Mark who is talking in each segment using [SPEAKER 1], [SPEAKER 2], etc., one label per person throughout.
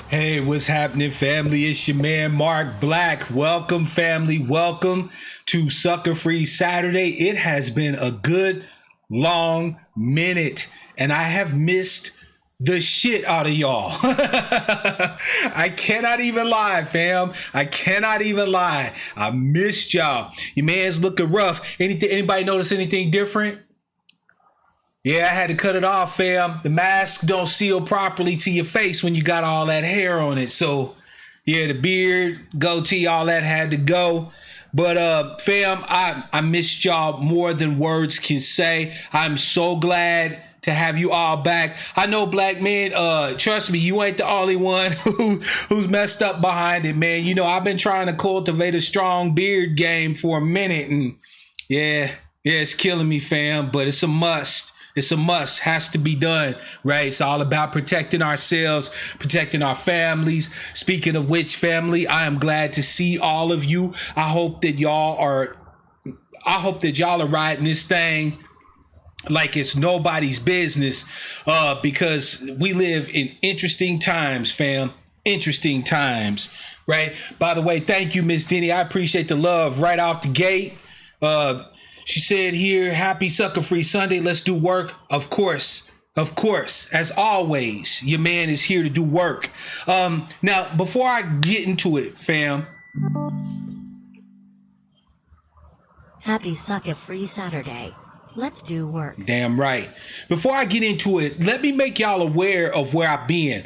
[SPEAKER 1] Hey, what's happening, family? It's your man, Mark Black. Welcome, family. Welcome to Sucka-Free Saturday. It has been a good, long minute, and I have missed the shit out of y'all. I cannot even lie, fam. I cannot even lie. I missed y'all. Your man's looking rough. Anybody notice anything different? Yeah, I had to cut it off, fam. The mask don't seal properly to your face when you got all that hair on it. So, Yeah, the beard, goatee, all that had to go. But fam, I missed y'all more than words can say. I'm so glad to have you all back. I know, black man, trust me, you ain't the only one who's messed up behind it, man. You know, I've been trying to cultivate a strong beard game for a minute, and yeah, it's killing me, fam, but it's a must. It's a must, has to be done, right? It's all about protecting ourselves, protecting our families. Speaking of which, family, I am glad to see all of you. I hope that y'all are riding this thing like it's nobody's business, because we live in interesting times, fam. Interesting times, right? By the way, thank you, Miss Denny. I appreciate the love right off the gate. She said here, happy Sucka-Free Sunday. Let's do work. Of course. As always, your man is here to do work. Now, before I get into it, fam.
[SPEAKER 2] Happy Sucka-Free Saturday. Let's do work.
[SPEAKER 1] Damn right. Before I get into it, let me make y'all aware of where I've been.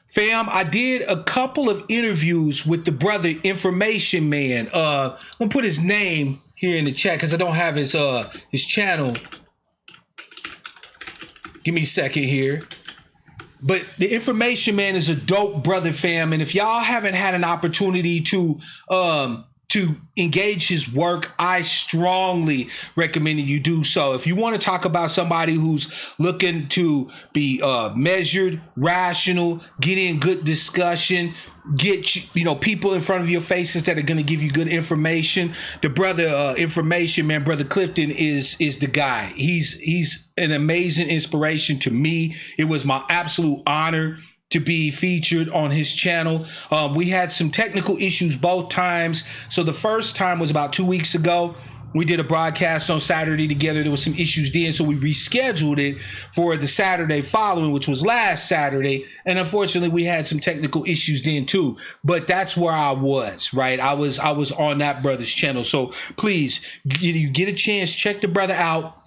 [SPEAKER 1] Fam, I did a couple of interviews with the brother Information Man. I'm gonna put his name here in the chat because I don't have his channel. Give me a second here. But the Information Man is a dope brother, fam. And if y'all haven't had an opportunity to engage his work, I strongly recommend that you do so. If you want to talk about somebody who's looking to be measured, rational, get in good discussion, get people in front of your faces that are going to give you good information, the brother Information Man, brother Clifton is the guy. He's an amazing inspiration to me. It was my absolute honor to be featured on his channel. We had some technical issues both times. So the first time was about 2 weeks ago. We did a broadcast on Saturday together. There was some issues then, so we rescheduled it for the Saturday following, which was last Saturday. And unfortunately, we had some technical issues then too. But that's where I was, right? I was on that brother's channel. So please, you get a chance, check the brother out.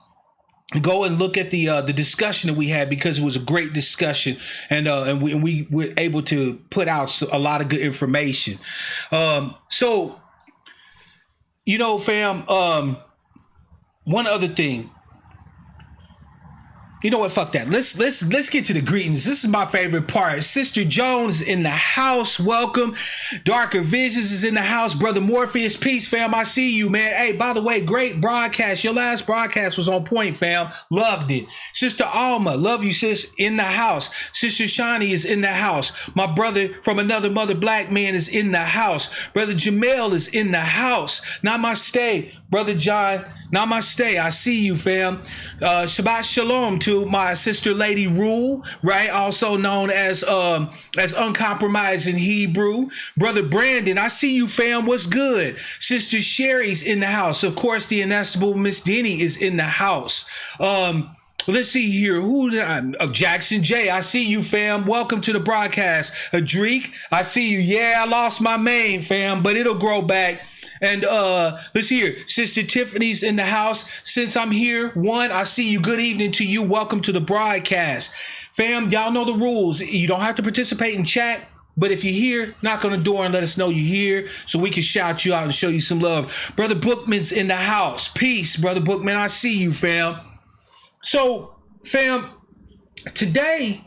[SPEAKER 1] Go and look at the discussion that we had, because it was a great discussion, and we were able to put out a lot of good information. So, fam, one other thing. You know what? Fuck that. Let's get to the greetings. This is my favorite part. Sister Jones in the house. Welcome. Darker Visions is in the house. Brother Morpheus, peace, fam. I see you, man. Hey, by the way, great broadcast. Your last broadcast was on point, fam. Loved it. Sister Alma, love you, sis, in the house. Sister Shani is in the house. My brother from another mother, black man, is in the house. Brother Jamel is in the house. Namaste, Brother John. Namaste. I see you, fam. Shabbat Shalom to my sister Lady Rule, right? Also known as Uncompromising Hebrew. Brother Brandon, I see you, fam. What's good? Sister Sherry's in the house. Of course, the inestimable Miss Denny is in the house. Let's see here. Jackson J. I see you, fam. Welcome to the broadcast. Adreek, I see you. Yeah, I lost my mane, fam, but it'll grow back. And let's see here. Sister Tiffany's in the house. Since I'm here, I see you. Good evening to you. Welcome to the broadcast. Fam, y'all know the rules. You don't have to participate in chat, but if you're here, knock on the door and let us know you're here so we can shout you out and show you some love. Brother Bookman's in the house. Peace, Brother Bookman. I see you, fam. So, fam, today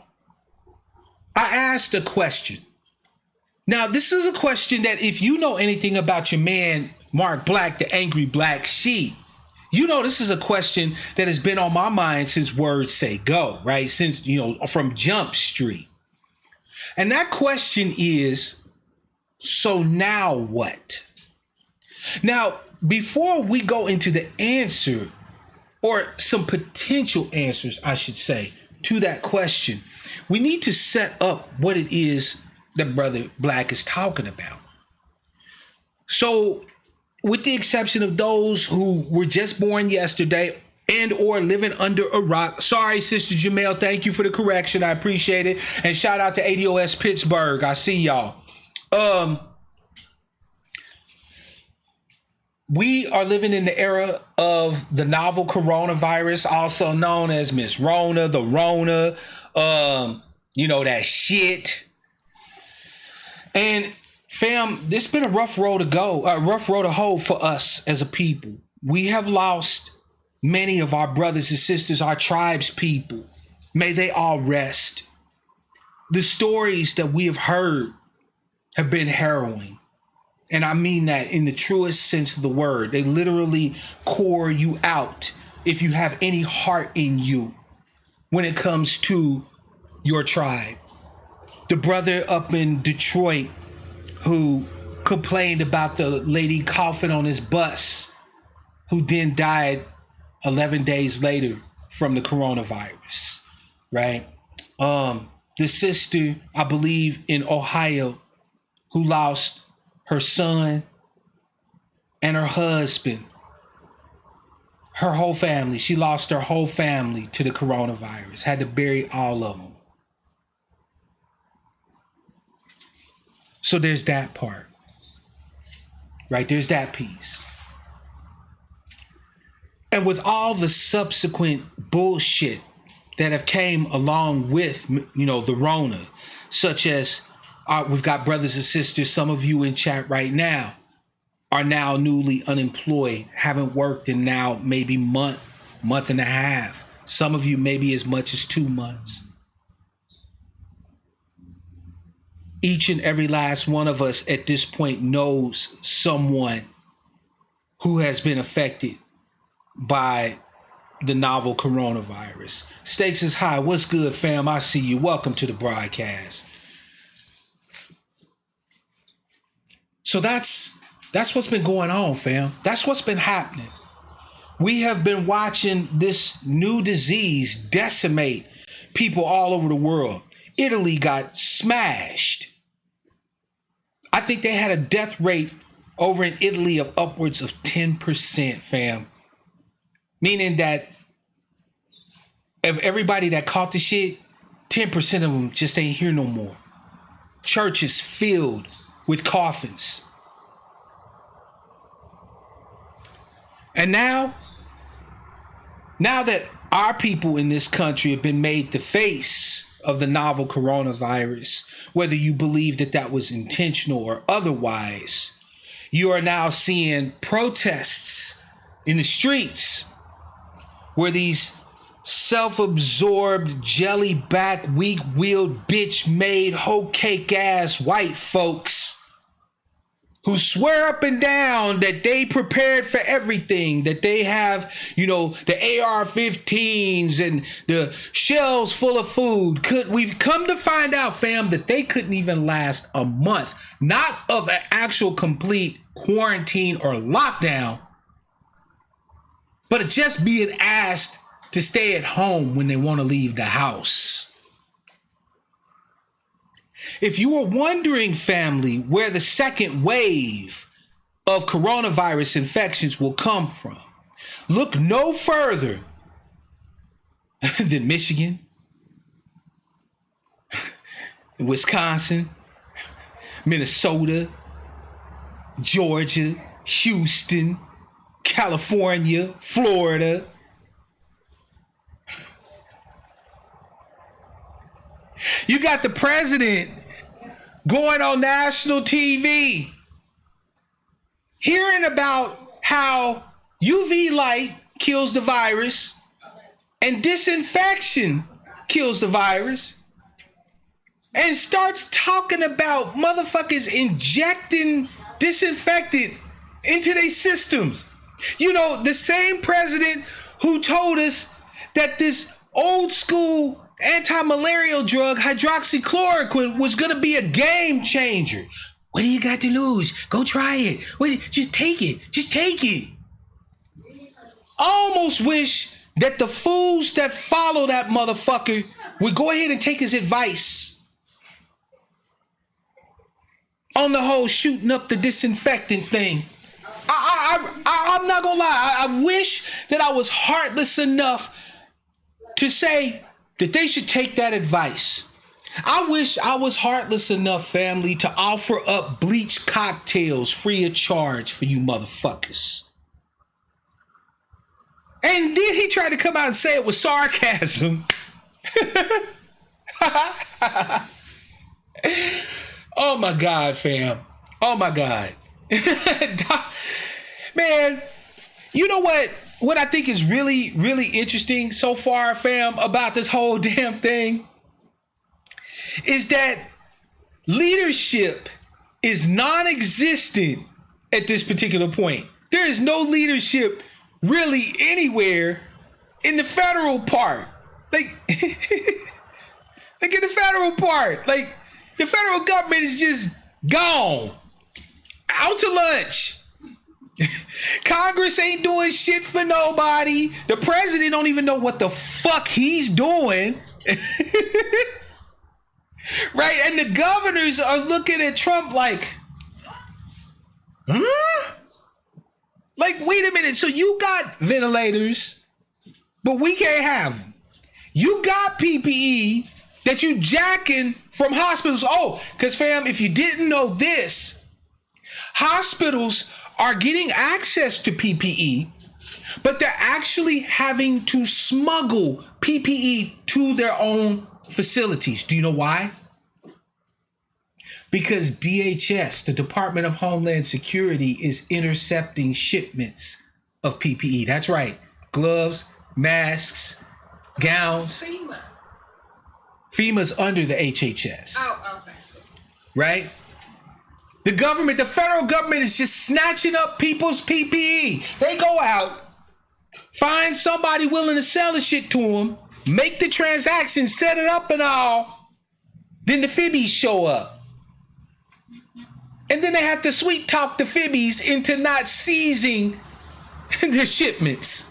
[SPEAKER 1] I asked a question. Now, this is a question that if you know anything about your man, Mark Black, the angry black sheep, you know this is a question that has been on my mind since words say go, right? Since, from Jump Street. And that question is, so now what? Now, before we go into the answer, or some potential answers, I should say, to that question, we need to set up what it is that Brother Black is talking about. So, with the exception of those who were just born yesterday and or living under a rock. Sorry, Sister Jamel. Thank you for the correction. I appreciate it. And shout out to ADOS Pittsburgh. I see y'all. We are living in the era of the novel coronavirus, also known as Miss Rona, the Rona, that shit. And Fam, this been a rough road to go, a rough road to hoe for us as a people. We have lost many of our brothers and sisters, our tribes people. May they all rest. The stories that we have heard have been harrowing. And I mean that in the truest sense of the word. They literally core you out if you have any heart in you when it comes to your tribe. The brother up in Detroit who complained about the lady coughing on his bus, who then died 11 days later from the coronavirus, right? The sister, I believe, in Ohio, who lost her son and her husband, her whole family. She lost her whole family to the coronavirus, had to bury all of them. So there's that part, right? There's that piece. And with all the subsequent bullshit that have came along with, the Rona, such as we've got brothers and sisters, some of you in chat right now are now newly unemployed, haven't worked in now maybe month and a half. Some of you maybe as much as 2 months. Each and every last one of us at this point knows someone who has been affected by the novel coronavirus. Stakes is high. What's good, fam? I see you. Welcome to the broadcast. So that's what's been going on, fam. That's what's been happening. We have been watching this new disease decimate people all over the world. Italy got smashed. I think they had a death rate over in Italy of upwards of 10%, fam. Meaning that of everybody that caught the shit, 10% of them just ain't here no more. Churches filled with coffins. And now that our people in this country have been made the face of the novel coronavirus, whether you believe that that was intentional or otherwise, you are now seeing protests in the streets where these self-absorbed, jelly-back, weak-willed, bitch-made, hoe-cake-ass white folks who swear up and down that they prepared for everything, that they have, the AR-15s and the shelves full of food. We've come to find out, fam, that they couldn't even last a month, not of an actual complete quarantine or lockdown, but just being asked to stay at home when they want to leave the house. If you were wondering, family, where the second wave of coronavirus infections will come from, look no further than Michigan, Wisconsin, Minnesota, Georgia, Houston, California, Florida. You got the president going on national TV, hearing about how UV light kills the virus and disinfection kills the virus, and starts talking about motherfuckers injecting disinfectant into their systems. The same president who told us that this old school anti-malarial drug, hydroxychloroquine, was going to be a game changer. What do you got to lose? Go try it. Just take it. Just take it. I almost wish that the fools that follow that motherfucker would go ahead and take his advice on the whole shooting up the disinfectant thing. I'm not going to lie. I wish that I was heartless enough to say that they should take that advice. I wish I was heartless enough, family, to offer up bleach cocktails free of charge for you motherfuckers. And then he tried to come out and say it was sarcasm. Oh my God, fam. Oh my God. Man, you know what? What I think is really, really interesting so far, fam, about this whole damn thing is that leadership is non-existent at this particular point. There is no leadership really anywhere in the federal part. Like, like in the federal part. Like, the federal government is just gone. Out to lunch. Congress ain't doing shit for nobody. The president don't even know what the fuck he's doing. Right? And the governors are looking at Trump like, huh? Like, wait a minute. So you got ventilators, but we can't have them. You got PPE that you jacking from hospitals. Oh, because fam, if you didn't know this, hospitals are getting access to PPE, but they're actually having to smuggle PPE to their own facilities. Do you know why? Because DHS, the Department of Homeland Security, is intercepting shipments of PPE. That's right. Gloves, masks, gowns. FEMA's under the HHS.
[SPEAKER 3] Oh, okay.
[SPEAKER 1] Right? The government, the federal government is just snatching up people's PPE. They go out, find somebody willing to sell the shit to them, make the transaction, set it up and all. Then the Fibbies show up. And then they have to sweet talk the Fibbies into not seizing their shipments.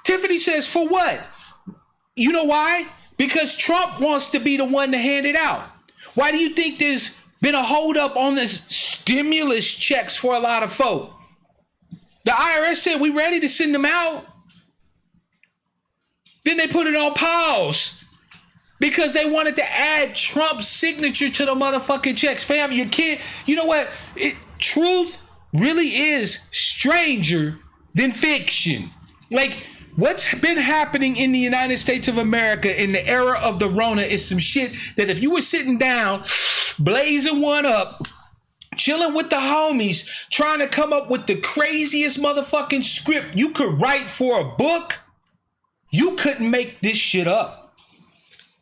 [SPEAKER 1] Tiffany says, for what? You know why? Because Trump wants to be the one to hand it out. Why do you think there's been a holdup on this stimulus checks for a lot of folk? The IRS said we ready to send them out. Then they put it on pause because they wanted to add Trump's signature to the motherfucking checks. Fam, you can't, you know what? Truth really is stranger than fiction. Like, what's been happening in the United States of America in the era of the Rona is some shit that if you were sitting down, blazing one up, chilling with the homies, trying to come up with the craziest motherfucking script you could write for a book, you couldn't make this shit up.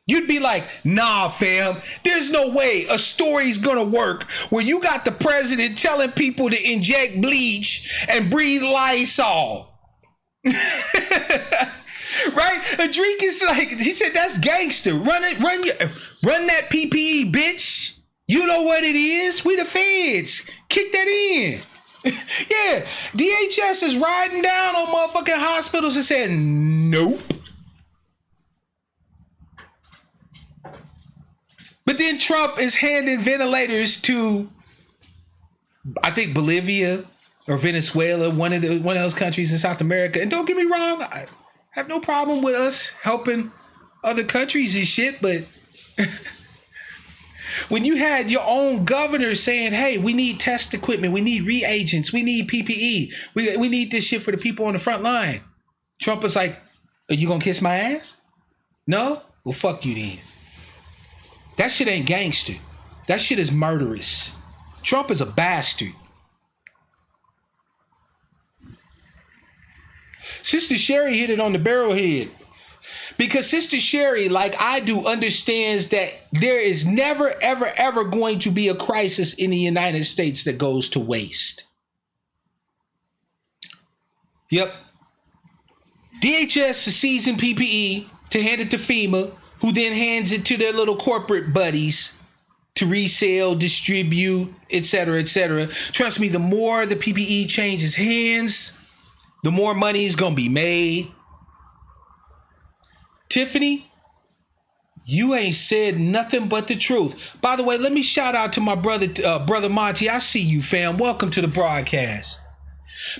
[SPEAKER 1] You'd be like, nah, fam, there's no way a story's gonna work where you got the president telling people to inject bleach and breathe Lysol. Right? Adric is like, he said, that's gangster. Run that PPE, bitch. You know what it is? We the feds. Kick that in. Yeah, DHS is riding down on motherfucking hospitals and saying, nope. But then Trump is handing ventilators to, I think, Bolivia or Venezuela, one of those countries in South America. And don't get me wrong, I have no problem with us helping other countries and shit, but when you had your own governor saying, hey, we need test equipment, we need reagents, we need PPE, we need this shit for the people on the front line. Trump was like, are you gonna kiss my ass? No? Well, fuck you then. That shit ain't gangster. That shit is murderous. Trump is a bastard. Sister Sherry hit it on the barrelhead. Because Sister Sherry, like I do, understands that there is never, ever, ever going to be a crisis in the United States that goes to waste. Yep. DHS is seizing PPE to hand it to FEMA, who then hands it to their little corporate buddies to resell, distribute, etc., etc. Trust me, the more the PPE changes hands, the more money is going to be made. Tiffany, you ain't said nothing but the truth. By the way, let me shout out to my brother Monty. I see you, fam. Welcome to the broadcast.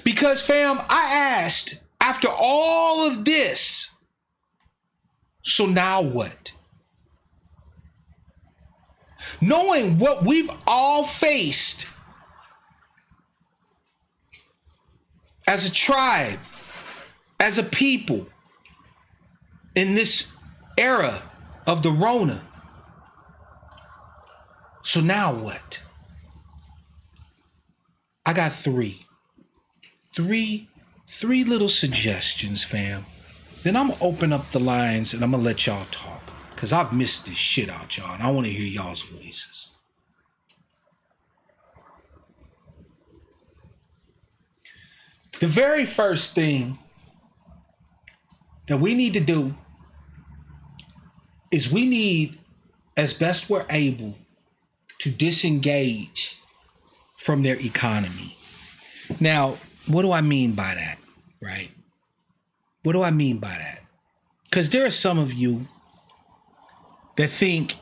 [SPEAKER 1] Because, fam, I asked, after all of this, so now what? Knowing what we've all faced as a tribe, as a people, in this era of the Rona, So now what? I got three little suggestions, fam. Then I'm gonna open up the lines and I'm gonna let y'all talk, because I've missed this shit out, y'all, and I want to hear y'all's voices. The very first thing that we need to do is we need, as best we're able, to disengage from their economy. Now, what do I mean by that, right? What do I mean by that? Because there are some of you that think,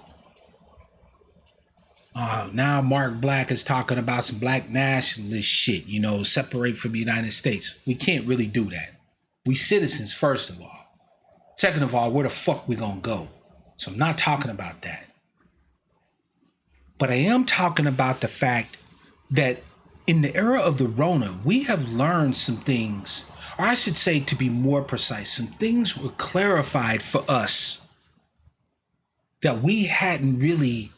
[SPEAKER 1] oh, now Mark Black is talking about some black nationalist shit, separate from the United States. We can't really do that. We citizens, first of all. Second of all, where the fuck we gonna go? So I'm not talking about that. But I am talking about the fact that in the era of the Rona, we have learned some things, or I should say, to be more precise, some things were clarified for us that we hadn't really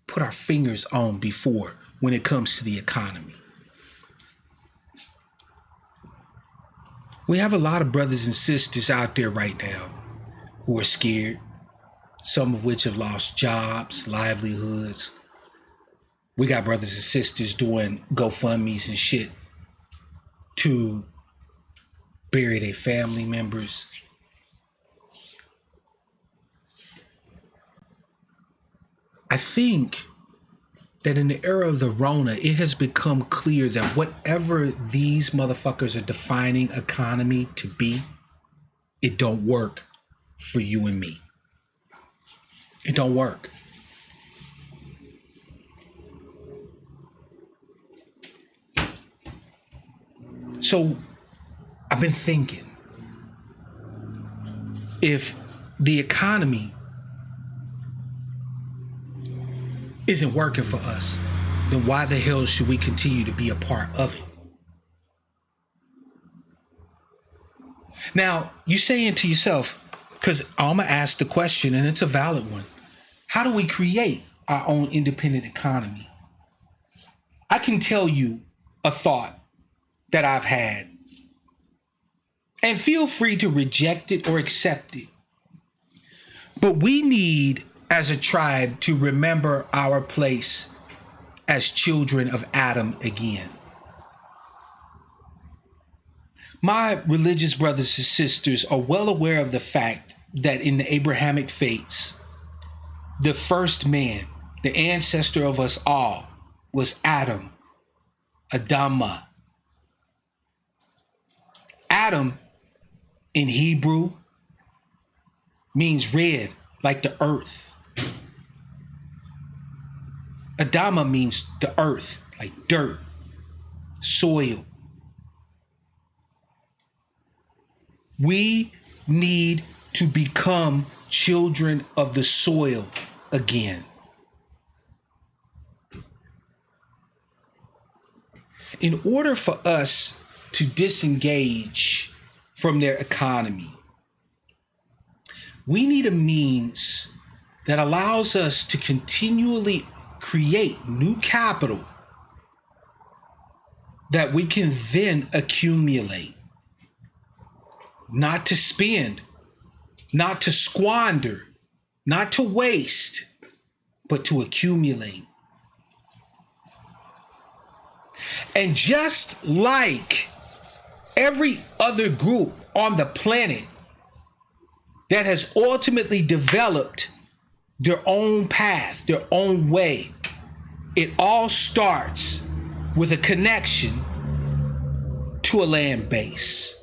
[SPEAKER 1] put our fingers on before when it comes to the economy. We have a lot of brothers and sisters out there right now who are scared, some of which have lost jobs, livelihoods. We got brothers and sisters doing GoFundMes and shit to bury their family members. I think that in the era of the Rona, it has become clear that whatever these motherfuckers are defining economy to be, it don't work for you and me. It don't work. So I've been thinking, if the economy isn't working for us, then why the hell should we continue to be a part of it? Now, you saying to yourself, because I'm going to ask the question, and it's a valid one. How do we create our own independent economy? I can tell you a thought that I've had, and feel free to reject it or accept it. But we need, as a tribe, to remember our place as children of Adam again. My religious brothers and sisters are well aware of the fact that in the Abrahamic faiths, the first man, the ancestor of us all, was Adam, Adama. Adam in Hebrew means red, like the earth. Adama means the earth, like dirt, soil. We need to become children of the soil again. In order for us to disengage from their economy, we need a means that allows us to continually create new capital that we can then accumulate. Not to spend, not to squander, not to waste, but to accumulate. And just like every other group on the planet that has ultimately developed their own path, their own way, it all starts with a connection to a land base.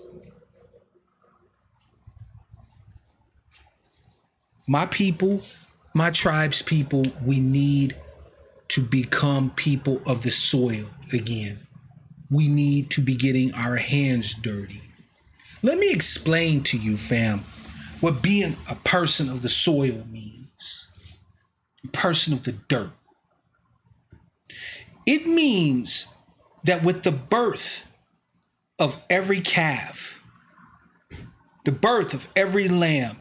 [SPEAKER 1] My people, my tribe's people, we need to become people of the soil again. We need to be getting our hands dirty. Let me explain to you, fam, what being a person of the soil means. A person of the dirt. It means that with the birth of every calf, the birth of every lamb,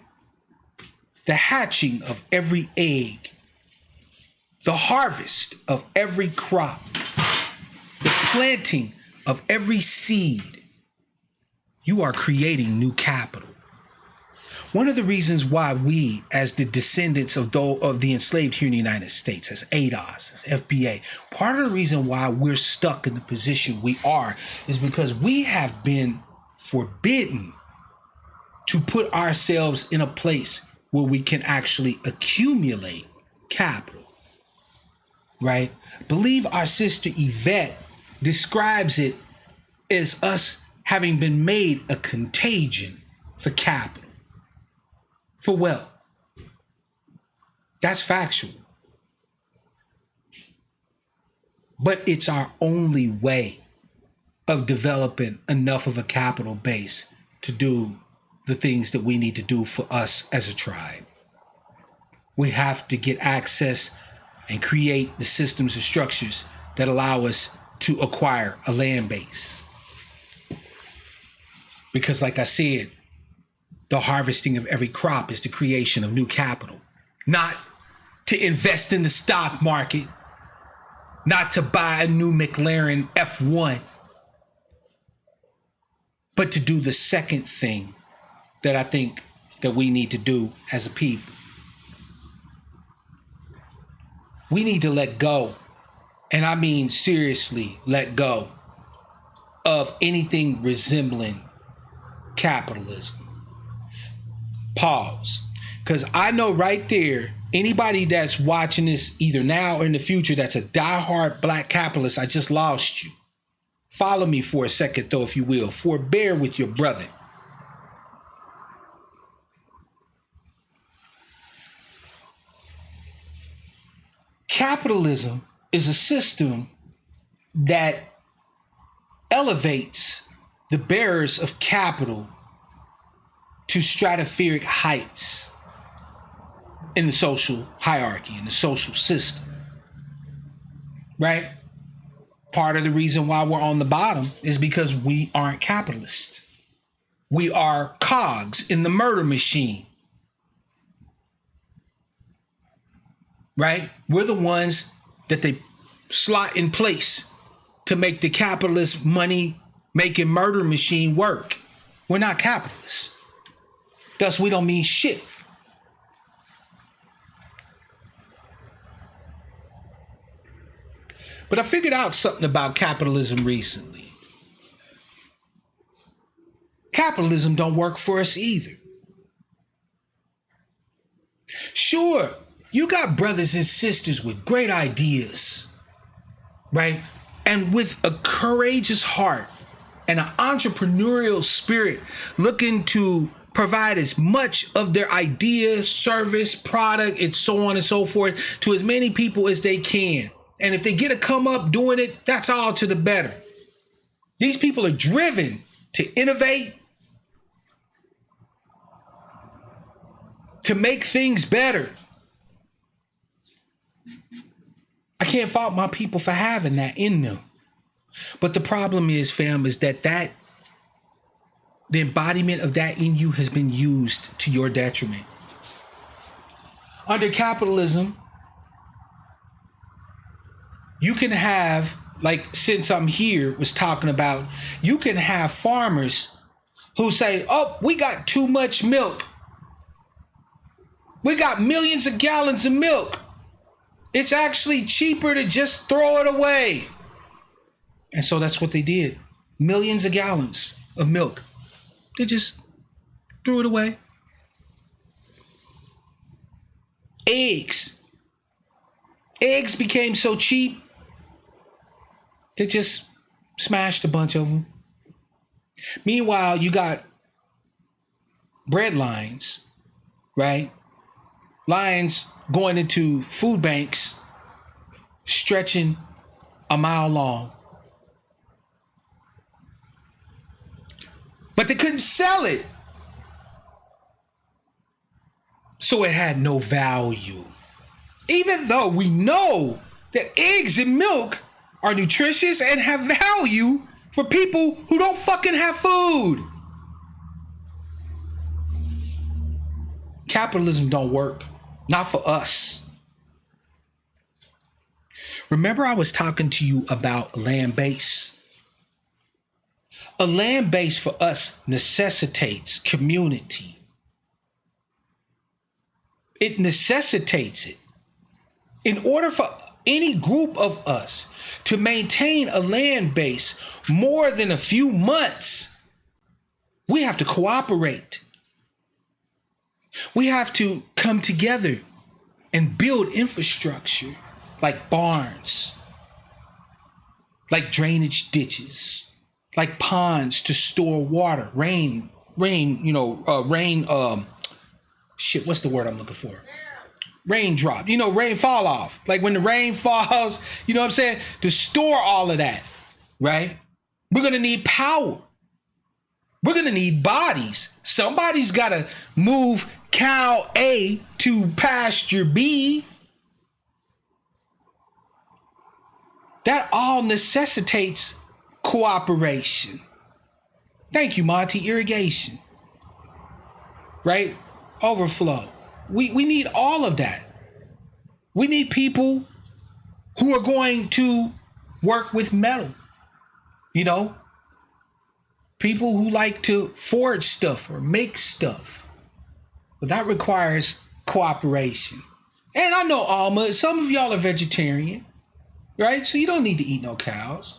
[SPEAKER 1] the hatching of every egg, the harvest of every crop, the planting of every seed, you are creating new capital. One of the reasons why we, as the descendants of the enslaved here in the United States, as ADOS, as FBA, part of the reason why we're stuck in the position we are is because we have been forbidden to put ourselves in a place where we can actually accumulate capital, right? I believe our sister Yvette describes it as us having been made a contagion for capital, for wealth. That's factual. But it's our only way of developing enough of a capital base to do the things that we need to do for us as a tribe. We have to get access and create the systems and structures that allow us to acquire a land base. Because like I said, the harvesting of every crop is the creation of new capital, not to invest in the stock market, not to buy a new McLaren F1, but to do the second thing that I think that we need to do as a people. We need to let go, and I mean seriously let go, of anything resembling capitalism. Pause. Because I know right there, anybody that's watching this either now or in the future that's a diehard black capitalist, I just lost you. Follow me for a second though, if you will. Forbear with your brother. Capitalism is a system that elevates the bearers of capital to stratospheric heights in the social hierarchy, in the social system, right? Part of the reason why we're on the bottom is because we aren't capitalists. We are cogs in the murder machine, right? We're the ones that they slot in place to make the capitalist money making murder machine work. We're not capitalists. Thus, we don't mean shit. But I figured out something about capitalism recently. Capitalism don't work for us either. Sure, you got brothers and sisters with great ideas, right? And with a courageous heart and an entrepreneurial spirit looking to provide as much of their idea, service, product, and so on and so forth to as many people as they can. And if they get a come up doing it, that's all to the better. These people are driven to innovate, to make things better. I can't fault my people for having that in them. But the problem is, fam, is that the embodiment of that in you has been used to your detriment. Under capitalism, you can have, like Since I'm Here was talking about, you can have farmers who say, oh, we got too much milk. We got millions of gallons of milk. It's actually cheaper to just throw it away. And so that's what they did. Millions of gallons of milk. They just threw it away. Eggs. Eggs became so cheap, they just smashed a bunch of them. Meanwhile, you got bread lines, right? Lines going into food banks, stretching a mile long. But they couldn't sell it. So it had no value. Even though we know that eggs and milk are nutritious and have value for people who don't fucking have food. Capitalism don't work. Not for us. Remember, I was talking to you about land base. A land base for us necessitates community. It necessitates it. In order for any group of us to maintain a land base more than a few months, we have to cooperate. We have to come together and build infrastructure like barns, like drainage ditches, like ponds to store water, what's the word I'm looking for? Raindrop, rain fall off. Like when the rain falls, you know what I'm saying? To store all of that, right? We're going to need power. We're going to need bodies. Somebody's got to move cow A to pasture B. That all necessitates cooperation. Thank you, Monty. Irrigation, right? Overflow. We need all of that. We need people who are going to work with metal, people who like to forge stuff or make stuff. But that requires cooperation. And I know, Alma, some of y'all are vegetarian, right? So you don't need to eat no cows.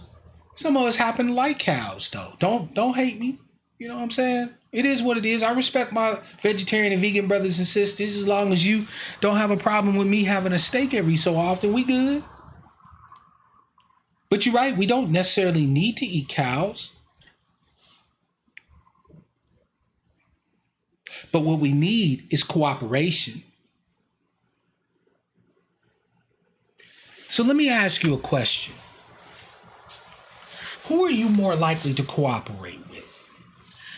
[SPEAKER 1] Some of us happen to like cows, though. Don't hate me. You know what I'm saying? It is what it is. I respect my vegetarian and vegan brothers and sisters. As long as you don't have a problem with me having a steak every so often, we good. But you're right. We don't necessarily need to eat cows. But what we need is cooperation. So let me ask you a question. Who are you more likely to cooperate with?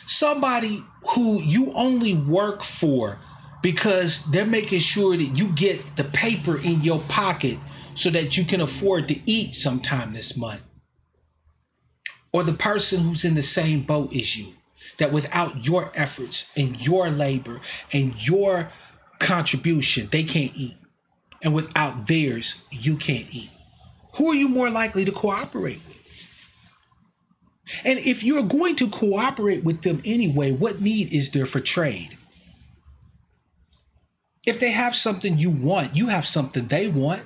[SPEAKER 1] Somebody who you only work for because they're making sure that you get the paper in your pocket so that you can afford to eat sometime this month. Or the person who's in the same boat as you, that without your efforts and your labor and your contribution, they can't eat. And without theirs, you can't eat. Who are you more likely to cooperate with? And if you're going to cooperate with them anyway, what need is there for trade? If they have something you want, you have something they want.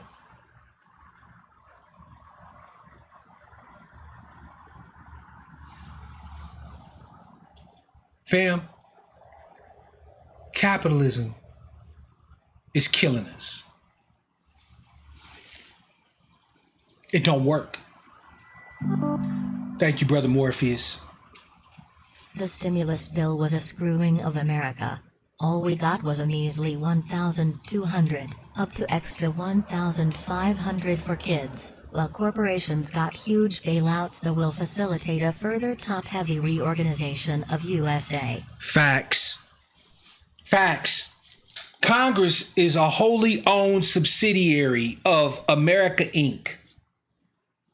[SPEAKER 1] Fam, capitalism is killing us. It don't work. Thank you, Brother Morpheus.
[SPEAKER 2] The stimulus bill was a screwing of America. All we got was a measly $1,200, up to extra $1,500 for kids, while corporations got huge bailouts that will facilitate a further top-heavy reorganization of USA.
[SPEAKER 1] Facts. Congress is a wholly owned subsidiary of America Inc.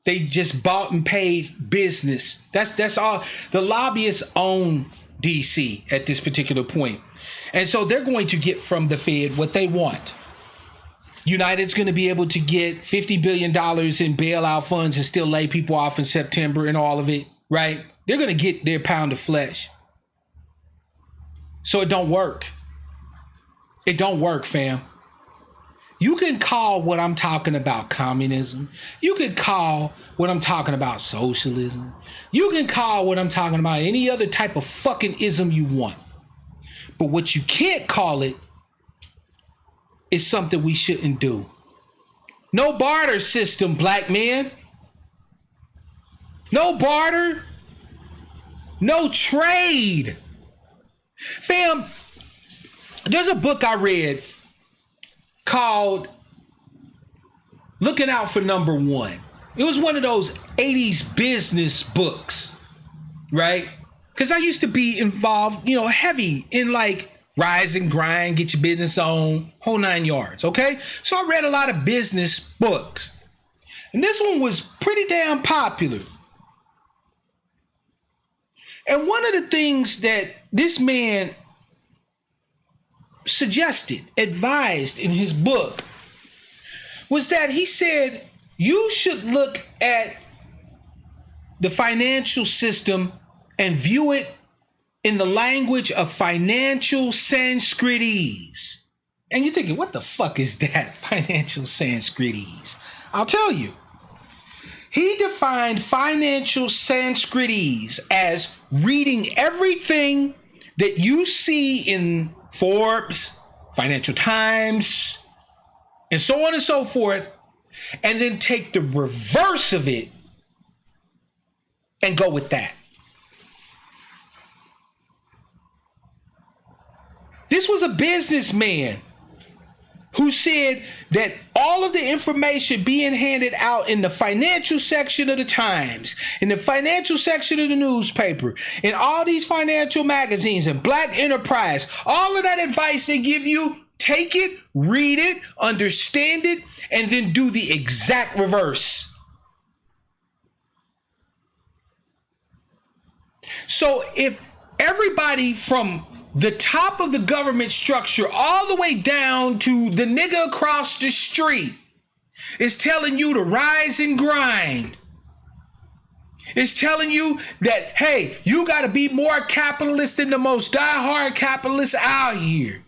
[SPEAKER 1] They just bought and paid business. That's all. The lobbyists own DC at this particular point. And so they're going to get from the Fed what they want. United's going to be able to get $50 billion in bailout funds and still lay people off in September and all of it, right? They're going to get their pound of flesh. So it don't work. It don't work, fam. You can call what I'm talking about communism. You can call what I'm talking about socialism. You can call what I'm talking about any other type of fucking ism you want. But what you can't call it is something we shouldn't do. No barter system, black men. No barter. No trade. Fam, there's a book I read called Looking Out for Number One. It was one of those 80s business books, right? Because I used to be involved, heavy in like rise and grind, get your business on, whole 9 yards, okay? So I read a lot of business books. And this one was pretty damn popular. And one of the things that this man suggested, advised in his book, was that he said You should look at the financial system and view it in the language of financial Sanskritese. And you're thinking, what the fuck is that, financial Sanskritese? I'll tell you. He defined financial Sanskritese as reading everything that you see in Forbes, Financial Times, and so on and so forth, and then take the reverse of it and go with that. This was a businessman who said that all of the information being handed out in the financial section of the Times, in the financial section of the newspaper, in all these financial magazines and Black Enterprise, all of that advice they give you, take it, read it, understand it, and then do the exact reverse. So if everybody from the top of the government structure all the way down to the nigga across the street is telling you to rise and grind, it's telling you that, hey, you got to be more capitalist than the most diehard capitalists out here,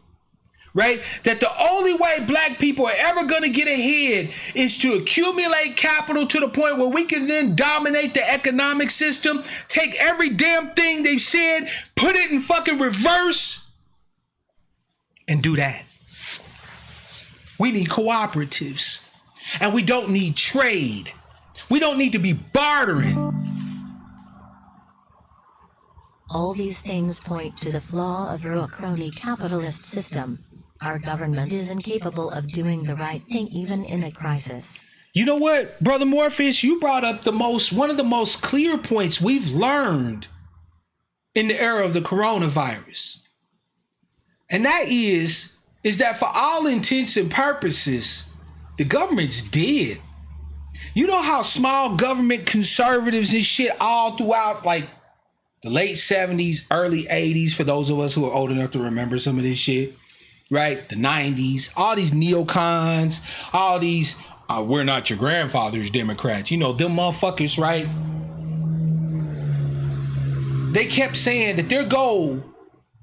[SPEAKER 1] right? That the only way Black people are ever going to get ahead is to accumulate capital to the point where we can then dominate the economic system, take every damn thing they've said, put it in fucking reverse, and do that. We need cooperatives, and we don't need trade. We don't need to be bartering.
[SPEAKER 2] All these things point to the flaw of our crony capitalist system. Our government is incapable of doing the right thing even in a crisis.
[SPEAKER 1] You know what, Brother Morpheus, you brought up one of the most clear points we've learned in the era of the coronavirus. And that is that for all intents and purposes, the government's dead. You know how small government conservatives and shit all throughout like the late 70s, early 80s, for those of us who are old enough to remember some of this shit, right? The 90s, all these neocons, all these, we're not your grandfather's Democrats, you know, them motherfuckers, right? They kept saying that their goal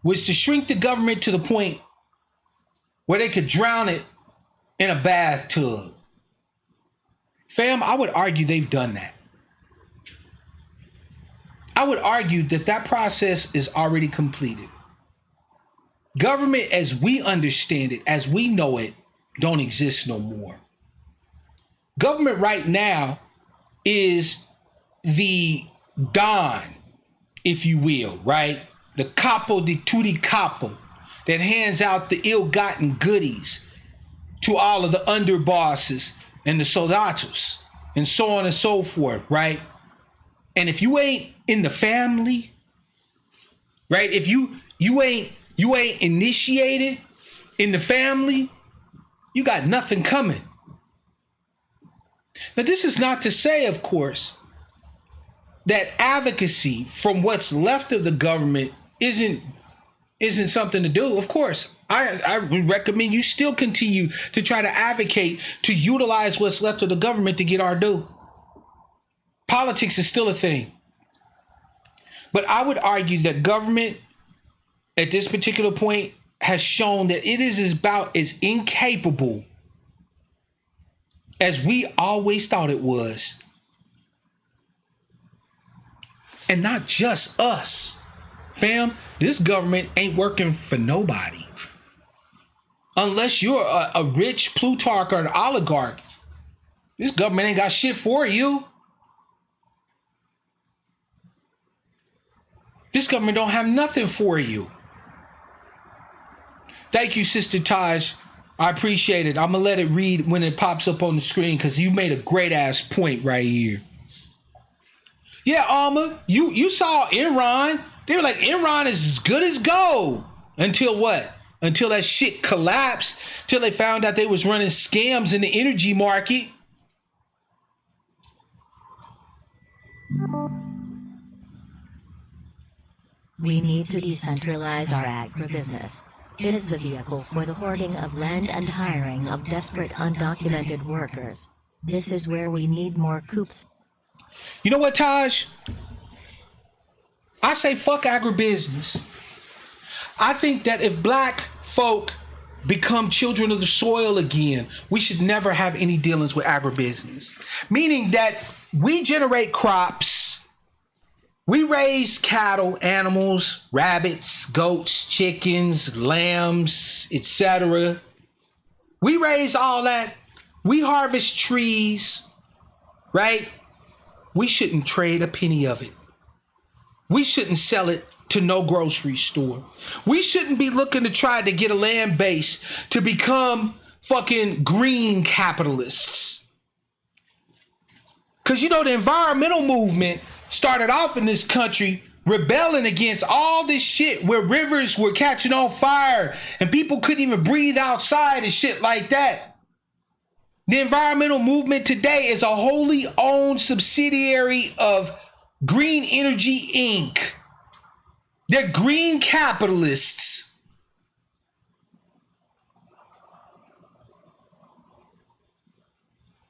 [SPEAKER 1] was to shrink the government to the point where they could drown it in a bathtub. Fam, I would argue they've done that. I would argue that that process is already completed. Government as we understand it, as we know it, don't exist no more. Government right now is the Don, if you will, right? The capo di tutti capo that hands out the ill-gotten goodies to all of the underbosses and the soldados and so on and so forth, right? And if you ain't in the family, right? If you ain't initiated in the family, you got nothing coming. Now, this is not to say, of course, that advocacy from what's left of the government isn't something to do. Of course, I recommend you still continue to try to advocate to utilize what's left of the government to get our due. Politics is still a thing. But I would argue that government at this particular point has shown that it is about as incapable as we always thought it was. And not just us. Fam, this government ain't working for nobody. Unless you're a rich plutarch or an oligarch, this government ain't got shit for you. This government don't have nothing for you. Thank you, Sister Taj. I appreciate it. I'm going to let it read when it pops up on the screen because you made a great ass point right here. Yeah, Alma, you saw Enron. They were like, Enron is as good as gold. Until what? Until that shit collapsed. Till they found out they was running scams in the energy market.
[SPEAKER 2] We need to decentralize our agribusiness. It is the vehicle for the hoarding of land and hiring of desperate undocumented workers. This is where we need more coops.
[SPEAKER 1] You know what, Taj? I say fuck agribusiness. I think that if black folk become children of the soil again, we should never have any dealings with agribusiness. Meaning that we generate crops, we raise cattle, animals, rabbits, goats, chickens, lambs, etc. We raise all that. We harvest trees, right? We shouldn't trade a penny of it. We shouldn't sell it to no grocery store. We shouldn't be looking to try to get a land base to become fucking green capitalists. Because, you know, the environmental movement started off in this country rebelling against all this shit where rivers were catching on fire and people couldn't even breathe outside and shit like that. The environmental movement today is a wholly owned subsidiary of Green Energy Inc. They're green capitalists.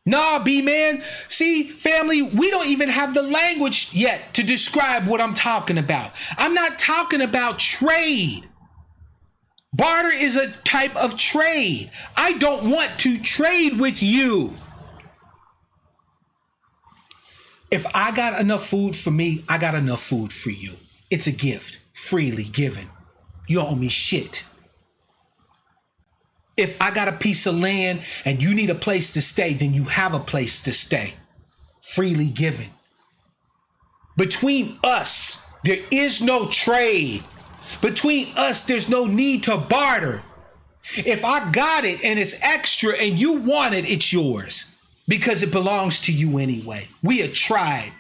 [SPEAKER 1] Nah, B-man. See, family, we don't even have the language yet to describe what I'm talking about. I'm not talking about trade. Barter is a type of trade. I don't want to trade with you. If I got enough food for me, I got enough food for you. It's a gift, freely given. You don't owe me shit. If I got a piece of land and you need a place to stay, then you have a place to stay, freely given. Between us, there is no trade. Between us, there's no need to barter. If I got it and it's extra and you want it, it's yours because it belongs to you anyway. We a tribe.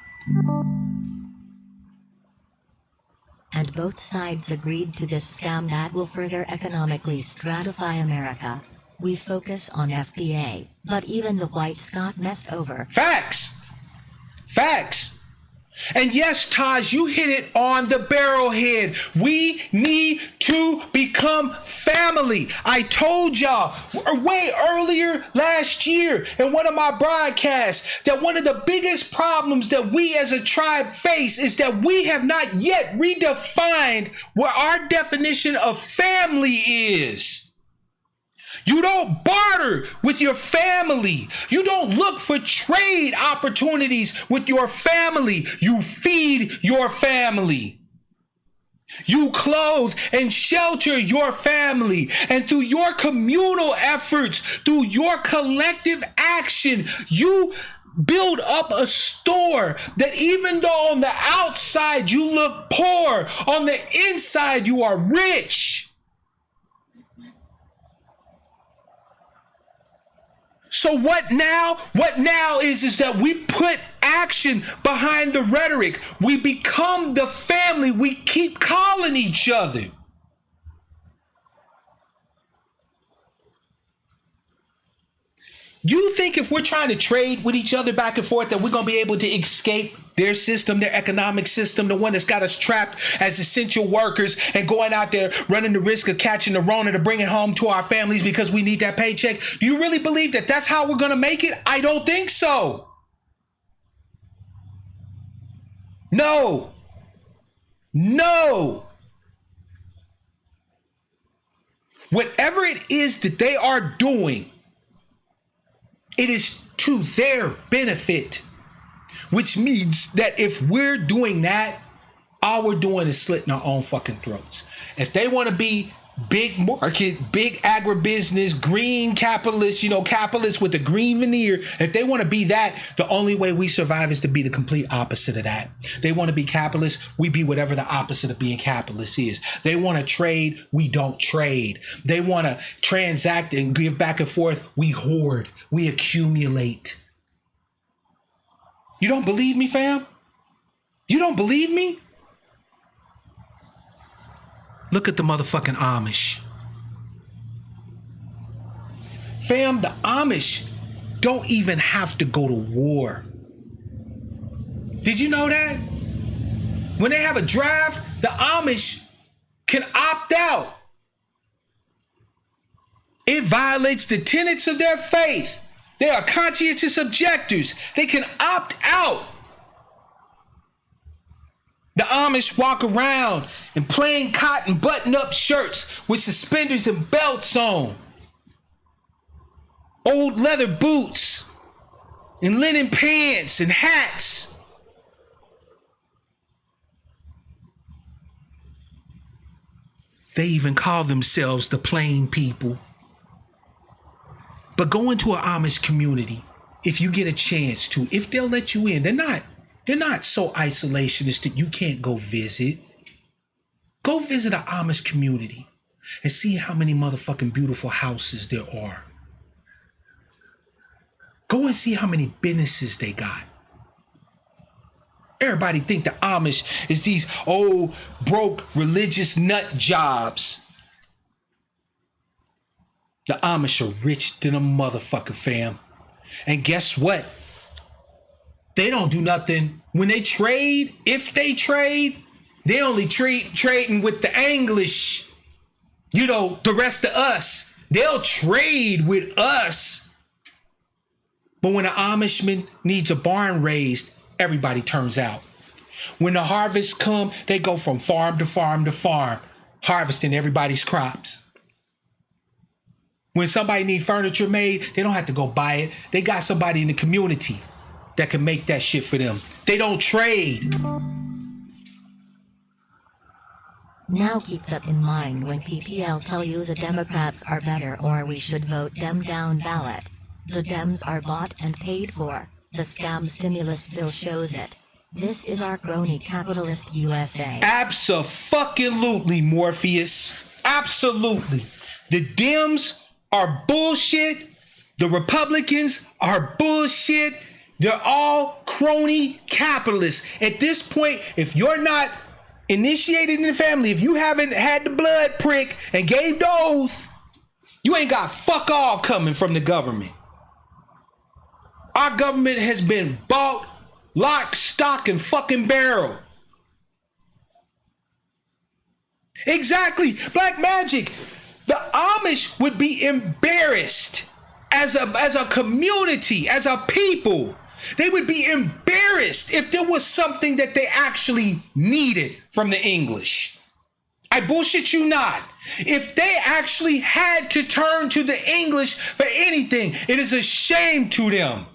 [SPEAKER 2] And both sides agreed to this scam that will further economically stratify America. We focus on FBA, but even the whites got messed over.
[SPEAKER 1] Facts. Facts. And yes, Taj, you hit it on the barrelhead. We need to become family. I told y'all way earlier last year in one of my broadcasts that one of the biggest problems that we as a tribe face is that we have not yet redefined what our definition of family is. You don't barter with your family. You don't look for trade opportunities with your family. You feed your family. You clothe and shelter your family. And through your communal efforts, through your collective action, you build up a store that even though on the outside you look poor, on the inside you are rich. So what now? What now is that we put action behind the rhetoric. We become the family we keep calling each other. You think if we're trying to trade with each other back and forth that we're going to be able to escape their system, their economic system, the one that's got us trapped as essential workers and going out there running the risk of catching the Rona to bring it home to our families because we need that paycheck? Do you really believe that that's how we're going to make it? I don't think so. No. No. Whatever it is that they are doing, it is to their benefit, which means that if we're doing that, all we're doing is slitting our own fucking throats. If they want to be big market, big agribusiness, green capitalists, capitalists with a green veneer, if they want to be that, the only way we survive is to be the complete opposite of that. They want to be capitalists, we be whatever the opposite of being capitalist is. They want to trade, we don't trade. They want to transact and give back and forth, we hoard, we accumulate. You don't believe me, fam? You don't believe me? Look at the motherfucking Amish. Fam, the Amish don't even have to go to war. Did you know that? When they have a draft, the Amish can opt out. It violates the tenets of their faith They are conscientious objectors. They can opt out. The Amish walk around in plain cotton button-up shirts with suspenders and belts on. Old leather boots and linen pants and hats. They even call themselves the plain people. But go into an Amish community if you get a chance to, if they'll let you in. They're not so isolationist that you can't go visit. Go visit an Amish community and see how many motherfucking beautiful houses there are. Go and see how many businesses they got. Everybody think the Amish is these old, broke, religious nut jobs. The Amish are rich than a motherfucker, fam. And guess what? They don't do nothing. When they trade, if they trade, they only trading with the English. You know, the rest of us. They'll trade with us. But when an Amishman needs a barn raised, everybody turns out. When the harvests come, they go from farm to farm to farm, harvesting everybody's crops. When somebody needs furniture made, they don't have to go buy it. They got somebody in the community that can make that shit for them. They don't trade.
[SPEAKER 2] Now keep that in mind when PPL tell you the Democrats are better or we should vote them down ballot. The Dems are bought and paid for. The scam stimulus bill shows it. This is our crony capitalist USA.
[SPEAKER 1] Abso-fucking-lutely, Morpheus. Absolutely. The Dems are bullshit. The Republicans are bullshit. They're all crony capitalists. At this point, if you're not initiated in the family, if you haven't had the blood prick and gave the oath, you ain't got fuck all coming from the government. Our government has been bought, lock, stock, and fucking barrel. Exactly. Black Magic. The Amish would be embarrassed as a community, as a people. They would be embarrassed if there was something that they actually needed from the English. I bullshit you not. If they actually had to turn to the English for anything, it is a shame to them.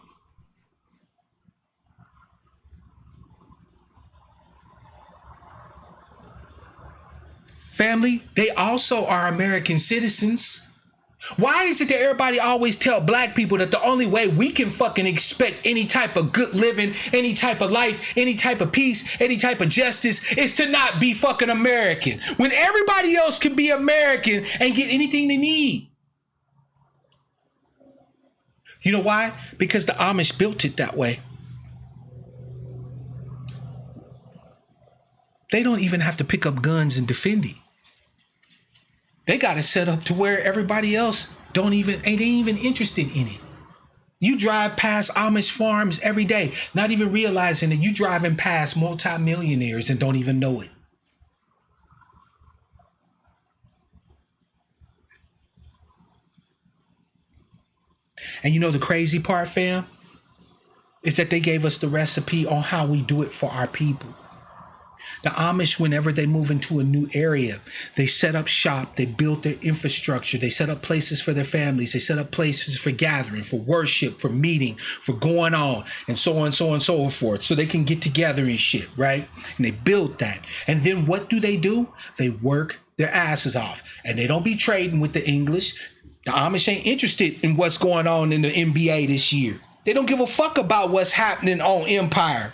[SPEAKER 1] Family, they also are American citizens. Why is it that everybody always tell black people that the only way we can fucking expect any type of good living, any type of life, any type of peace, any type of justice is to not be fucking American, when everybody else can be American and get anything they need? You know why? Because the Amish built it that way. They don't even have to pick up guns and defend it. They got it set up to where everybody else ain't even interested in it. You drive past Amish farms every day, not even realizing that you driving past multimillionaires and don't even know it. And you know the crazy part, fam, is that they gave us the recipe on how we do it for our people. The Amish, whenever they move into a new area, they set up shop, they build their infrastructure, they set up places for their families, they set up places for gathering, for worship, for meeting, for going on, and so on, so on, and so forth, so they can get together and shit, right? And they build that. And then what do? They work their asses off, and they don't be trading with the English. The Amish ain't interested in what's going on in the NBA this year. They don't give a fuck about what's happening on Empire.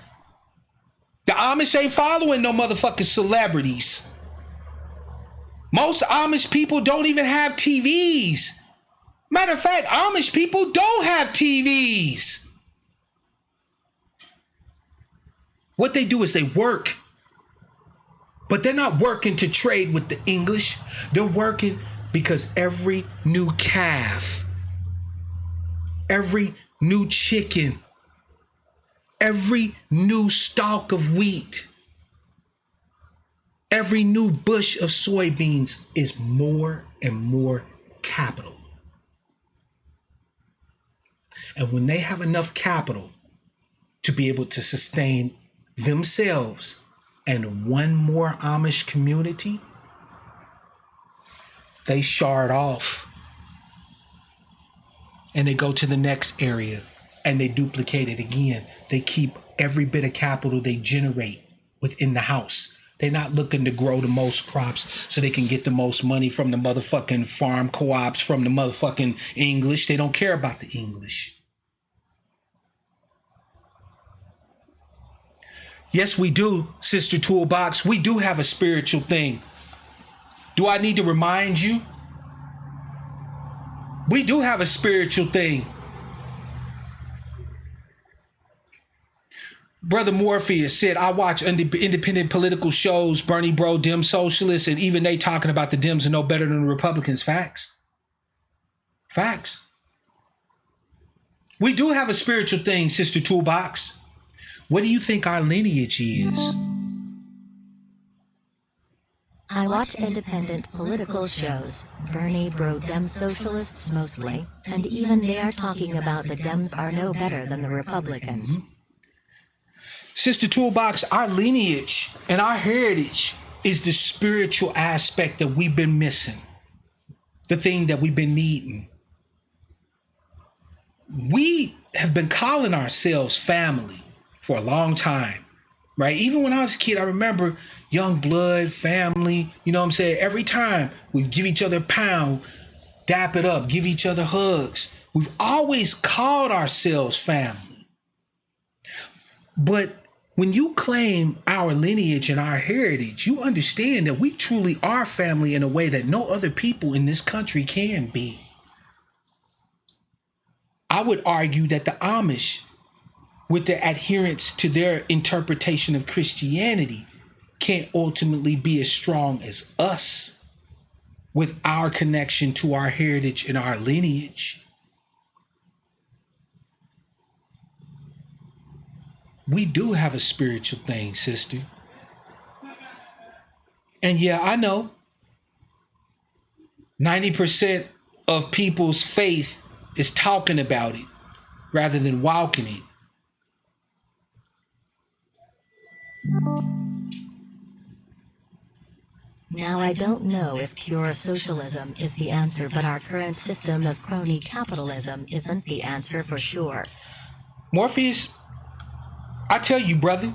[SPEAKER 1] The Amish ain't following no motherfucking celebrities. Most Amish people don't even have TVs. Matter of fact, Amish people don't have TVs. What they do is they work. But they're not working to trade with the English. They're working because every new calf, every new chicken, every new stalk of wheat, every new bush of soybeans is more and more capital. And when they have enough capital to be able to sustain themselves and one more Amish community, they shard off and they go to the next area and they duplicate it again. They keep every bit of capital they generate within the house. They're not looking to grow the most crops so they can get the most money from the motherfucking farm co-ops, from the motherfucking English. They don't care about the English. Yes, we do, Sister Toolbox. We do have a spiritual thing. Do I need to remind you? We do have a spiritual thing. Brother Morpheus said, I watch independent political shows, Bernie Bro, Dem Socialists, and even they talking about the Dems are no better than the Republicans. Facts. Facts. We do have a spiritual thing, Sister Toolbox. What do you think our lineage is?
[SPEAKER 2] I watch independent political shows, Bernie Bro Dem Socialists mostly, and even they are talking about the Dems are no better than the Republicans.
[SPEAKER 1] Mm-hmm. Sister Toolbox, our lineage and our heritage is the spiritual aspect that we've been missing, the thing that we've been needing. We have been calling ourselves family for a long time, right? Even when I was a kid, I remember young blood, family, you know what I'm saying? Every time we give each other a pound, dap it up, give each other hugs. We've always called ourselves family. But when you claim our lineage and our heritage, you understand that we truly are family in a way that no other people in this country can be. I would argue that the Amish, with their adherence to their interpretation of Christianity, can't ultimately be as strong as us with our connection to our heritage and our lineage. We do have a spiritual thing, sister. And yeah, I know 90% of people's faith is talking about it rather than walking it.
[SPEAKER 2] Now I don't know if pure socialism is the answer, but our current system of crony capitalism isn't the answer for sure.
[SPEAKER 1] Morpheus, I tell you, brother,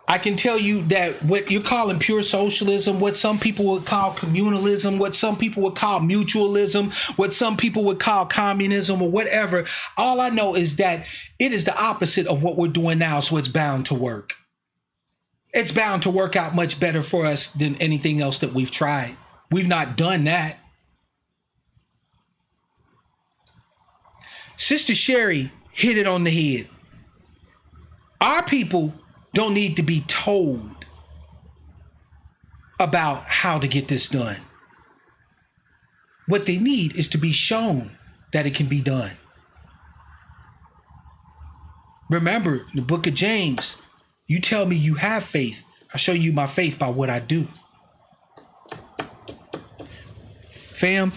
[SPEAKER 1] I can tell you that what you're calling pure socialism, what some people would call communalism, what some people would call mutualism, what some people would call communism or whatever, all I know is that it is the opposite of what we're doing now, so it's bound to work. It's bound to work out much better for us than anything else that we've tried. We've not done that. Sister Sherry hit it on the head. Our people don't need to be told about how to get this done. What they need is to be shown that it can be done. Remember, in the book of James, you tell me you have faith. I'll show you my faith by what I do. Fam,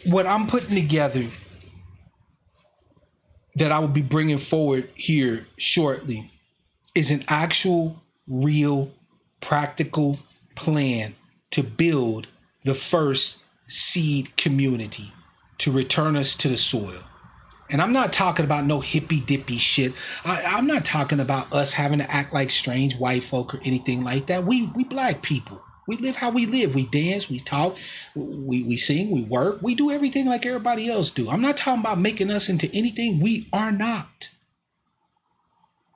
[SPEAKER 1] what I'm putting together that I will be bringing forward here shortly is an actual, real, practical plan to build the first seed community to return us to the soil. And I'm not talking about no hippy dippy shit. I'm not talking about us having to act like strange white folk or anything like that. We black people. We live how we live. We dance, we talk, we sing, we work. We do everything like everybody else do. I'm not talking about making us into anything we are not.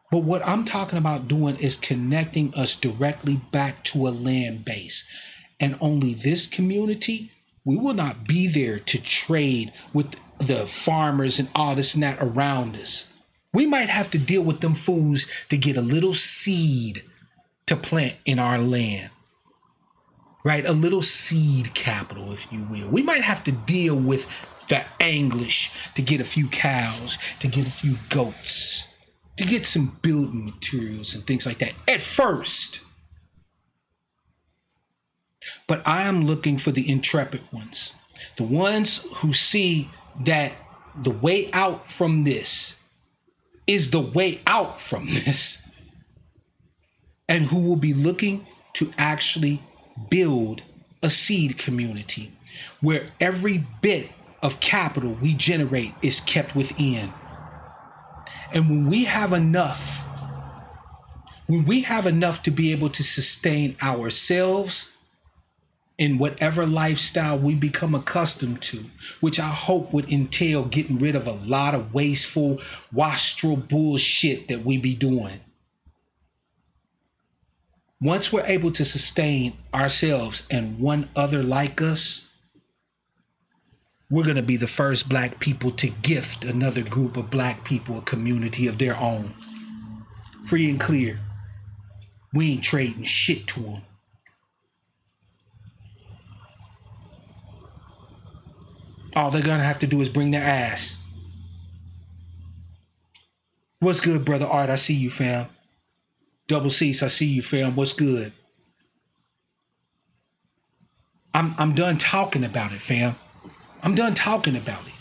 [SPEAKER 1] But what I'm talking about doing is connecting us directly back to a land base. And only this community, we will not be there to trade with the farmers and all this and that around us. We might have to deal with them fools to get a little seed to plant in our land. Right? A little seed capital, if you will. We might have to deal with the English to get a few cows, to get a few goats, to get some building materials and things like that at first. But I am looking for the intrepid ones, the ones who see that the way out from this is the way out from this, and who will be looking to actually build a seed community where every bit of capital we generate is kept within. And when we have enough to be able to sustain ourselves in whatever lifestyle we become accustomed to, which I hope would entail getting rid of a lot of wasteful, wastrel bullshit that we be doing. Once we're able to sustain ourselves and one other like us, we're going to be the first black people to gift another group of black people a community of their own. Free and clear. We ain't trading shit to them. All they're going to have to do is bring their ass. What's good, brother Art? I see you, fam. Double C's, I see you, fam. What's good? I'm done talking about it, fam. I'm done talking about it.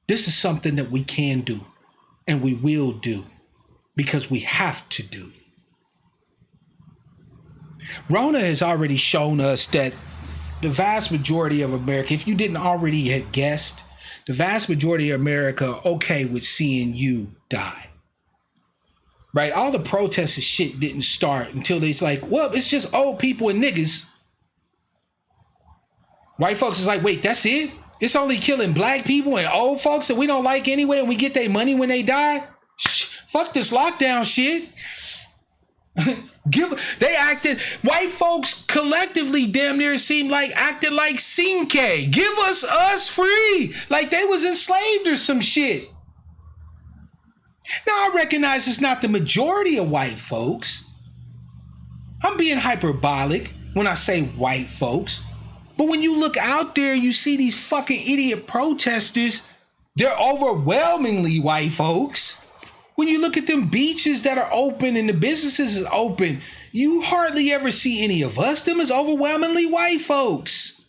[SPEAKER 1] This is something that we can do and we will do because we have to do. Rona has already shown us that the vast majority of America, if you didn't already have guessed, the vast majority of America are okay with seeing you die. Right? All the protests and shit didn't start until they's like, well, it's just old people and niggas. White folks is like, wait, that's it? It's only killing black people and old folks that we don't like anyway and we get their money when they die? Fuck this lockdown shit. White folks collectively damn near seemed like acted like Sinke. Give us free. Like they was enslaved or some shit. Now I recognize it's not the majority of white folks. I'm being hyperbolic when I say white folks. But when you look out there, you see these fucking idiot protesters. They're overwhelmingly white folks. When you look at them beaches that are open and the businesses is open, you hardly ever see any of us. Them is overwhelmingly white folks.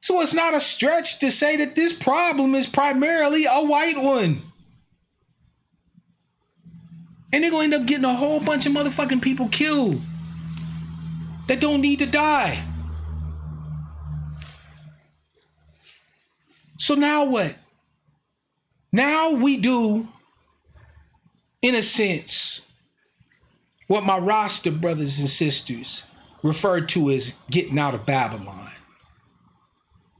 [SPEAKER 1] So it's not a stretch to say that this problem is primarily a white one. And they're going to end up getting a whole bunch of motherfucking people killed that don't need to die. So now what? Now we do, in a sense, what my Rasta brothers and sisters refer to as getting out of Babylon.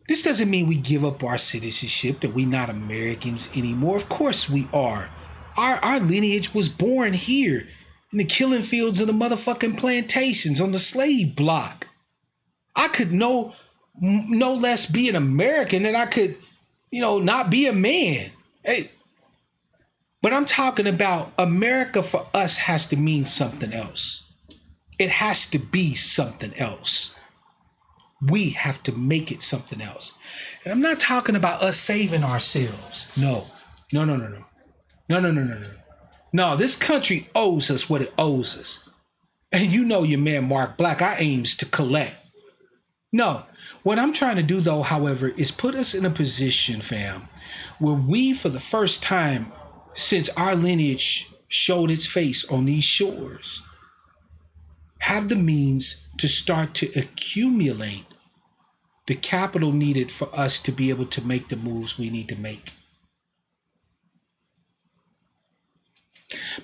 [SPEAKER 1] This doesn't mean we give up our citizenship, that we're not Americans anymore. Of course we are. Our lineage was born here in the killing fields of the motherfucking plantations on the slave block. I could no less be an American than I could, not be a man. Hey, but I'm talking about America for us has to mean something else. It has to be something else. We have to make it something else. And I'm not talking about us saving ourselves. No. No, this country owes us what it owes us. And you know your man Mark Black, I aims to collect. No, what I'm trying to do though, however, is put us in a position, fam, where we, for the first time since our lineage showed its face on these shores, have the means to start to accumulate the capital needed for us to be able to make the moves we need to make.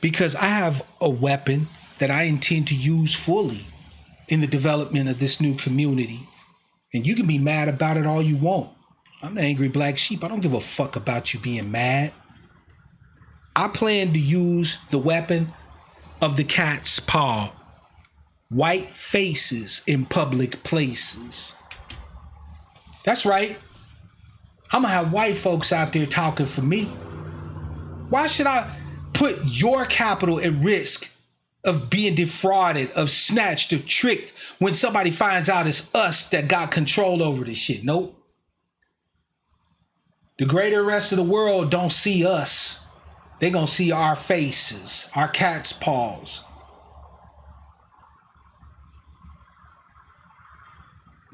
[SPEAKER 1] Because I have a weapon that I intend to use fully in the development of this new community. And you can be mad about it all you want. I'm the angry black sheep. I don't give a fuck about you being mad. I plan to use the weapon of the cat's paw. White faces in public places. That's right. I'm gonna have white folks out there talking for me. Why should I put your capital at risk of being defrauded, of snatched, of tricked when somebody finds out it's us that got control over this shit? Nope. The greater rest of the world don't see us. They gonna see our faces, our cat's paws.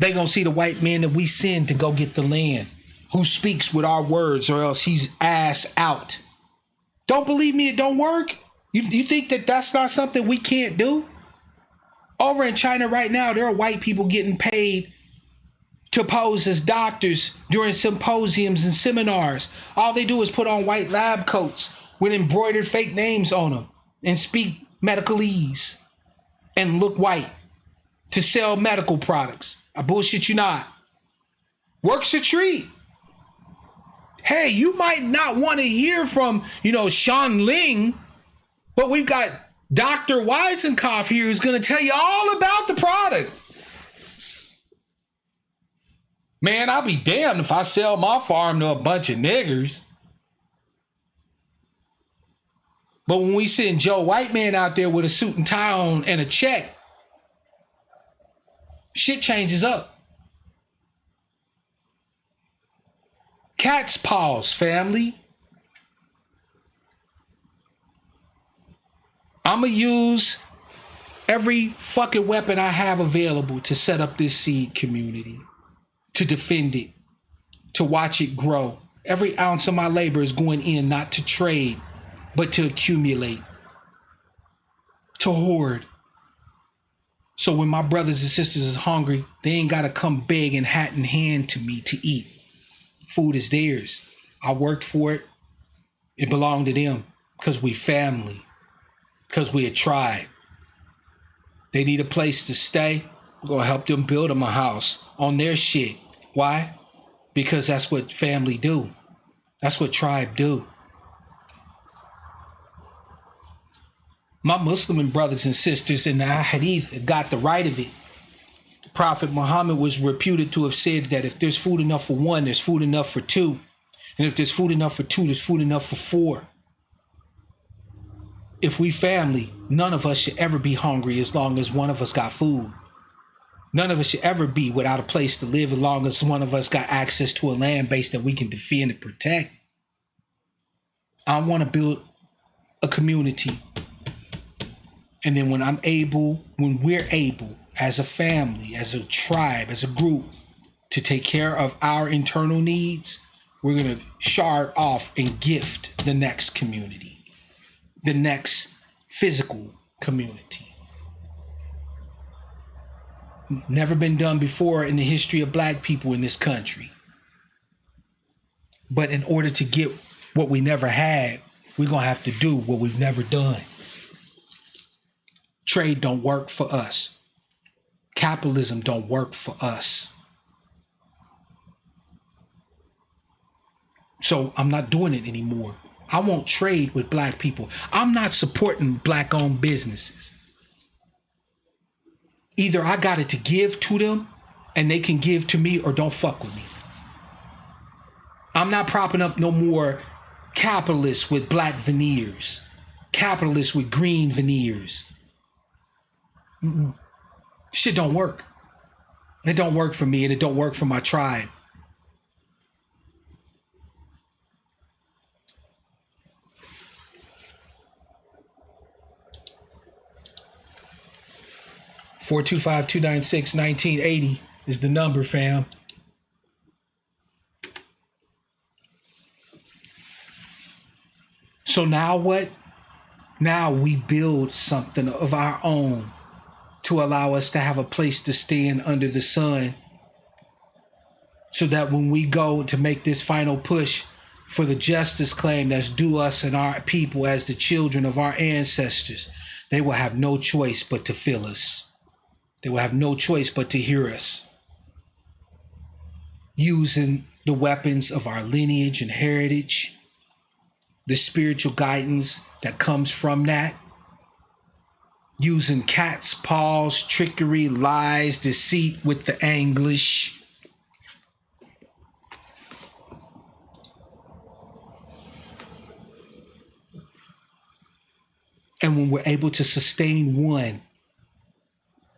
[SPEAKER 1] They gonna see the white men that we send to go get the land. who speaks with our words, or else he's ass out. Don't believe me, it don't work? You think that that's not something we can't do? Over in China right now, there are white people getting paid to pose as doctors during symposiums and seminars. All they do is put on white lab coats with embroidered fake names on them and speak medicalese and look white to sell medical products. I bullshit you not. Works a treat. Hey, you might not want to hear from, Sean Ling, but we've got Dr. Weisenkopf here who's going to tell you all about the product. Man, I'll be damned if I sell my farm to a bunch of niggers. But when we send Joe White Man out there with a suit and tie on and a check, shit changes up. Cat's paws, family. I'ma use every fucking weapon I have available to set up this seed community, to defend it, to watch it grow. Every ounce of my labor is going in not to trade, but to accumulate, to hoard. So when my brothers and sisters is hungry, they ain't gotta come begging hat in hand to me to eat. Food is theirs. I worked for it. It belonged to them because we family, because we a tribe. They need a place to stay. We're gonna help them build them a house on their shit. Why? Because that's what family do. That's what tribe do. My Muslim brothers and sisters in the Hadith got the right of it. Prophet Muhammad was reputed to have said that if there's food enough for one, there's food enough for two. And if there's food enough for two, there's food enough for four. If we family, none of us should ever be hungry as long as one of us got food. None of us should ever be without a place to live as long as one of us got access to a land base that we can defend and protect. I want to build a community. And then when we're able, as a family, as a tribe, as a group, to take care of our internal needs, we're going to shard off and gift the next community, the next physical community. Never been done before in the history of black people in this country. But in order to get what we never had, we're going to have to do what we've never done. Trade don't work for us. Capitalism don't work for us. So I'm not doing it anymore. I won't trade with black people. I'm not supporting black-owned businesses. Either I got it to give to them and they can give to me, or don't fuck with me. I'm not propping up no more capitalists with black veneers, capitalists with green veneers. Shit don't work. It don't work for me, and it don't work for my tribe. (425-296-1980) is the number, fam. So now what? Now we build something of our own to allow us to have a place to stand under the sun, so that when we go to make this final push for the justice claim that's due us and our people as the children of our ancestors, they will have no choice but to feel us. They will have no choice but to hear us. Using the weapons of our lineage and heritage, the spiritual guidance that comes from that, using cat's paws, trickery, lies, deceit with the English. And when we're able to sustain one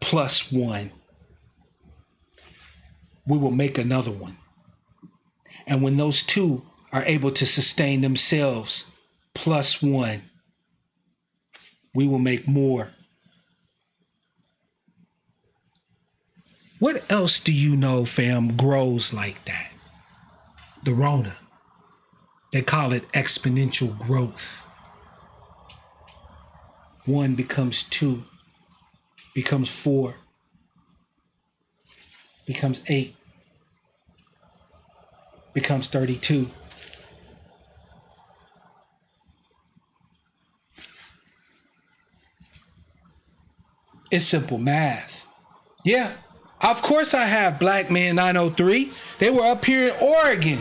[SPEAKER 1] plus one, we will make another one. And when those two are able to sustain themselves plus one, we will make more. What else do you know, fam, grows like that? the Rona. They call it exponential growth. 1 becomes 2, becomes 4, becomes 8, becomes 32. It's simple math. Yeah, of course I have Black Man 903. They were up here in Oregon.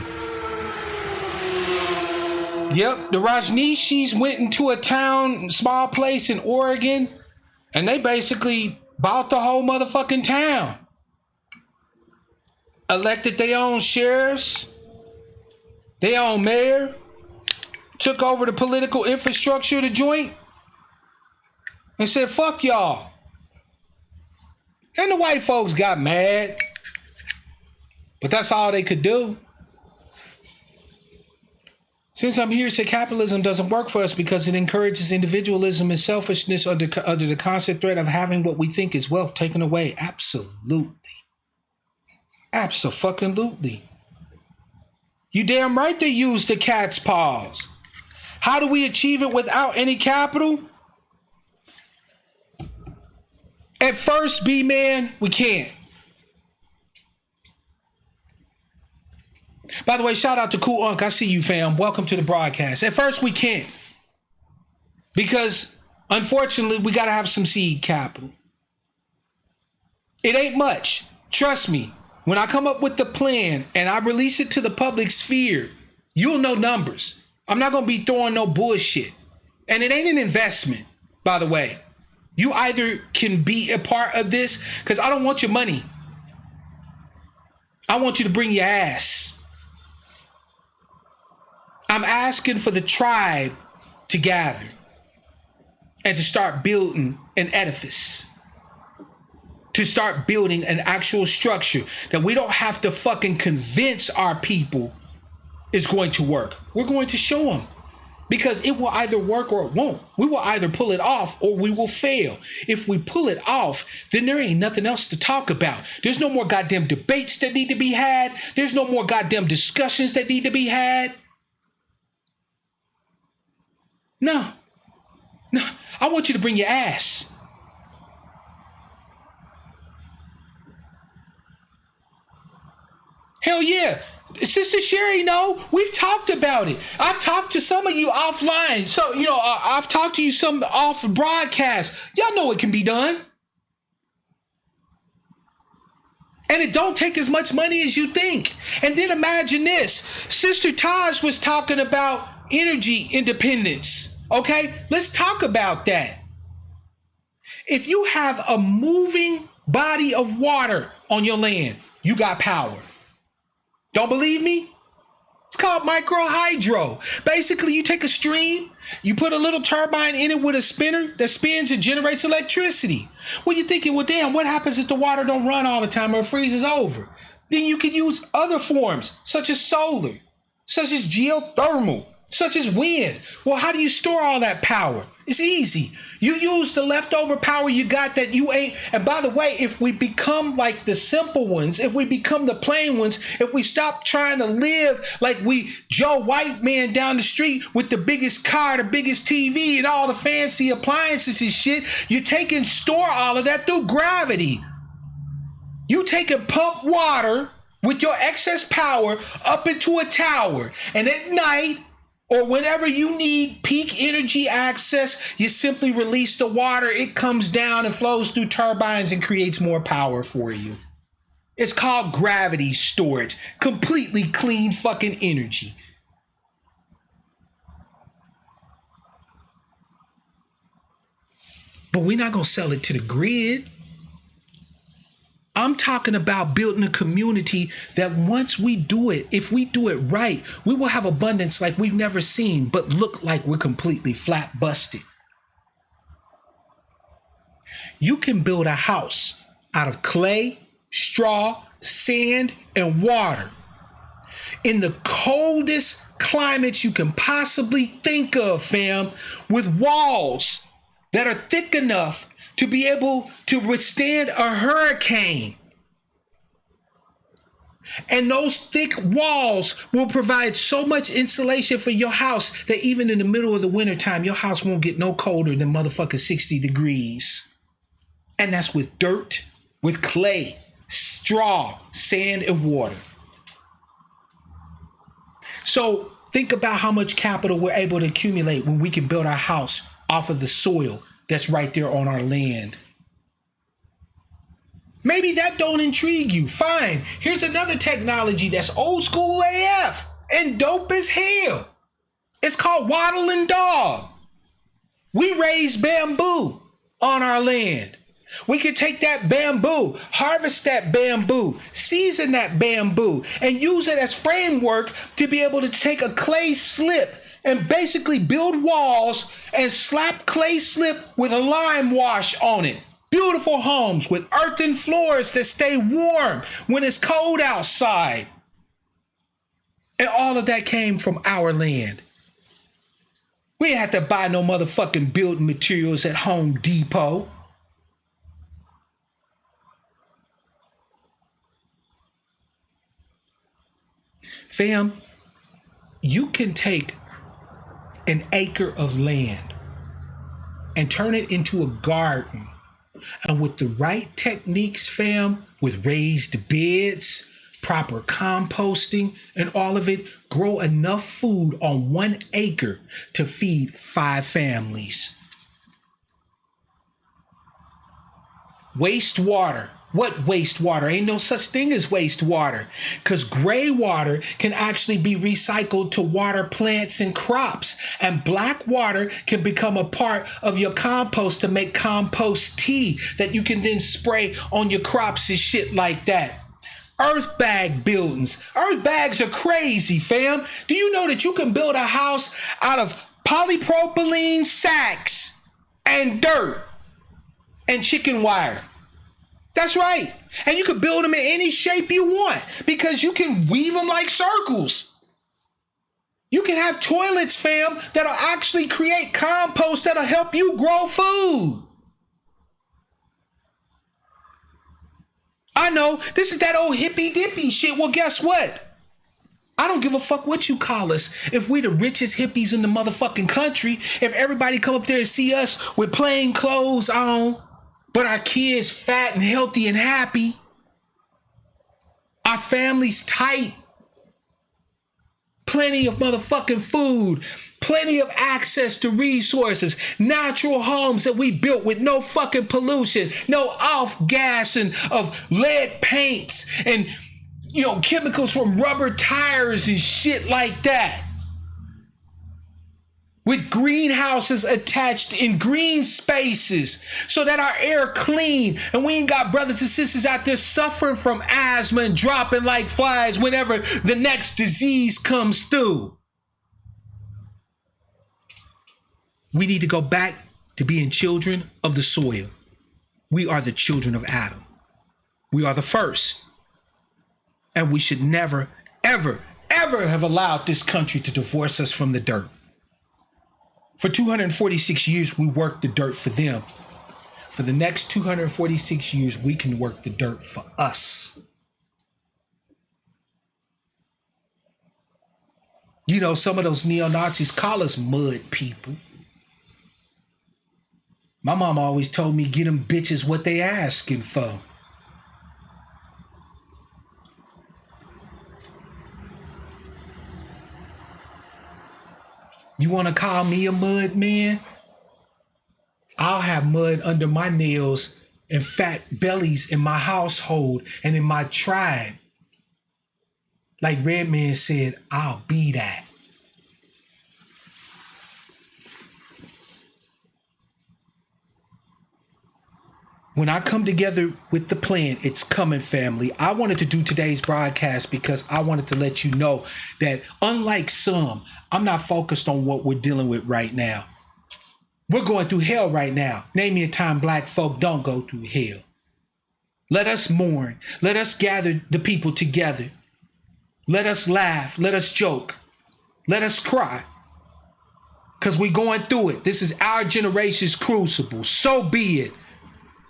[SPEAKER 1] Yep, the Rajneeshis went into a town, small place in Oregon, and they basically bought the whole motherfucking town. Elected their own sheriffs, their own mayor, took over the political infrastructure of the joint, and said, fuck y'all. And the white folks got mad, but that's all they could do. Since I'm here to say capitalism doesn't work for us because it encourages individualism and selfishness under the constant threat of having what we think is wealth taken away. Absolutely. Abso-fucking-lutely. You damn right they use the cat's paws. How do we achieve it without any capital? At first, B-man, we can't. By the way, shout out to Cool Unc. I see you, fam. Welcome to the broadcast. At first, we can't. Because, unfortunately, we got to have some seed capital. It ain't much. Trust me. When I come up with the plan and I release it to the public sphere, you'll know numbers. I'm not going to be throwing no bullshit. And it ain't an investment, by the way. You either can be a part of this, because I don't want your money. I want you to bring your ass. I'm asking for the tribe to gather and to start building an edifice, to start building an actual structure that we don't have to fucking convince our people is going to work. We're going to show them, because it will either work or it won't. We will either pull it off or we will fail. If we pull it off, then there ain't nothing else to talk about. There's no more goddamn debates that need to be had. There's no more goddamn discussions that need to be had. No. I want you to bring your ass. Hell yeah. Sister Sherry, no, we've talked about it. I've talked to some of you offline. So, I've talked to you some off broadcast. Y'all know it can be done. And it don't take as much money as you think. And then imagine this. Sister Taj was talking about energy independence. Okay, let's talk about that. If you have a moving body of water on your land, you got power. Don't believe me? It's called micro hydro. Basically, you take a stream, you put a little turbine in it with a spinner that spins and generates electricity. Well, you're thinking, well, damn, what happens if the water don't run all the time or it freezes over? Then you can use other forms, such as solar, such as geothermal, such as wind. Well, how do you store all that power? It's easy. You use the leftover power you got that you ain't. And by the way, if we become like the simple ones, if we become the plain ones, if we stop trying to live like we Joe White man down the street with the biggest car, the biggest TV, and all the fancy appliances and shit, you take and store all of that through gravity. You take and pump water with your excess power up into a tower, and at night, or whenever you need peak energy access, you simply release the water. It comes down and flows through turbines and creates more power for you. It's called gravity storage. Completely clean fucking energy. But we're not going to sell it to the grid. I'm talking about building a community that once we do it, if we do it right, we will have abundance like we've never seen, but look like we're completely flat busted. You can build a house out of clay, straw, sand, and water in the coldest climates you can possibly think of, fam, with walls that are thick enough to be able to withstand a hurricane. And those thick walls will provide so much insulation for your house that even in the middle of the wintertime, your house won't get no colder than motherfucking 60 degrees. And that's with dirt, with clay, straw, sand, and water. So think about how much capital we're able to accumulate when we can build our house off of the soil that's right there on our land. Maybe that don't intrigue you. Fine. Here's another technology that's old school AF and dope as hell. It's called wattle and dog. We raise bamboo on our land. We can take that bamboo, harvest that bamboo, season that bamboo, and use it as framework to be able to take a clay slip and basically build walls and slap clay slip with a lime wash on it. Beautiful homes with earthen floors that stay warm when it's cold outside. And all of that came from our land. We didn't have to buy no motherfucking building materials at Home Depot. Fam, you can take an acre of land and turn it into a garden. And with the right techniques, fam, with raised beds, proper composting, and all of it, grow enough food on 1 acre to feed 5 families. Wastewater. What wastewater? Ain't no such thing as wastewater, because gray water can actually be recycled to water plants and crops, and black water can become a part of your compost to make compost tea that you can then spray on your crops and shit like that. Earth bag buildings. Earth bags are crazy, fam. Do you know that you can build a house out of polypropylene sacks and dirt and chicken wire? That's right. And you can build them in any shape you want because you can weave them like circles. You can have toilets, fam, that'll actually create compost that'll help you grow food. I know, this is that old hippy dippy shit. Well, guess what? I don't give a fuck what you call us. If we the richest hippies in the motherfucking country, if everybody come up there and see us with plain clothes on, but our kids fat and healthy and happy, our families tight, plenty of motherfucking food, plenty of access to resources, natural homes that we built with no fucking pollution, no off-gassing of lead paints and, chemicals from rubber tires and shit like that. With greenhouses attached in green spaces so that our air clean and we ain't got brothers and sisters out there suffering from asthma and dropping like flies whenever the next disease comes through. We need to go back to being children of the soil. We are the children of Adam. We are the first. And we should never, ever, ever have allowed this country to divorce us from the dirt. For 246 years, we worked the dirt for them. For the next 246 years, we can work the dirt for us. Some of those neo-Nazis call us mud people. My mom always told me, get them bitches what they asking for. You want to call me a mud man? I'll have mud under my nails and fat bellies in my household and in my tribe. Like Redman said, I'll be that. When I come together with the plan, it's coming, family. I wanted to do today's broadcast because I wanted to let you know that unlike some, I'm not focused on what we're dealing with right now. We're going through hell right now. Name me a time black folk don't go through hell. Let us mourn. Let us gather the people together. Let us laugh. Let us joke. Let us cry. Because we're going through it. This is our generation's crucible. So be it.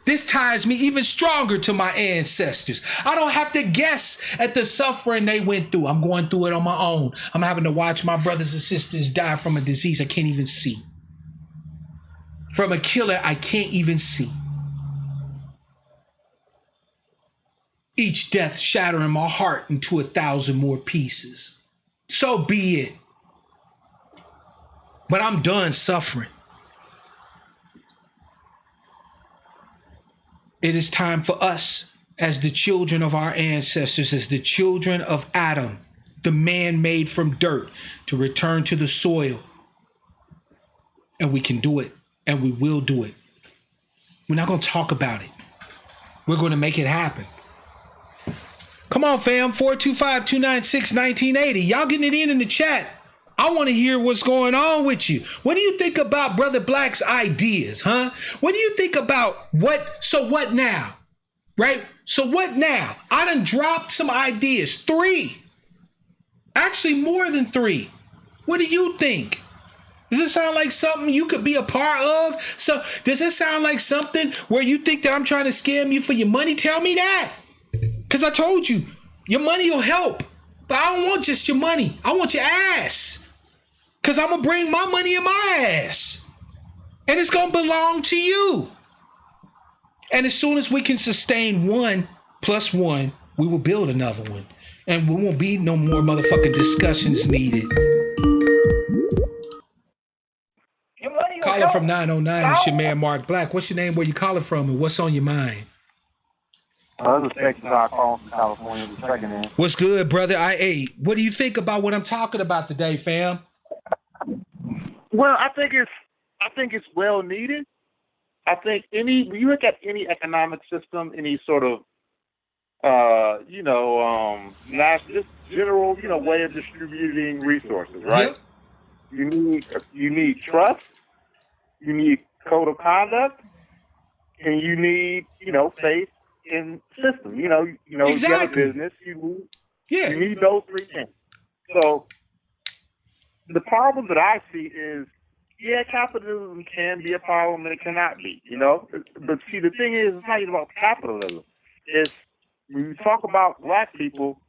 [SPEAKER 1] This ties me even stronger to my ancestors. I don't have to guess at the suffering they went through. I'm going through it on my own. I'm having to watch my brothers and sisters die from a disease I can't even see. From a killer I can't even see. Each death shattering my heart into 1,000 more pieces. So be it. But I'm done suffering. It is time for us, as the children of our ancestors, as the children of Adam, the man made from dirt, to return to the soil. And we can do it, and we will do it. We're not going to talk about it. We're going to make it happen. Come on, fam. 425-296-1980. Y'all getting it in the chat. I want to hear what's going on with you. What do you think about Brother Black's ideas, huh? What do you think about so what now? Right? So what now? I done dropped some ideas. 3. Actually, more than 3. What do you think? Does it sound like something you could be a part of? So does it sound like something where you think that I'm trying to scam you for your money? Tell me that. Because I told you, your money will help. But I don't want just your money. I want your ass. Because I'm going to bring my money in my ass. And it's going to belong to you. And as soon as we can sustain 1 + 1, we will build another one. And we won't be no more motherfucking discussions needed. Calling from 909, it's your man Mark Black. What's your name, where you calling from, and what's on your mind?
[SPEAKER 3] This is Texas. I call from California. The second in.
[SPEAKER 1] What's good, brother? What do you think about what I'm talking about today, fam?
[SPEAKER 3] Well, I think it's well needed. I think when you look at any economic system, any sort of just general way of distributing resources, right? Yep. You need trust, you need code of conduct, and you need faith in system. Exactly. You have a business, you need those 3 things. So the problem that I see is, capitalism can be a problem and it cannot be, But see, the thing is, it's not even about capitalism. It's when you talk about black people,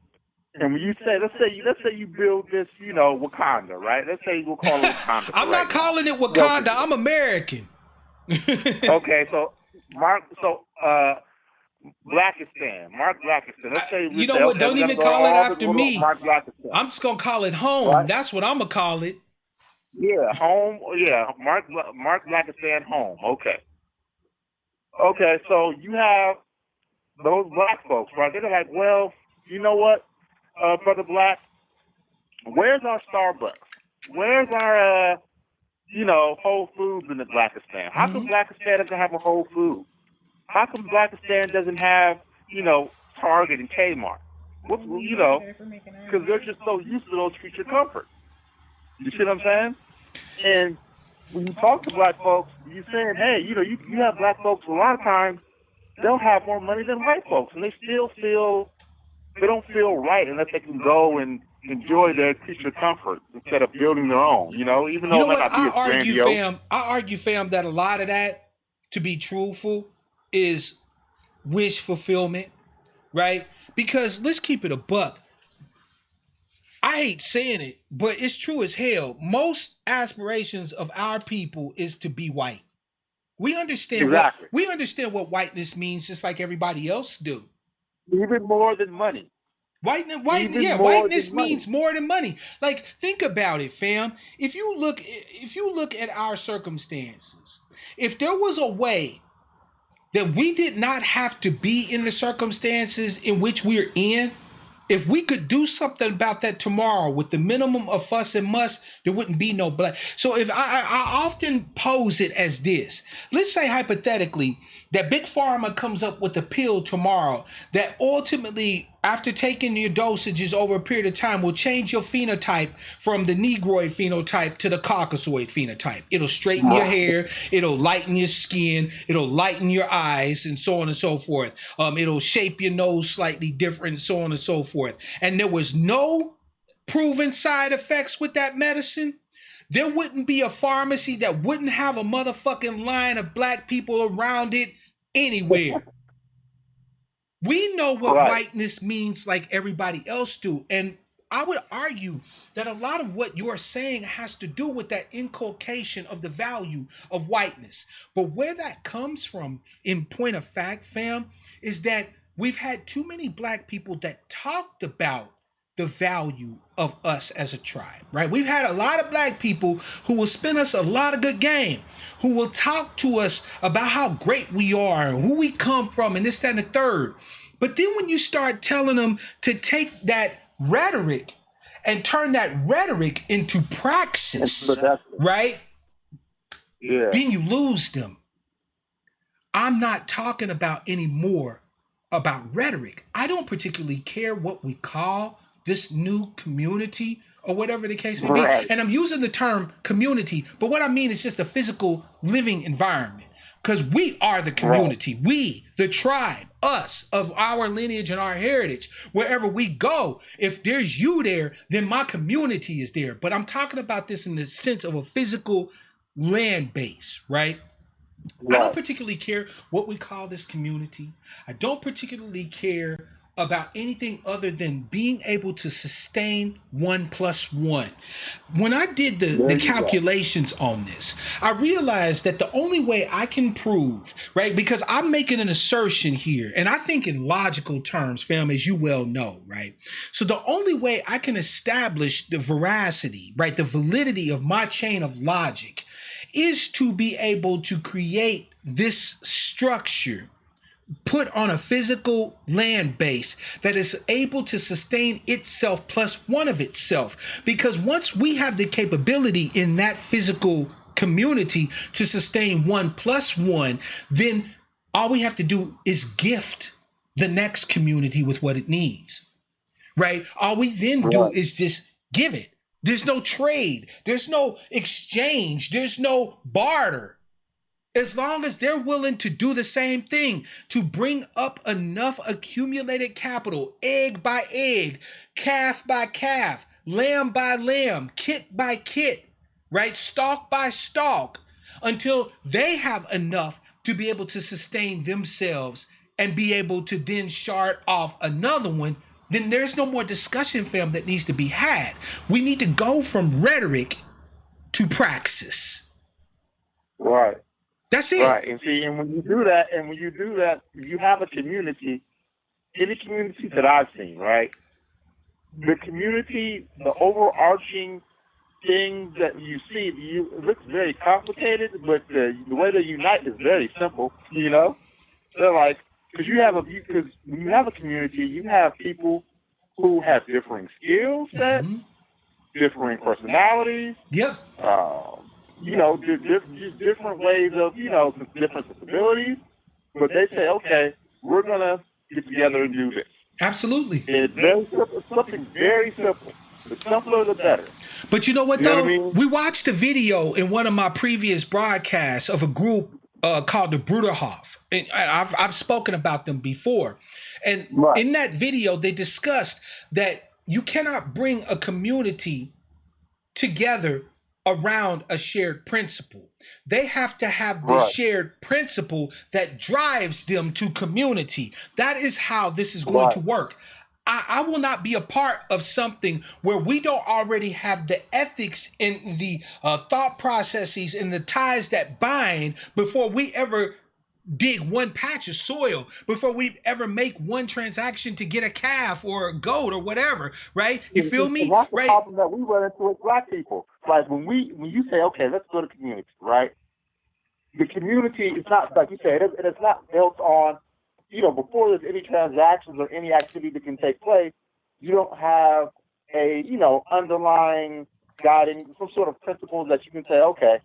[SPEAKER 3] and when you say, let's say you build this, Wakanda, right? Let's say we'll call it Wakanda.
[SPEAKER 1] I'm not calling it Wakanda. I'm American.
[SPEAKER 3] Okay, so Blackistan, Mark Blackistan. Let's say
[SPEAKER 1] you know what? Don't even call it after me.
[SPEAKER 3] Mark Blackistan.
[SPEAKER 1] I'm just gonna call it home. Right? That's what I'm gonna call it.
[SPEAKER 3] Yeah, home. Yeah, Mark Blackistan home. Okay. Okay, so you have those black folks, right? They're like, well, you know what, Brother Black? Where's our Starbucks? Where's our Whole Foods in the Blackistan? How come Blackistan doesn't have a Whole Foods? How come Blackistan doesn't have, Target and Kmart? Because they're just so used to those creature comforts. You see what I'm saying? And when you talk to black folks, you're saying, hey, you have black folks, a lot of times, they'll have more money than white folks, and they don't feel right unless they can go and enjoy their creature comfort instead of building their own, even though it might not be as grandiose.
[SPEAKER 1] I argue, fam, that a lot of that, to be truthful, is wish fulfillment, right? Because let's keep it a buck. I hate saying it, but it's true as hell. Most aspirations of our people is to be white. We understand what whiteness means, just like everybody else do.
[SPEAKER 3] Even more than money.
[SPEAKER 1] Whiteness means more than money. Like, think about it, fam. If you look at our circumstances, if there was a way that we did not have to be in the circumstances in which we're in, if we could do something about that tomorrow with the minimum of fuss and muss, there wouldn't be no black. So if I often pose it as this, let's say hypothetically that Big Pharma comes up with a pill tomorrow that ultimately, after taking your dosages over a period of time, will change your phenotype from the Negroid phenotype to the Caucasoid phenotype. It'll straighten your hair, it'll lighten your skin, it'll lighten your eyes, and so on and so forth. It'll shape your nose slightly different, so on and so forth. And there was no proven side effects with that medicine. There wouldn't be a pharmacy that wouldn't have a motherfucking line of black people around it anywhere. We know what
[SPEAKER 3] Right.
[SPEAKER 1] whiteness means like everybody else do. And I would argue that a lot of what you're saying has to do with that inculcation of the value of whiteness. But where that comes from, in point of fact, fam, is that we've had too many black people that talked about the value of us as a tribe, right? We've had a lot of black people who will spin us a lot of good game, who will talk to us about how great we are, and who we come from, and this, that, and the third. But then when you start telling them to take that rhetoric and turn that rhetoric into praxis, right?
[SPEAKER 3] Yeah.
[SPEAKER 1] Then you lose them. I'm not talking about anymore about rhetoric. I don't particularly care what we call this new community or whatever the case may be.
[SPEAKER 3] Right.
[SPEAKER 1] And I'm using the term community, but what I mean is just a physical living environment. Because we are the community, right. We, the tribe, us, of our lineage and our heritage. Wherever we go, if there's you there, then my community is there. But I'm talking about this in the sense of a physical land base, right? I don't particularly care what we call this community. I don't particularly care about anything other than being able to sustain 1 + 1. When I did the calculations on this, I realized that the only way I can prove, right, because I'm making an assertion here, and I think in logical terms, fam, as you well know, right? So the only way I can establish the veracity, right, the validity of my chain of logic is to be able to create this structure put on a physical land base that is able to sustain itself plus one of itself. Because once we have the capability in that physical community to sustain 1 + 1, then all we have to do is gift the next community with what it needs, right? All we then do is just give it. There's no trade. There's no exchange. There's no barter. As long as they're willing to do the same thing, to bring up enough accumulated capital, egg by egg, calf by calf, lamb by lamb, kit by kit, right? Stalk by stalk, until they have enough to be able to sustain themselves and be able to then shard off another one, then there's no more discussion, fam, that needs to be had. We need to go from rhetoric to praxis.
[SPEAKER 3] Right.
[SPEAKER 1] That's it.
[SPEAKER 3] Right. And see, and when you do that, if you have a community, any community that I've seen, right? The community, the overarching thing that you see, it looks very complicated, but the way they unite is very simple, you know? They're like, because when you have a community, you have people who have differing skill sets, differing personalities.
[SPEAKER 1] Yep.
[SPEAKER 3] You know, just different ways of, you know, different disabilities. But they say, okay, we're going to get together and do this.
[SPEAKER 1] Absolutely.
[SPEAKER 3] And it's very simple. It's something very simple. The simpler, the better.
[SPEAKER 1] But you know what, though?
[SPEAKER 3] What I mean?
[SPEAKER 1] We watched a video in one of my previous broadcasts of a group called the Bruderhof. And I've spoken about them before. And in that video, they discussed that you cannot bring a community together around a shared principle. They have to have the shared principle that drives them to community. That is how this is going to work. I will not be a part of something where we don't already have the ethics and the thought processes and the ties that bind before we ever dig one patch of soil, before we ever make one transaction to get a calf or a goat or whatever, right? You feel me?
[SPEAKER 3] And that's the problem that we run into with black people. Like when you say, okay, let's go to community, right? The community is not, like you said, it's not built on, you know, before there's any transactions or any activity that can take place, you don't have a, you know, underlying guiding, some sort of principles that you can say, okay,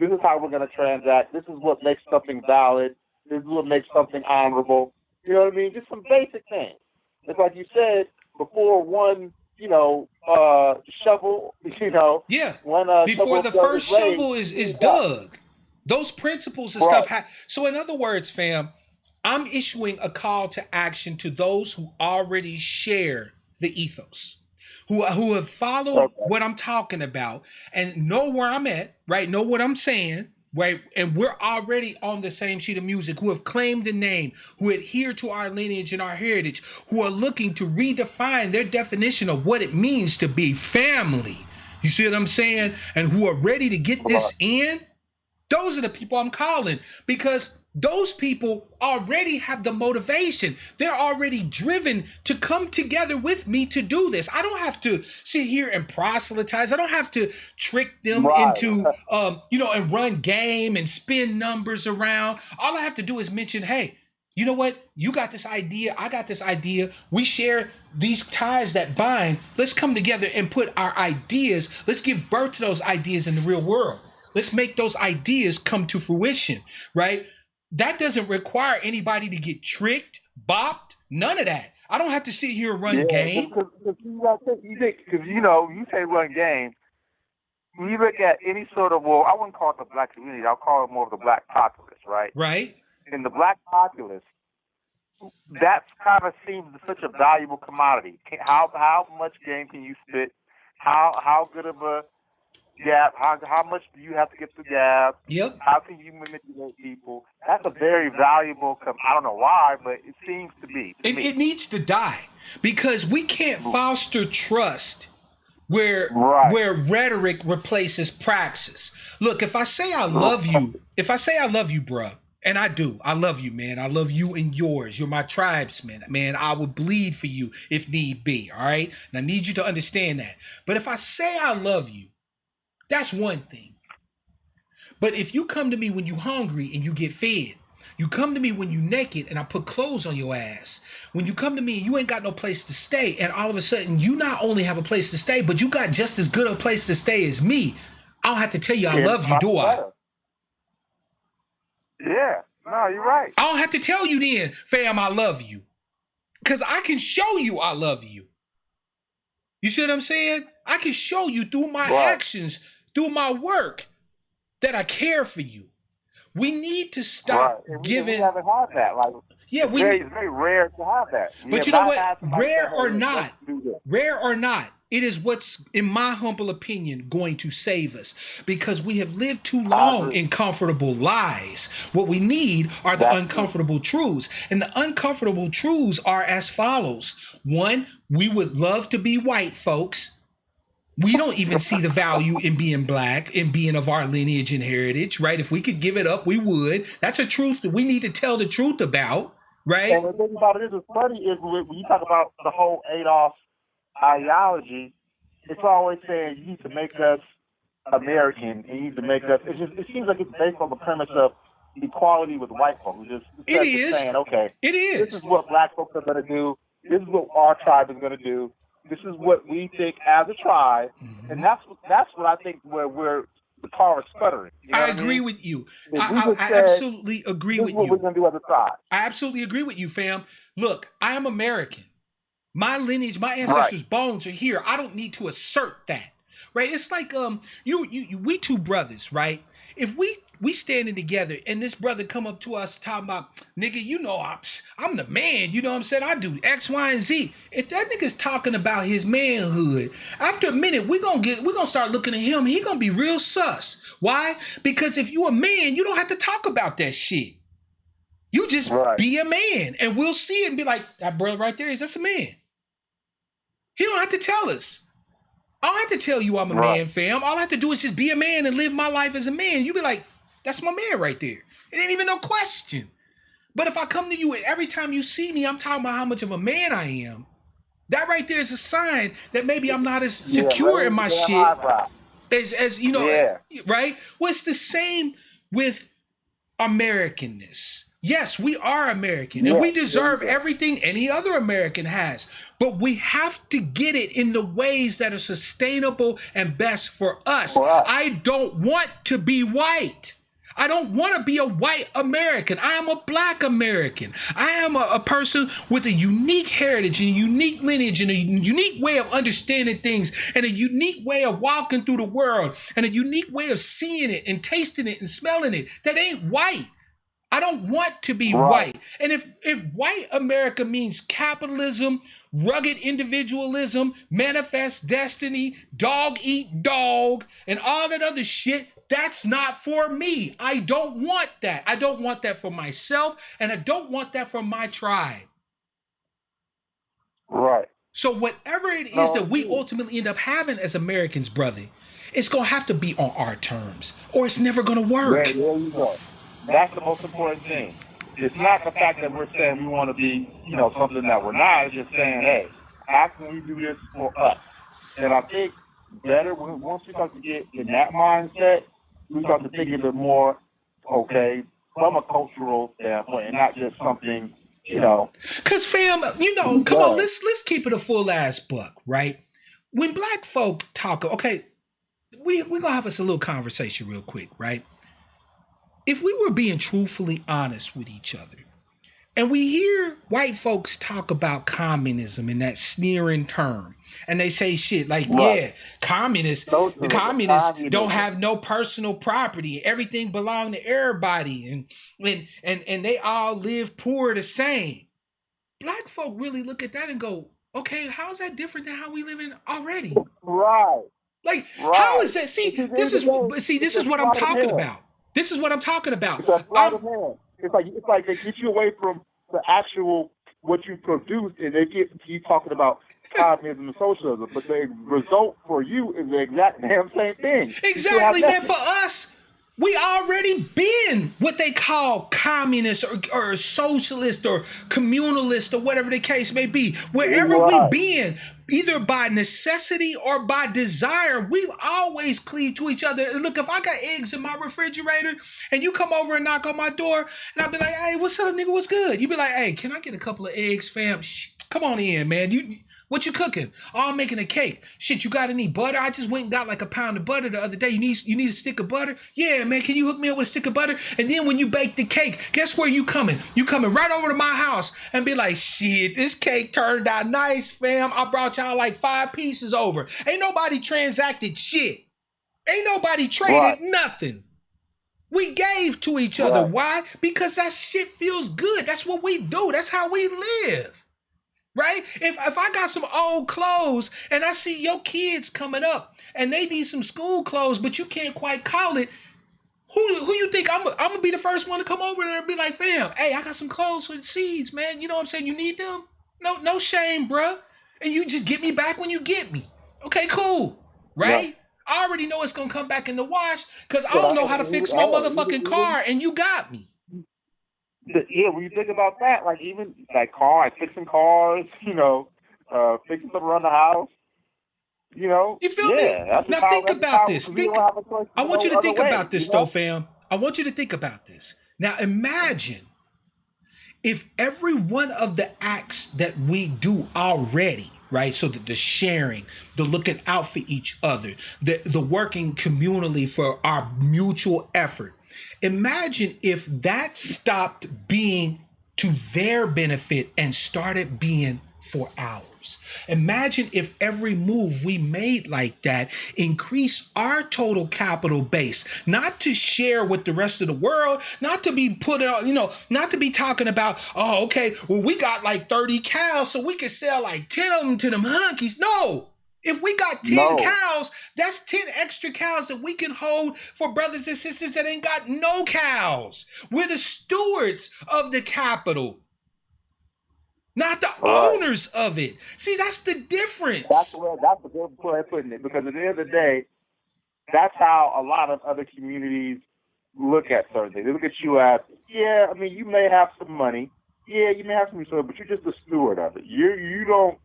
[SPEAKER 3] this is how we're going to transact. This is what makes something valid. This is what makes something honorable. You know what I mean? Just some basic things. It's like you said, before one, you know, shovel, you know.
[SPEAKER 1] Yeah.
[SPEAKER 3] One,
[SPEAKER 1] before the first shovel is dug. Those principles and stuff. So in other words, fam, I'm issuing a call to action to those who already share the ethos, who have followed what I'm talking about and know where I'm at, right? Know what I'm saying, right? And we're already on the same sheet of music, who have claimed the name, who adhere to our lineage and our heritage, who are looking to redefine their definition of what it means to be family. You see what I'm saying? And who are ready to get this in. Those are the people I'm calling, because those people already have the motivation. They're already driven to come together with me to do this. I don't have to sit here and proselytize. I don't have to trick them into, and run game and spin numbers around. All I have to do is mention, hey, you know what? You got this idea. I got this idea. We share these ties that bind. Let's come together and put our ideas. Let's give birth to those ideas in the real world. Let's make those ideas come to fruition, right? That doesn't require anybody to get tricked, bopped, none of that. I don't have to sit here and run game.
[SPEAKER 3] Because you say run game. When you look at any sort of, well, I wouldn't call it the black community. I'll call it more of the black populace, right?
[SPEAKER 1] Right.
[SPEAKER 3] In the black populace, that kind of seems such a valuable commodity. How much game can you spit? How good of a gap? How much do you have to get the gap?
[SPEAKER 1] Yep.
[SPEAKER 3] How can you manipulate people? That's a very valuable. I don't know why, but it seems to be.
[SPEAKER 1] It needs to die, because we can't foster trust where rhetoric replaces praxis. Look, if I say I love you, bruh, and I do, I love you, man. I love you and yours. You're my tribesman, man. I would bleed for you if need be. All right, and I need you to understand that. But if I say I love you, that's one thing. But if you come to me when you're hungry and you get fed, you come to me when you're naked and I put clothes on your ass, when you come to me and you ain't got no place to stay, and all of a sudden you not only have a place to stay, but you got just as good a place to stay as me, I don't have to tell you I love you, do I?
[SPEAKER 3] Yeah, no, you're right.
[SPEAKER 1] I don't have to tell you then, fam, I love you, because I can show you I love you. You see what I'm saying? I can show you through my actions, through my work, that I care for you. We need to stop giving.
[SPEAKER 3] We haven't had that. It's very rare to have that.
[SPEAKER 1] But you know what? Rare or not, it is what's, in my humble opinion, going to save us, because we have lived too long in comfortable lies. What we need are the uncomfortable truths. And the uncomfortable truths are as follows. One, we would love to be white folks. We don't even see the value in being black and being of our lineage and heritage, right? If we could give it up, we would. That's a truth that we need to tell the truth about, right?
[SPEAKER 3] And the thing about it is, what's funny is when you talk about the whole Adolf ideology, it's always saying you need to make us American, and you need to make us. It seems like it's based on the premise of equality with white folks.
[SPEAKER 1] It is
[SPEAKER 3] saying, okay,
[SPEAKER 1] it is.
[SPEAKER 3] This is what black folks are going to do. This is what our tribe is going to do. This is what we think as a tribe, and that's what I think where the car is sputtering. You know
[SPEAKER 1] I agree with you. I absolutely agree with you.
[SPEAKER 3] This is what we're going to do as a tribe.
[SPEAKER 1] I absolutely agree with you, fam. Look, I am American. My lineage, my ancestors' bones are here. I don't need to assert that, right? It's like we two brothers, right? If we standing together and this brother come up to us talking about, nigga, you know, I'm the man, you know what I'm saying? I do X, Y, and Z. If that nigga's talking about his manhood, after a minute, we're gonna start looking at him. He gonna be real sus. Why? Because if you a man, you don't have to talk about that shit. You just be a man, and we'll see it and be like, that brother right there, that's a man. He don't have to tell us. I don't have to tell you I'm a man, fam. All I have to do is just be a man and live my life as a man. You be like, that's my man right there. It ain't even no question. But if I come to you and every time you see me, I'm talking about how much of a man I am, that right there is a sign that maybe I'm not as secure in my shit as you know, right? Well, it's the same with Americanness. Yes, we are American, and we deserve everything any other American has. But we have to get it in the ways that are sustainable and best for us. I don't want to be white. I don't want to be a white American. I am a black American. I am a person with a unique heritage and a unique lineage and a unique way of understanding things and a unique way of walking through the world and a unique way of seeing it and tasting it and smelling it that ain't white. I don't want to be white. And if white America means capitalism, rugged individualism, manifest destiny, dog eat dog, and all that other shit, That's not for me. I don't want that. I don't want that for myself, and I don't want that for my tribe.
[SPEAKER 3] Right.
[SPEAKER 1] So whatever it is that we ultimately end up having as Americans, brother, it's going to have to be on our terms, or it's never going to work.
[SPEAKER 3] There you go. That's the most important thing. It's not the fact that we're saying we want to be, something that we're not. It's just saying, hey, how can we do this for us? And I think better, once we start to get in that mindset, we start to think of it more, okay, from a cultural standpoint and not just something,
[SPEAKER 1] Because, fam, come on, let's keep it a full ass buck, right? When black folk talk, okay, we're going to have us a little conversation real quick, right? If we were being truthfully honest with each other, and we hear white folks talk about communism in that sneering term, and they say shit like, yeah, communists don't have no personal property. Everything belongs to everybody, and they all live poor the same. Black folk really look at that and go, okay, how is that different than how we live in already?
[SPEAKER 3] Right.
[SPEAKER 1] Like, how is that? See, this is what I'm talking about. This is what I'm talking about.
[SPEAKER 3] It's like they get you away from the actual what you produced, and they get you talking about communism and socialism, but the result for you is the exact damn same thing.
[SPEAKER 1] Exactly, man. For us, we already been what they call communist or socialist or communalist or whatever the case may be. Wherever we've been, either by necessity or by desire, we've always cleaved to each other. And look, if I got eggs in my refrigerator and you come over and knock on my door and I'll be like, hey, what's up, nigga? What's good? You be like, hey, can I get a couple of eggs, fam? Come on in, man. What you cooking? Oh, I'm making a cake. Shit, you got any butter? I just went and got like a pound of butter the other day. You need a stick of butter? Yeah, man, can you hook me up with a stick of butter? And then when you bake the cake, guess where you coming? You coming right over to my house and be like, shit, this cake turned out nice, fam. I brought y'all like 5 pieces over. Ain't nobody transacted shit. Ain't nobody traded nothing. We gave to each other. Why? Because that shit feels good. That's what we do. That's how we live. Right? If I got some old clothes and I see your kids coming up and they need some school clothes, but you can't quite call it, who you think I'm gonna be the first one to come over there and be like, fam, hey, I got some clothes for the seeds, man. You know what I'm saying? You need them? No shame, bruh. And you just get me back when you get me. Okay, cool. Right? I already know it's gonna come back in the wash because I don't know how to fix my motherfucking car, and you got me.
[SPEAKER 3] Yeah, when you think about that, like even like fixing cars, fixing stuff around the house,
[SPEAKER 1] You feel me? Now think about this. I want you to think about this, though, fam. I want you to think about this. Now imagine if every one of the acts that we do already, right? So that the sharing, the looking out for each other, the working communally for our mutual effort. Imagine if that stopped being to their benefit and started being for ours. Imagine if every move we made like that increased our total capital base, not to share with the rest of the world, not to be put out, not to be talking about, oh, okay, well, we got like 30 cows, so we can sell like 10 of them to them hunkies. No. If we got 10 cows, that's 10 extra cows that we can hold for brothers and sisters that ain't got no cows. We're the stewards of the capital, not the owners of it. See, that's the difference.
[SPEAKER 3] That's the good way of putting it, because at the end of the day, that's how a lot of other communities look at certain things. They look at you as, yeah, I mean, you may have some money. Yeah, you may have some resources, but you're just a steward of it. You don't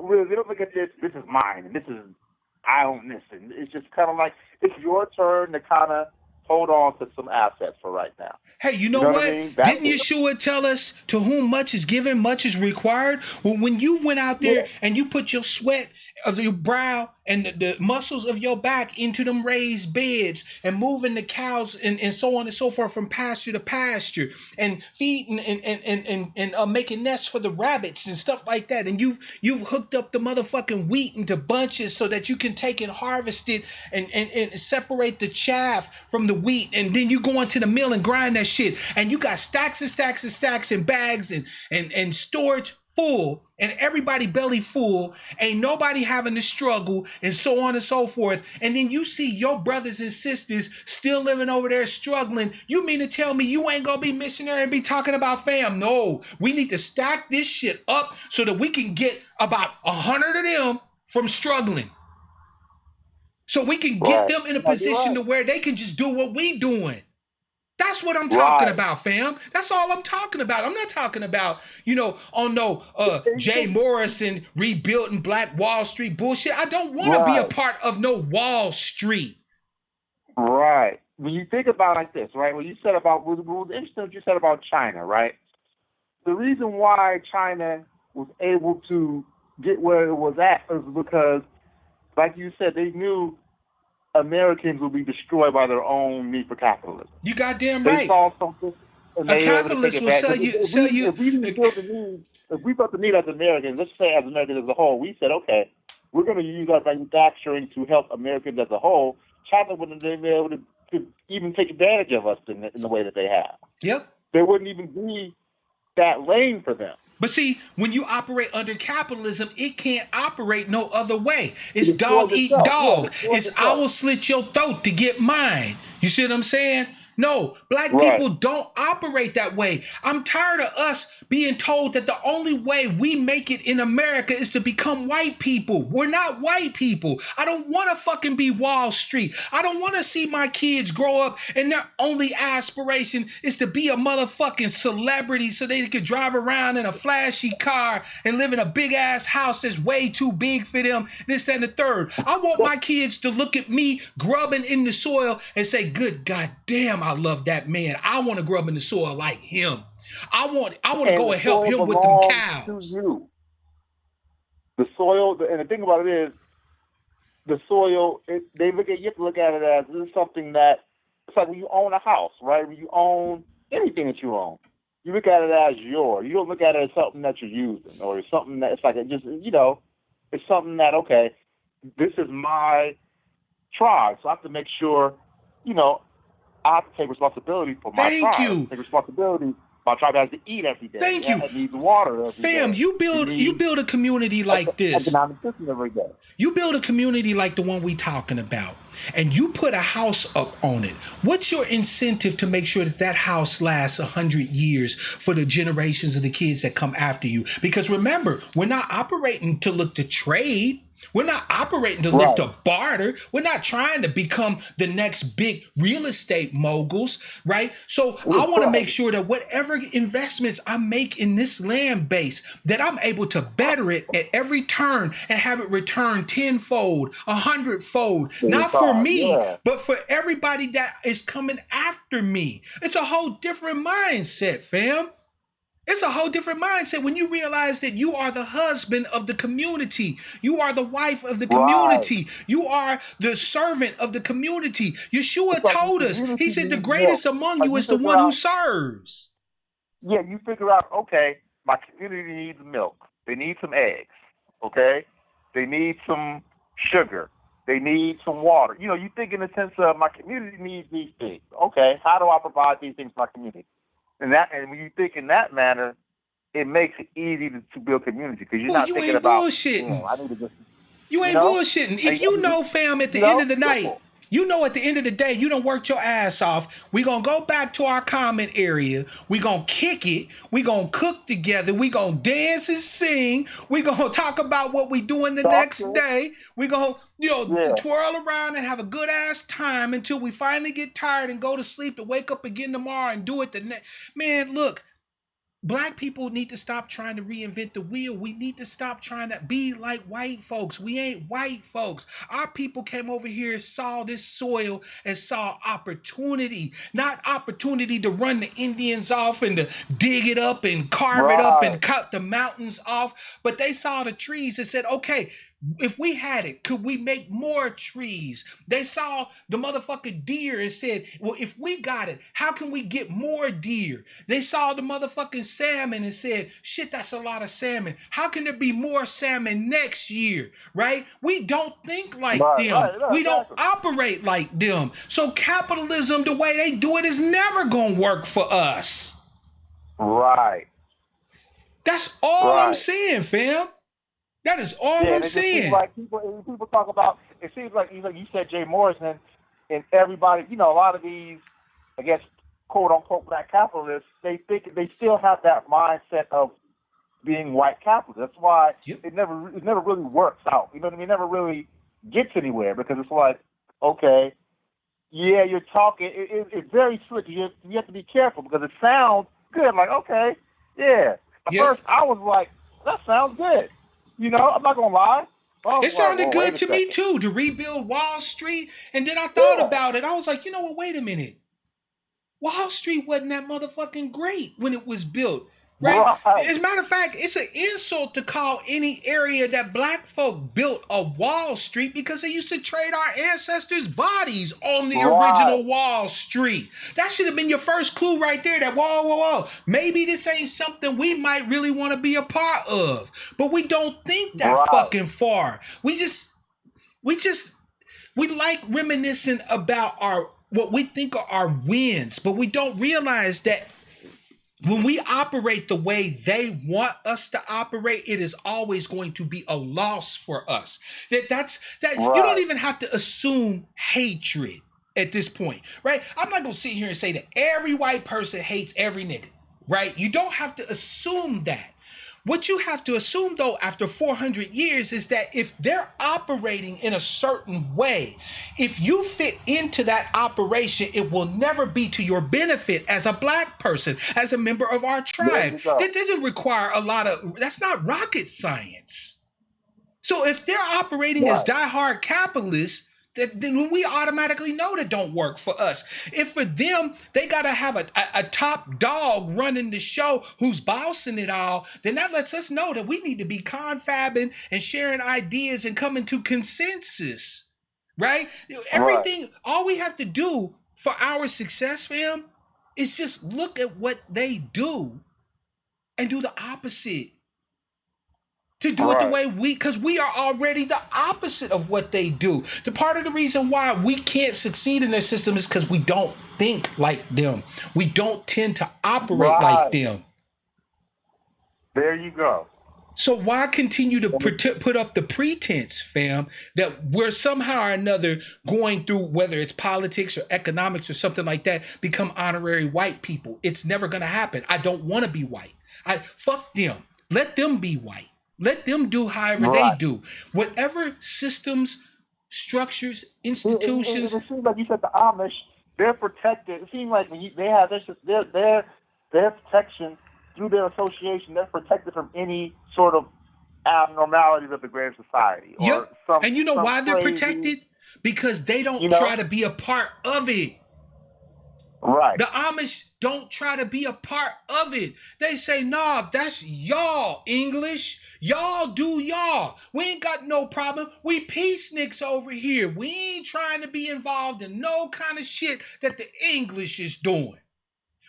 [SPEAKER 3] really, they don't look at this is mine, and I own this. And it's just kind of like, it's your turn to kind of hold on to some assets for right now.
[SPEAKER 1] Hey, you know what? I mean? Didn't Yeshua tell us, to whom much is given, much is required? Well, when you went out there and you put your sweat of your brow and the muscles of your back into them raised beds and moving the cows and so on and so forth from pasture to pasture and feeding and making nests for the rabbits and stuff like that. And you've hooked up the motherfucking wheat into bunches so that you can take and harvest it and separate the chaff from the wheat. And then you go into the mill and grind that shit. And you got stacks and stacks and stacks and bags and storage full and everybody belly full, ain't nobody having to struggle and so on and so forth, and then you see your brothers and sisters still living over there struggling, you mean to tell me you ain't gonna be missionary and be talking about fam? No, we need to stack this shit up so that we can get about 100 of them from struggling, so we can get them in a position to where they can just do what we doing. That's what I'm talking about, fam. That's all I'm talking about. I'm not talking about, Jay Morrison rebuilding Black Wall Street bullshit. I don't want to be a part of no Wall Street.
[SPEAKER 3] Right. When you think about it like this, right? When you said about, what was interesting what you said about China, right? The reason why China was able to get where it was at was because, like you said, they knew Americans will be destroyed by their own need for capitalism.
[SPEAKER 1] You goddamn right.
[SPEAKER 3] They saw something, and
[SPEAKER 1] a capitalist will sell you.
[SPEAKER 3] If we felt the need as Americans, let's say as Americans as a whole, we said, okay, we're going to use our manufacturing to help Americans as a whole. China wouldn't have been able to even take advantage of us in the way that they have.
[SPEAKER 1] Yep.
[SPEAKER 3] There wouldn't even be that lane for them.
[SPEAKER 1] But see, when you operate under capitalism, it can't operate no other way. It's dog eat dog. It's I will slit your throat to get mine. You see what I'm saying? No, black people don't operate that way. I'm tired of us being told that the only way we make it in America is to become white people. We're not white people. I don't want to fucking be Wall Street. I don't want to see my kids grow up and their only aspiration is to be a motherfucking celebrity so they could drive around in a flashy car and live in a big ass house that's way too big for them, this and the third. I want my kids to look at me grubbing in the soil and say, good goddamn, I love that man. I want to grub in the soil like him. I want to go and help him with them cows.
[SPEAKER 3] The soil, and the thing about it is, the soil, you have to look at it as this is something that, it's like when you own a house, right? When you own anything that you own, you look at it as yours. You don't look at it as something that you're using, or something that it's like it's something that, okay, this is my tribe, so I have to make sure, I have to take responsibility for my tribe.
[SPEAKER 1] Thank you.
[SPEAKER 3] Take responsibility. My tribe has to eat every day.
[SPEAKER 1] Thank you.
[SPEAKER 3] It needs water every day.
[SPEAKER 1] Fam, you build a community like this.
[SPEAKER 3] Economic system every day.
[SPEAKER 1] You build a community like the one we talking about, and you put a house up on it. What's your incentive to make sure that house lasts 100 years for the generations of the kids that come after you? Because remember, we're not operating to look to trade. We're not operating to look to barter. We're not trying to become the next big real estate moguls, right? So I want to make sure that whatever investments I make in this land base, that I'm able to better it at every turn and have it return tenfold, 100-fold, not for me, but for everybody that is coming after me. It's a whole different mindset, fam. It's a whole different mindset when you realize that you are the husband of the community. You are the wife of the community. You are the servant of the community. Yeshua told us, he said, the greatest among you is the one who serves.
[SPEAKER 3] Yeah, you figure out, okay, my community needs milk. They need some eggs, okay? They need some sugar. They need some water. You think in the sense of my community needs these things. Okay, how do I provide these things to my community? And when you think in that manner, it makes it easy to build community because you're not thinking about
[SPEAKER 1] bullshitting.
[SPEAKER 3] I need to just.
[SPEAKER 1] You ain't bullshitting. If fam, at the end of the night, at the end of the day, you done worked your ass off. We gonna go back to our common area. We gonna kick it. We gonna cook together. We gonna dance and sing. We gonna talk about what we doing the next day. We gonna twirl around and have a good ass time until we finally get tired and go to sleep to wake up again tomorrow and do it the next. Man, look. Black people need to stop trying to reinvent the wheel. We need to stop trying to be like white folks. We ain't white folks. Our people came over here, saw this soil, and saw opportunity. Not opportunity to run the Indians off and to dig it up and carve it up and cut the mountains off. But they saw the trees and said, okay, if we had it, could we make more trees? They saw the motherfucking deer and said, well, if we got it, how can we get more deer? They saw the motherfucking salmon and said, shit, that's a lot of salmon. How can there be more salmon next year, right? We don't think like them. We don't operate like them. So capitalism, the way they do it, is never going to work for us.
[SPEAKER 3] Right.
[SPEAKER 1] That's all I'm
[SPEAKER 3] Right.
[SPEAKER 1] saying, fam. That is all
[SPEAKER 3] Yeah,
[SPEAKER 1] I'm
[SPEAKER 3] and it just seems
[SPEAKER 1] saying.
[SPEAKER 3] like people talk about. It seems like you said Jay Morrison, and everybody. A lot of these, I guess, quote unquote black capitalists. They think they still have that mindset of being white capitalists. That's why
[SPEAKER 1] Yep.
[SPEAKER 3] it never really works out. You know what I mean? It never really gets anywhere because it's like, okay, yeah, you're talking. It's very tricky. You have to be careful because it sounds good. Like, okay, yeah. At
[SPEAKER 1] Yep.
[SPEAKER 3] first, I was like, that sounds good. I'm not gonna lie. I was
[SPEAKER 1] It
[SPEAKER 3] like,
[SPEAKER 1] sounded
[SPEAKER 3] well,
[SPEAKER 1] good
[SPEAKER 3] wait a
[SPEAKER 1] to me
[SPEAKER 3] second.
[SPEAKER 1] too, to rebuild Wall Street. And then I thought
[SPEAKER 3] Yeah.
[SPEAKER 1] about it. I was like, you know what? Wait a minute. Wall Street wasn't that motherfucking great when it was built, right?
[SPEAKER 3] Right.
[SPEAKER 1] As a matter of fact, it's an insult to call any area that black folk built a Wall Street because they used to trade our ancestors' bodies on the
[SPEAKER 3] Right.
[SPEAKER 1] original Wall Street. That should have been your first clue right there that, whoa, maybe this ain't something we might really want to be a part of. But we don't think that
[SPEAKER 3] Right.
[SPEAKER 1] fucking far. We like reminiscing about our what we think are our wins, but we don't realize that when we operate the way they want us to operate, it is always going to be a loss for us. That's you don't
[SPEAKER 3] Right.
[SPEAKER 1] even have to assume hatred at this point, right? I'm not gonna sit here and say that every white person hates every nigga, right? You don't have to assume that. What you have to assume, though, after 400 years is that if they're operating in a certain way, if you fit into that operation, it will never be to your benefit as a black person, as a member of our
[SPEAKER 3] There
[SPEAKER 1] tribe.
[SPEAKER 3] you go.
[SPEAKER 1] That doesn't require that's not rocket science. So if they're operating as
[SPEAKER 3] Right.
[SPEAKER 1] diehard capitalists, then we automatically know that don't work for us. If for them, they got to have a top dog running the show who's bossing it all, then that lets us know that we need to be confabbing and sharing ideas and coming to consensus, right?
[SPEAKER 3] Right.
[SPEAKER 1] Everything, all we have to do for our success, fam, is just look at what they do and do the opposite. To do it the
[SPEAKER 3] Right.
[SPEAKER 1] way because we are already the opposite of what they do. The part of the reason why we can't succeed in their system is because we don't think like them. We don't tend to operate like
[SPEAKER 3] Right.
[SPEAKER 1] them.
[SPEAKER 3] There you go.
[SPEAKER 1] So why continue to put up the pretense, fam, that we're somehow or another going through, whether it's politics or economics or something like that, become honorary white people? It's never going to happen. I don't want to be white. Fuck them. Let them be white. Let them do however they
[SPEAKER 3] Right.
[SPEAKER 1] do. Whatever systems, structures, institutions.
[SPEAKER 3] It seems like you said the Amish, they're protected. It seems like when they have their protection through their association, they're protected from any sort of abnormalities of the greater society or
[SPEAKER 1] Yep.
[SPEAKER 3] some
[SPEAKER 1] And you know why they're
[SPEAKER 3] crazy,
[SPEAKER 1] protected? Because they don't
[SPEAKER 3] you know.
[SPEAKER 1] try to be a part of it.
[SPEAKER 3] Right.
[SPEAKER 1] The Amish don't try to be a part of it. They say, nah, that's y'all English. Y'all do y'all. We ain't got no problem. We peaceniks over here. We ain't trying to be involved in no kind of shit that the English is doing.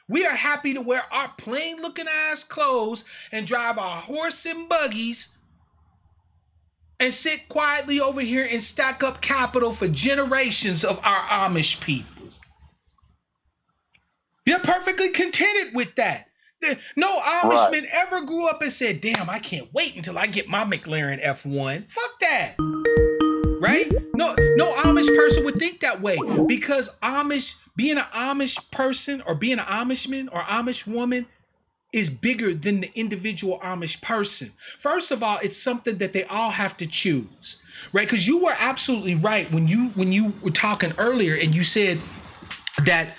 [SPEAKER 1] We are happy to wear our plain looking ass clothes and drive our horse and buggies and sit quietly over here and stack up capital for generations of our Amish people. They're perfectly contented with that. No Amishman ever grew up and said, damn, I can't wait until I get my McLaren F1. Fuck that. Right? No Amish person would think that way because being an Amish person or being an Amishman or Amish woman is bigger than the individual Amish person. First of all, it's something that they all have to choose, right? Because you were absolutely right when you were talking earlier and you said that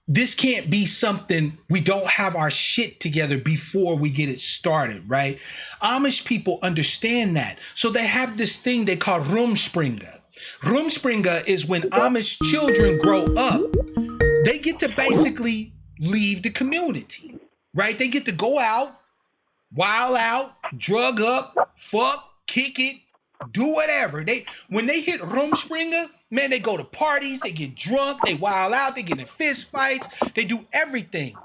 [SPEAKER 1] this can't be something we don't have our shit together before we get it started, right? Amish people understand that. So they have this thing they call Rumspringa. Rumspringa is when Amish children grow up, they get to basically leave the community, right? They get to go out, wild out, drug up, fuck, kick it, do whatever. When they hit Rumspringa, man, they go to parties, they get drunk, they wild out, they get in fist fights, they do everything.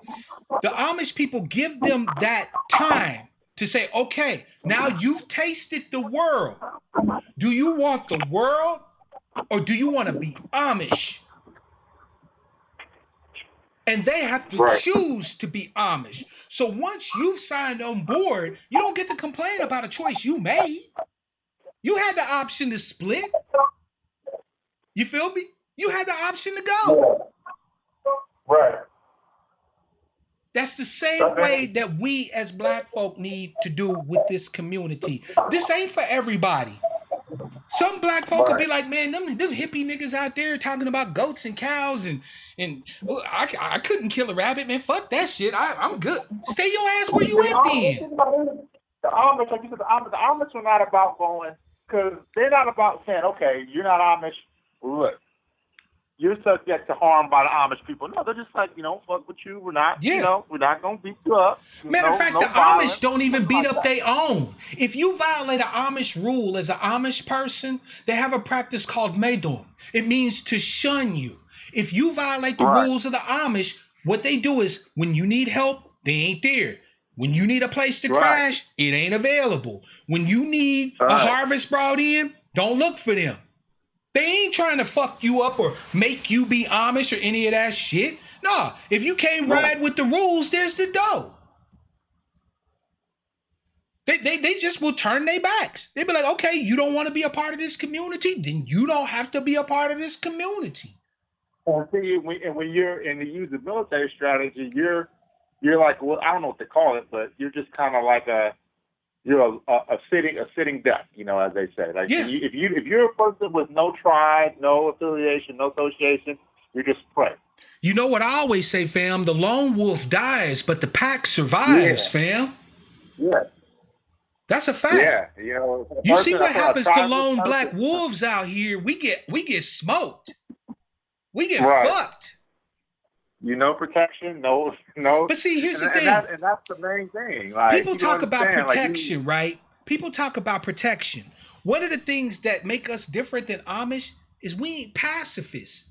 [SPEAKER 1] The Amish people give them that time to say, okay, now you've tasted the world. Do you want the world or do you want to be Amish? and they have to choose to be Amish. So once you've signed on board, you don't get to complain about a choice you made. You had the option to split. You feel me? You had the option to go.
[SPEAKER 3] Right.
[SPEAKER 1] That's the same way that we as black folk need to do with this community. This ain't for everybody. Some black folk will be like, man, them hippie niggas out there talking about goats and cows and I couldn't kill a rabbit, man. Fuck that shit. I'm good. Stay your ass where you at then.
[SPEAKER 3] The Amish, like you said, the Amish are not about going, because they're not about saying, okay, you're not Amish, look, you're subject to harm by the Amish people. No, they're just like, fuck with you. We're not, we're not going to beat you up.
[SPEAKER 1] Matter of fact, the Amish don't even beat up their own. If you violate an Amish rule as an Amish person, they have a practice called Meidon. It means to shun you. If you violate the rules of the Amish, what they do is when you need help, they ain't there. When you need a place to crash, it ain't available. When you need a harvest brought in, don't look for them. They ain't trying to fuck you up or make you be Amish or any of that shit. No, if you can't ride with the rules, there's the dough. They just will turn their backs. They be like, okay, you don't want to be a part of this community, then you don't have to be a part of this community.
[SPEAKER 3] And see, when you're in the use of military strategy, you're like, well, I don't know what to call it, but you're just kind of like you're a sitting duck, as they say. Like if you're a person with no tribe, no affiliation, no association, you're just prey.
[SPEAKER 1] You know what I always say, fam? The lone wolf dies, but the pack survives, fam.
[SPEAKER 3] Yeah.
[SPEAKER 1] That's a fact.
[SPEAKER 3] Yeah,
[SPEAKER 1] you see what happens to lone black wolves out here? We get smoked. We get fucked.
[SPEAKER 3] Protection, no.
[SPEAKER 1] But see, here's the thing.
[SPEAKER 3] And that's the main thing. Like,
[SPEAKER 1] people talk about protection, right? People talk about protection. One of the things that make us different than Amish is we ain't pacifists.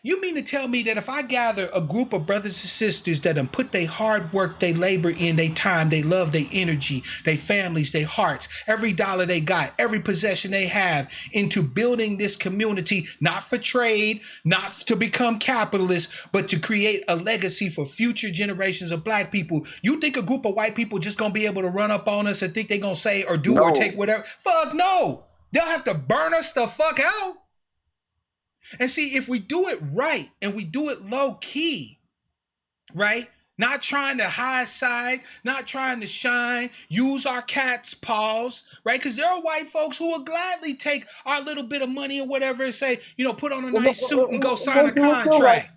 [SPEAKER 1] You mean to tell me that if I gather a group of brothers and sisters that have put their hard work, their labor in, their time, they love, their energy, their families, their hearts, every dollar they got, every possession they have into building this community, not for trade, not to become capitalist, but to create a legacy for future generations of black people. You think a group of white people just gonna be able to run up on us and think they gonna say or do or take whatever? Fuck no. They'll have to burn us the fuck out. And see, if we do it right and we do it low key, right? Not trying to high side, not trying to shine, use our cat's paws, right? Because there are white folks who will gladly take our little bit of money or whatever and say, put on a nice suit and go sign a contract.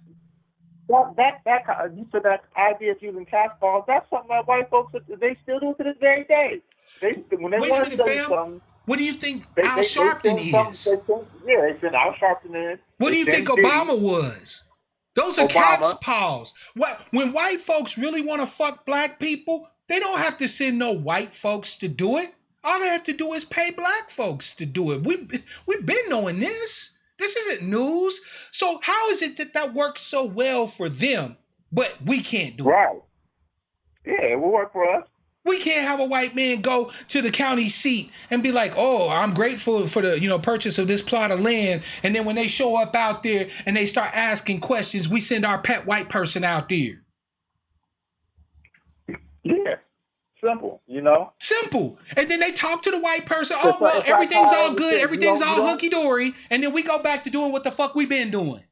[SPEAKER 3] You said that idea of using cat's paws, that's something that white folks, they still do to this very day. When they want to do something,
[SPEAKER 1] what do you think Al Sharpton is?
[SPEAKER 3] They send Al Sharpton in.
[SPEAKER 1] What do you think Obama was? Those are cat's paws. When white folks really want to fuck black people, they don't have to send no white folks to do it. All they have to do is pay black folks to do it. We've been knowing this. This isn't news. So how is it that works so well for them, but we can't do it?
[SPEAKER 3] Right. Yeah, it will work for us.
[SPEAKER 1] We can't have a white man go to the county seat and be like, oh, I'm grateful for the purchase of this plot of land. And then when they show up out there and they start asking questions, we send our pet white person out there.
[SPEAKER 3] Yeah. Simple,
[SPEAKER 1] Simple. And then they talk to the white person. Oh, well, everything's all good. Everything's all hunky-dory. And then we go back to doing what the fuck we've been doing.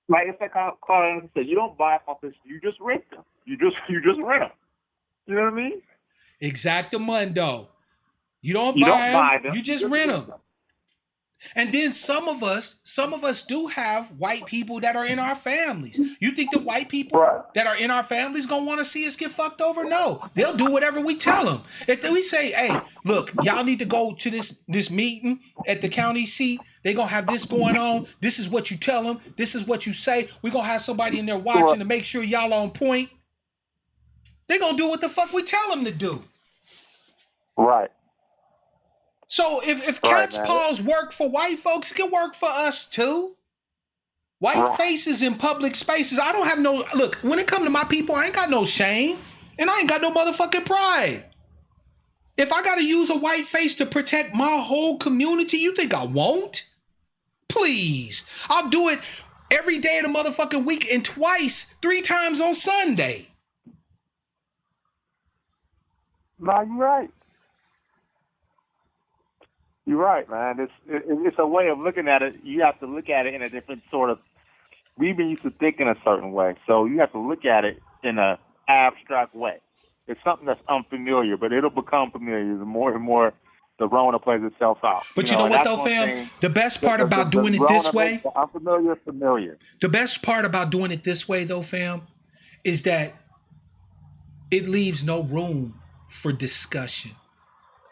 [SPEAKER 3] Like if I said, you don't buy office, you just rent them. You just rent them. You know what I mean?
[SPEAKER 1] Exactamundo. You don't buy them, you just rent them. And then some of us do have white people that are in our families. You think the white people that are in our families gonna want to see us get fucked over? No, they'll do whatever we tell them. If we say, hey, look, y'all need to go to this meeting at the county seat. They're gonna have this going on. This is what you tell them. This is what you say. We're gonna have somebody in there watching to make sure y'all on point. They're going to do what the fuck we tell them to do.
[SPEAKER 3] Right.
[SPEAKER 1] So if cat's paws work for white folks, it can work for us too. White faces in public spaces. I don't have no... Look, when it comes to my people, I ain't got no shame. And I ain't got no motherfucking pride. If I got to use a white face to protect my whole community, you think I won't? Please. I'll do it every day of the motherfucking week and 3 times on Sunday.
[SPEAKER 3] No, you're right. You're right, man. It's a way of looking at it. You have to look at it in a different sort of. We've been used to thinking a certain way, so you have to look at it in a abstract way. It's something that's unfamiliar, but it'll become familiar the more and more the Rona plays itself out.
[SPEAKER 1] But you know what though, fam? The best part about doing it this way,
[SPEAKER 3] the unfamiliar is familiar.
[SPEAKER 1] The best part about doing it this way though, fam, is that it leaves no room for discussion.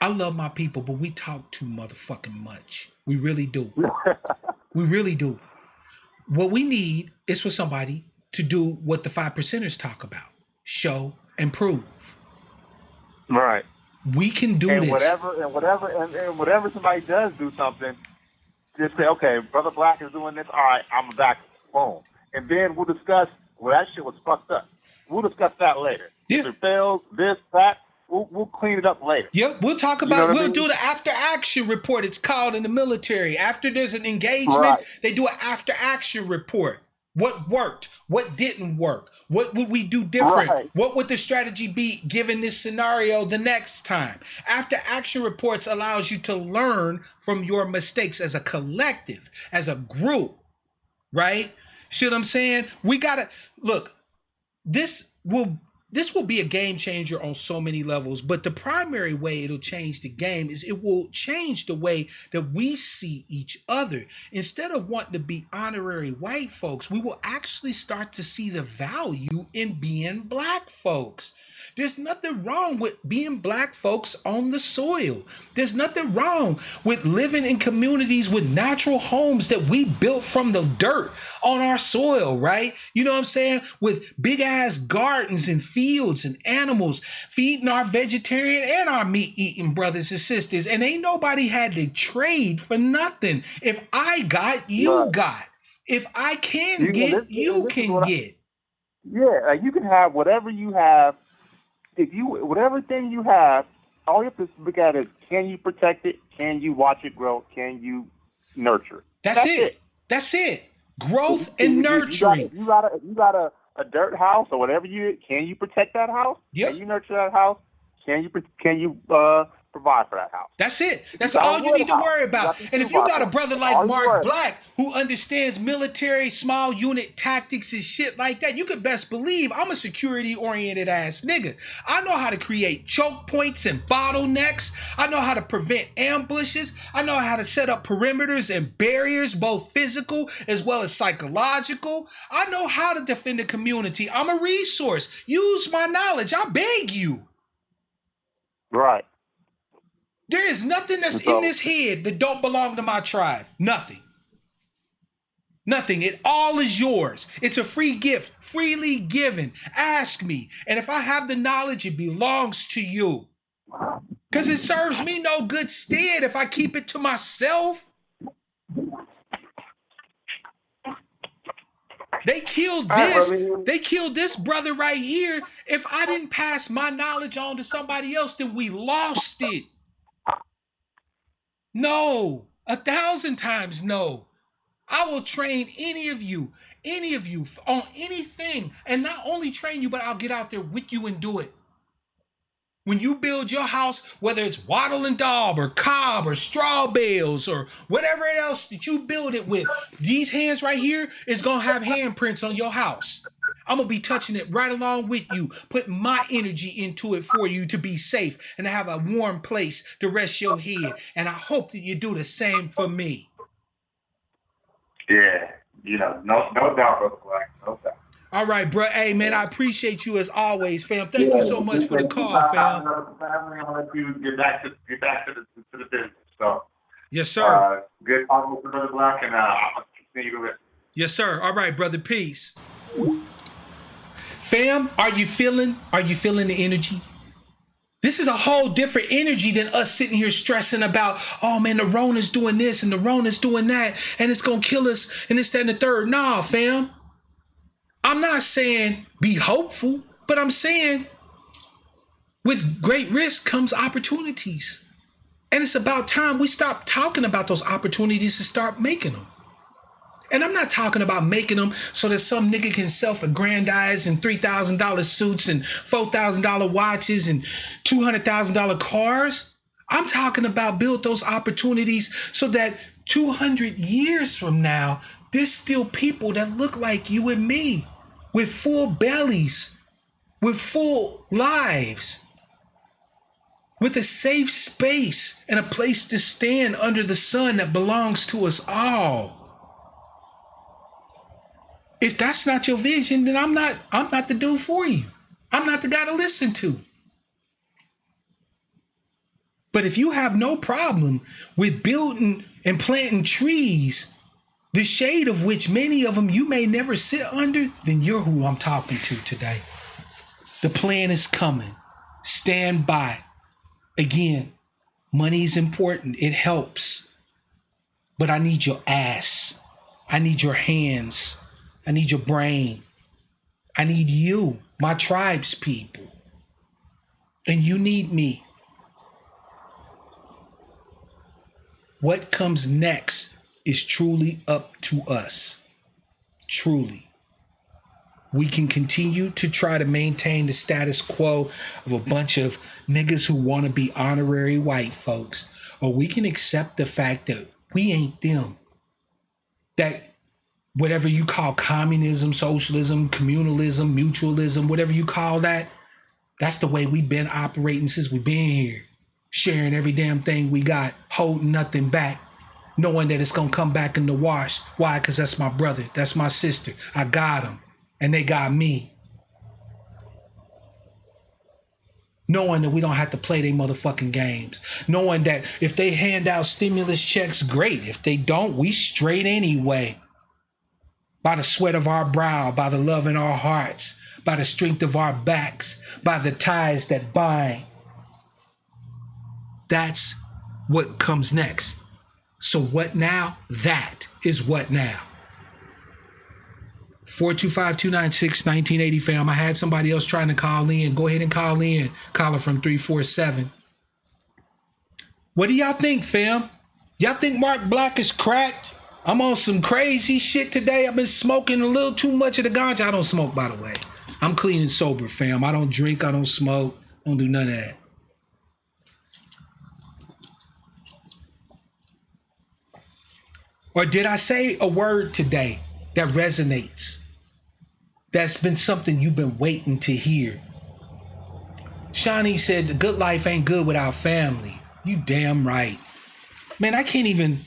[SPEAKER 1] I love my people, but we talk too motherfucking much. We really do. We really do. What we need is for somebody to do what the 5%ers talk about: show and prove.
[SPEAKER 3] Right.
[SPEAKER 1] We can do this.
[SPEAKER 3] Whatever somebody does do something, just say, okay, Brother Black is doing this. All right, I'm back. Boom. And then we'll discuss, well, that shit was fucked up. We'll discuss that later.
[SPEAKER 1] Yeah.
[SPEAKER 3] If it fails, this, that, we'll clean it up later.
[SPEAKER 1] Yep, we'll talk about, we'll do the after action report. It's called in the military. After there's an engagement, they do an after action report. What worked? What didn't work? What would we do different?
[SPEAKER 3] Right.
[SPEAKER 1] What would the strategy be given this scenario the next time? After action reports allows you to learn from your mistakes as a collective, as a group, right? See what I'm saying? We gotta look. This will be a game changer on so many levels, but the primary way it'll change the game is it will change the way that we see each other. Instead of wanting to be honorary white folks, we will actually start to see the value in being black folks. There's nothing wrong with being black folks on the soil. There's nothing wrong with living in communities with natural homes that we built from the dirt on our soil, right? You know what I'm saying? With big ass gardens and fields and animals, feeding our vegetarian and our meat eating brothers and sisters. And ain't nobody had to trade for nothing. If I got, you got. If I can get, you can get.
[SPEAKER 3] Yeah, you can have whatever you have. Whatever thing you have, all you have to look at is, can you protect it? Can you watch it grow? Can you nurture it?
[SPEAKER 1] That's it. That's it. Growth and nurturing.
[SPEAKER 3] You got a dirt house or whatever can you protect that house?
[SPEAKER 1] Yep.
[SPEAKER 3] Can you nurture that house? Can you provide for that house?
[SPEAKER 1] That's it. That's all you need to worry about. And if you got a brother like Mark Black who understands military small unit tactics and shit like that, you could best believe I'm a security oriented ass nigga. I know how to create choke points and bottlenecks. I know how to prevent ambushes. I know how to set up perimeters and barriers, both physical as well as psychological. I know how to defend the community. I'm a resource. Use my knowledge. I beg you.
[SPEAKER 3] Right.
[SPEAKER 1] There is nothing that's in this head that don't belong to my tribe. Nothing. Nothing. It all is yours. It's a free gift, freely given. Ask me. And if I have the knowledge, it belongs to you. Because it serves me no good stead if I keep it to myself. They killed this. They killed this brother right here. If I didn't pass my knowledge on to somebody else, then we lost it. No, 1,000 times no. I will train any of you on anything, and not only train you, but I'll get out there with you and do it. When you build your house, whether it's wattle and daub or cob or straw bales or whatever else that you build it with, these hands right here is going to have handprints on your house. I'm going to be touching it right along with you, putting my energy into it for you to be safe and to have a warm place to rest your head. And I hope that you do the same for me.
[SPEAKER 3] Yeah, no doubt, Brother Black, no doubt.
[SPEAKER 1] All right, bro. Hey, man, I appreciate you as always, fam. Thank you so much for the call, fam.
[SPEAKER 3] I'll let you get back to the business. So,
[SPEAKER 1] yes, sir.
[SPEAKER 3] Good talking with Brother Black, and I'll continue to listen.
[SPEAKER 1] Yes, sir. All right, brother. Peace. Fam, are you feeling the energy? This is a whole different energy than us sitting here stressing about, oh man, the Rona's doing this and the Rona's doing that, and it's gonna kill us, and this, that, and the third. Nah, fam. I'm not saying be hopeful, but I'm saying with great risk comes opportunities. And it's about time we stop talking about those opportunities and start making them. And I'm not talking about making them so that some nigga can self-aggrandize in $3,000 suits and $4,000 watches and $200,000 cars. I'm talking about build those opportunities so that 200 years from now, there's still people that look like you and me with full bellies, with full lives, with a safe space and a place to stand under the sun that belongs to us all. If that's not your vision, then I'm not the dude for you. I'm not the guy to listen to. But if you have no problem with building and planting trees, the shade of which many of them you may never sit under, then you're who I'm talking to today. The plan is coming. Stand by. Again, money is important. It helps. But I need your ass. I need your hands. I need your brain. I need you, my tribe's people. And you need me. What comes next is truly up to us. Truly. We can continue to try to maintain the status quo of a bunch of niggas who want to be honorary white folks, or we can accept the fact that we ain't them. That whatever you call communism, socialism, communalism, mutualism, whatever you call that, that's the way we've been operating since we've been here. Sharing every damn thing we got, holding nothing back, knowing that it's going to come back in the wash. Why? Because that's my brother. That's my sister. I got them. And they got me. Knowing that we don't have to play their motherfucking games. Knowing that if they hand out stimulus checks, great. If they don't, we straight anyway. By the sweat of our brow, by the love in our hearts, by the strength of our backs, by the ties that bind. That's what comes next. So what now? That is what now. 425-296-1980, fam. I had somebody else trying to call in. Go ahead and call in. Caller from 347. What do y'all think, fam? Y'all think Mark Black is cracked? I'm on some crazy shit today. I've been smoking a little too much of the ganja. I don't smoke, by the way. I'm clean and sober, fam. I don't drink. I don't smoke. I don't do none of that. Or did I say a word today that resonates? That's been something you've been waiting to hear. Shawnee said the good life ain't good without family. You damn right. Man, I can't even,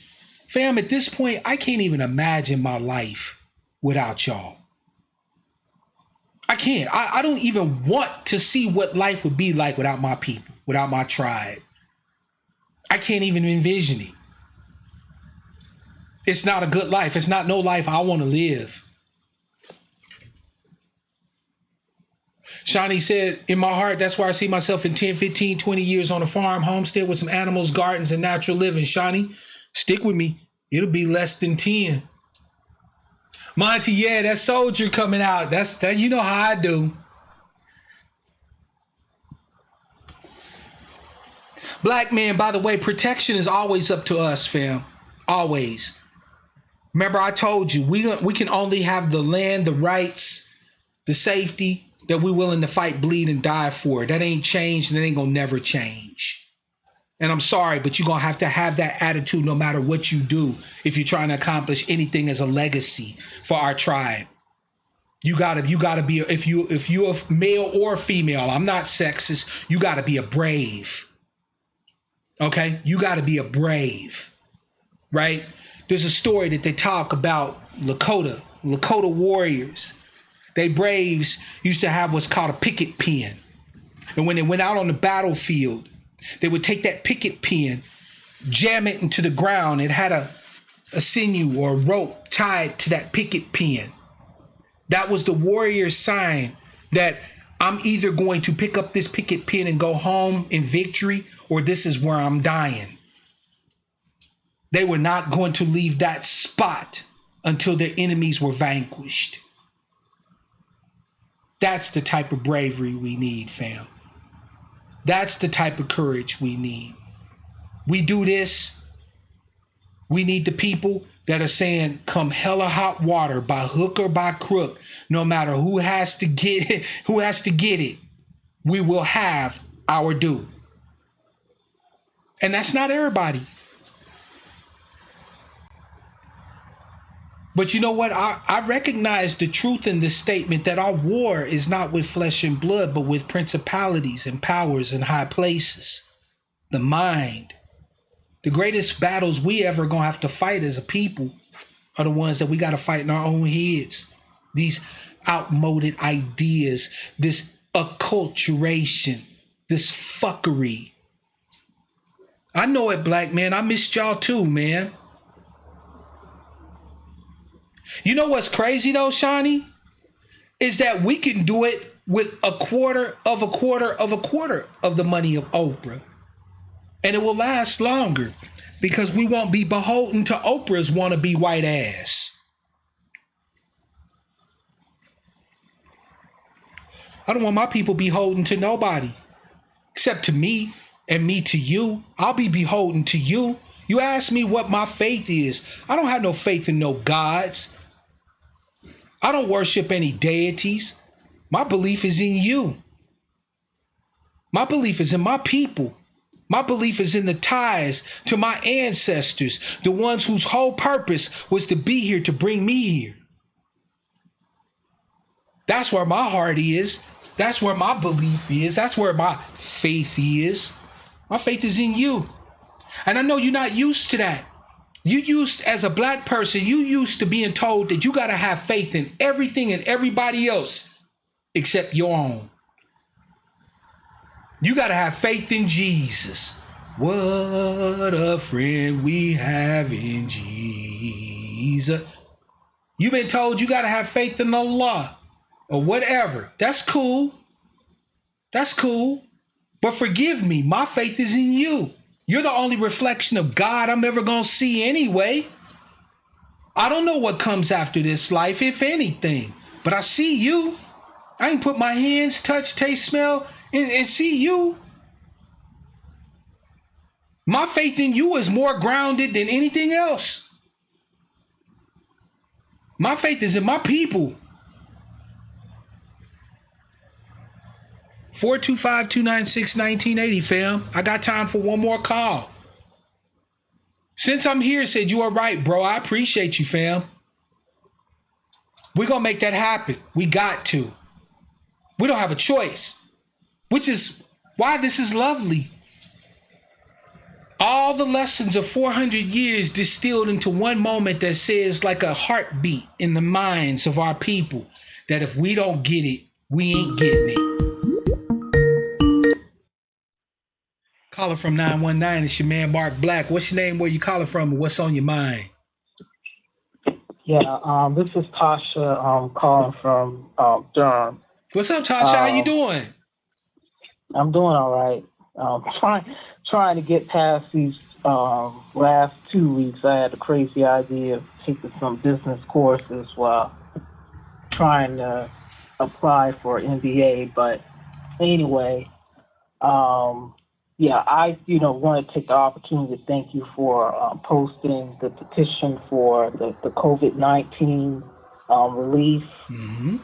[SPEAKER 1] fam, at this point, I can't even imagine my life without y'all. I can't. I don't even want to see what life would be like without my people, without my tribe. I can't even envision it. It's not a good life. It's not no life I want to live. Shawnee said, in my heart, that's where I see myself in 10, 15, 20 years on a farm, homestead with some animals, gardens, and natural living. Shawnee, stick with me. It'll be less than 10. Monty, yeah, that soldier coming out. That's that. You know how I do. Black man, by the way, protection is always up to us, fam. Always. Remember, I told you, we can only have the land, the rights, the safety that we're willing to fight, bleed, and die for. That ain't changed, and it ain't gonna never change. And I'm sorry, but you're gonna have that attitude no matter what you do if you're trying to accomplish anything as a legacy for our tribe. You gotta be, if you're a male or female, I'm not sexist, you gotta be a brave. Okay? You gotta be a brave, right? There's a story that they talk about Lakota warriors. They braves used to have what's called a picket pin. And when they went out on the battlefield, they would take that picket pin, jam it into the ground. It had a sinew or a rope tied to that picket pin. That was the warrior's sign that I'm either going to pick up this picket pin and go home in victory, or this is where I'm dying. They were not going to leave that spot until their enemies were vanquished. That's the type of bravery we need, fam. That's the type of courage we need. We do this. We need the people that are saying, come hella hot water, by hook or by crook, no matter who has to get it, we will have our due. And that's not everybody. But you know what? I recognize the truth in this statement that our war is not with flesh and blood, but with principalities and powers in high places. The mind. The greatest battles we ever gonna have to fight as a people are the ones that we got to fight in our own heads. These outmoded ideas, this acculturation, this fuckery. I know it, black man. I missed y'all too, man. You know what's crazy though, Shawnee? Is that we can do it with a quarter of the money of Oprah. And it will last longer because we won't be beholden to Oprah's wannabe white ass. I don't want my people beholden to nobody except to me and me to you. I'll be beholden to you. You ask me what my faith is. I don't have no faith in no gods. I don't worship any deities. My belief is in you. My belief is in my people. My belief is in the ties to my ancestors, the ones whose whole purpose was to be here to bring me here. That's where my heart is. That's where my belief is. That's where my faith is. My faith is in you. And I know you're not used to that. As a black person, you used to being told that you got to have faith in everything and everybody else except your own. You got to have faith in Jesus. What a friend we have in Jesus. You've been told you got to have faith in Allah or whatever. That's cool. That's cool. But forgive me, my faith is in you. You're the only reflection of God I'm ever going to see anyway. I don't know what comes after this life, if anything, but I see you. I ain't put my hands, touch, taste, smell, and see you. My faith in you is more grounded than anything else. My faith is in my people. 425-296-1980, fam. I got time for one more call. Since I'm here, said you are right, bro. I appreciate you, fam. We're going to make that happen. We got to. We don't have a choice, which is why this is lovely. All the lessons of 400 years distilled into one moment that says like a heartbeat in the minds of our people that if we don't get it, we ain't getting it. Caller from 919, it's your man Mark Black. What's your name, where you calling from, and what's on your mind?
[SPEAKER 4] Yeah, this is Tasha calling from Durham.
[SPEAKER 1] What's up, Tasha? How you doing?
[SPEAKER 4] I'm doing all right. Trying to get past these last 2 weeks. I had a crazy idea of taking some business courses while trying to apply for MBA. But anyway, yeah, I want to take the opportunity to thank you for posting the petition for the COVID-19 relief.
[SPEAKER 1] Mm-hmm.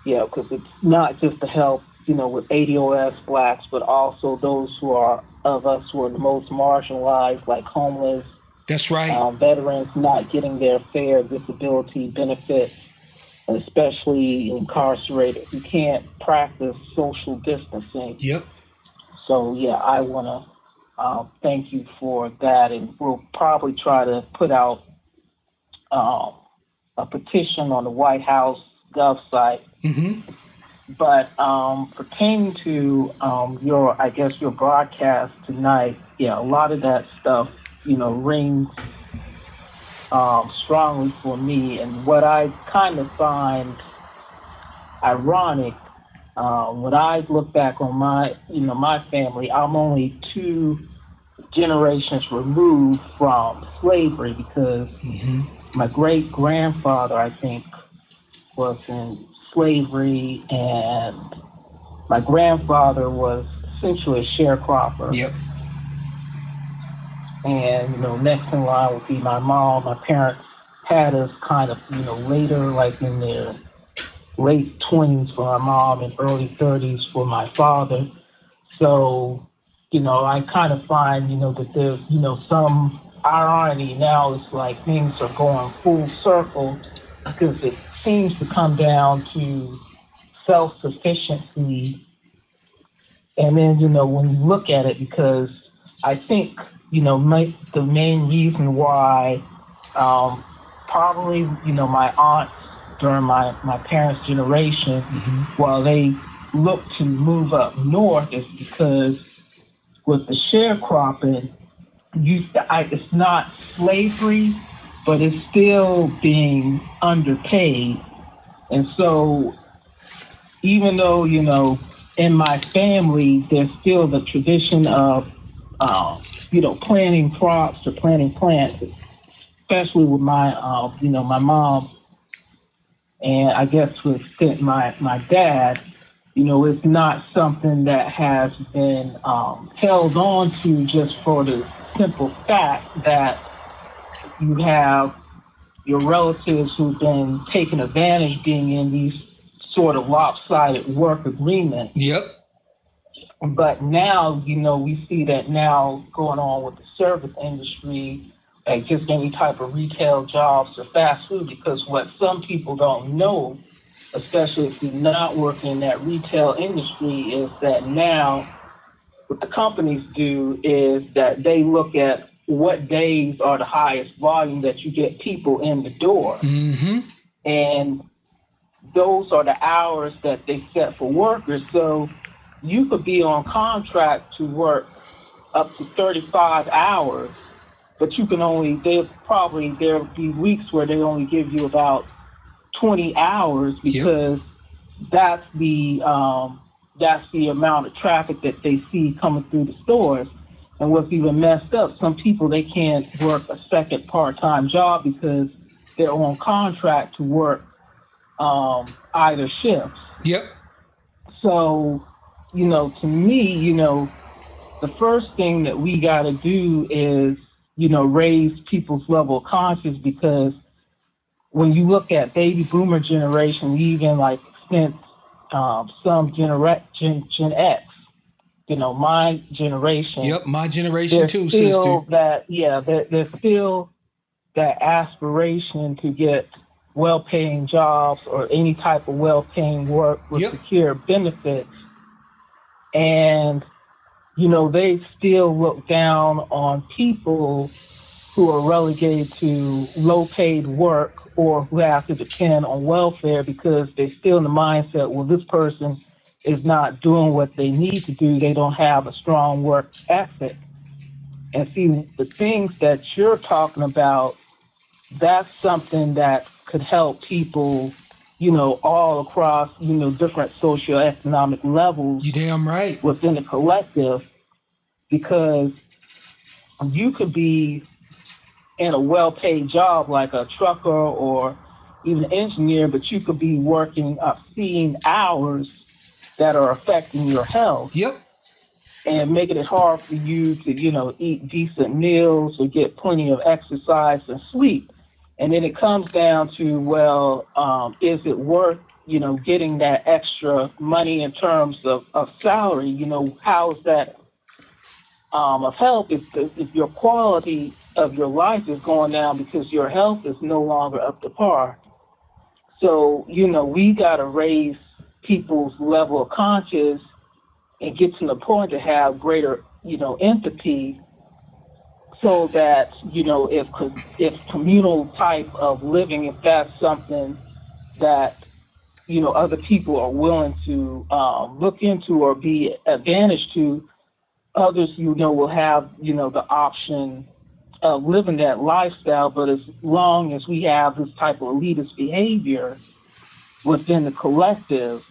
[SPEAKER 4] Yeah, because it's not just to help, with ADOS blacks, but also those who are of us who are the most marginalized, like homeless.
[SPEAKER 1] That's right.
[SPEAKER 4] Veterans not getting their fair disability benefits, especially incarcerated who can't practice social distancing.
[SPEAKER 1] Yep.
[SPEAKER 4] So, yeah, I want to thank you for that, and we'll probably try to put out a petition on the White House Gov site.
[SPEAKER 1] Mm-hmm.
[SPEAKER 4] But pertaining to your broadcast tonight, yeah, a lot of that stuff, rings strongly for me. And what I kind of find ironic, when I look back on my family, I'm only 2 generations removed from slavery because my great grandfather, I think, was in slavery, and my grandfather was essentially a sharecropper.
[SPEAKER 1] Yep.
[SPEAKER 4] And next in line would be my mom. My parents had us kind of, later, like in their late 20s for my mom and early 30s for my father. So, I kind of find, that there's, some irony now. It's like things are going full circle because it seems to come down to self-sufficiency. And then, when you look at it, because I think, the main reason why probably, my aunts during my parents' generation, while they look to move up north, is because with the sharecropping, it's not slavery, but it's still being underpaid. And so even though, in my family, there's still the tradition of, planting crops or planting plants, especially with my, my mom, and I guess with my dad, it's not something that has been held on to just for the simple fact that you have your relatives who've been taken advantage being in these sort of lopsided work agreements.
[SPEAKER 1] Yep.
[SPEAKER 4] But now, we see that now going on with the service industry, like just any type of retail jobs or fast food, because what some people don't know, especially if you're not working in that retail industry, is that now what the companies do is that they look at what days are the highest volume that you get people in the door. And those are the hours that they set for workers. So you could be on contract to work up to 35 hours, but you can only, there'll be weeks where they only give you about 20 hours because that's the amount of traffic that they see coming through the stores. And what's even messed up, some people, they can't work a second part-time job because they're on contract to work either shifts.
[SPEAKER 1] Yep.
[SPEAKER 4] So, to me, the first thing that we got to do is, raise people's level of consciousness, because when you look at baby boomer generation, even like extent some Gen X, my generation.
[SPEAKER 1] Yep, my generation too,
[SPEAKER 4] still
[SPEAKER 1] sister.
[SPEAKER 4] There's still that aspiration to get well-paying jobs or any type of well-paying work with secure benefits. And, they still look down on people who are relegated to low-paid work or who have to depend on welfare, because they're still in the mindset, well, this person is not doing what they need to do. They don't have a strong work ethic. And see, the things that you're talking about, that's something that could help people, all across, different socioeconomic levels.
[SPEAKER 1] You damn right.
[SPEAKER 4] Within the collective, because you could be in a well-paid job like a trucker or even an engineer, but you could be working obscene hours that are affecting your health.
[SPEAKER 1] Yep.
[SPEAKER 4] And making it hard for you to, eat decent meals or get plenty of exercise and sleep. And then it comes down to, well, is it worth, getting that extra money in terms of salary? How is that of help if your quality of your life is going down because your health is no longer up to par? So, we got to raise people's level of conscience and get to the point to have greater, empathy, so that, if communal type of living, if that's something that, other people are willing to look into or be advantaged to, others, will have, the option of living that lifestyle. But as long as we have this type of elitist behavior within the collective,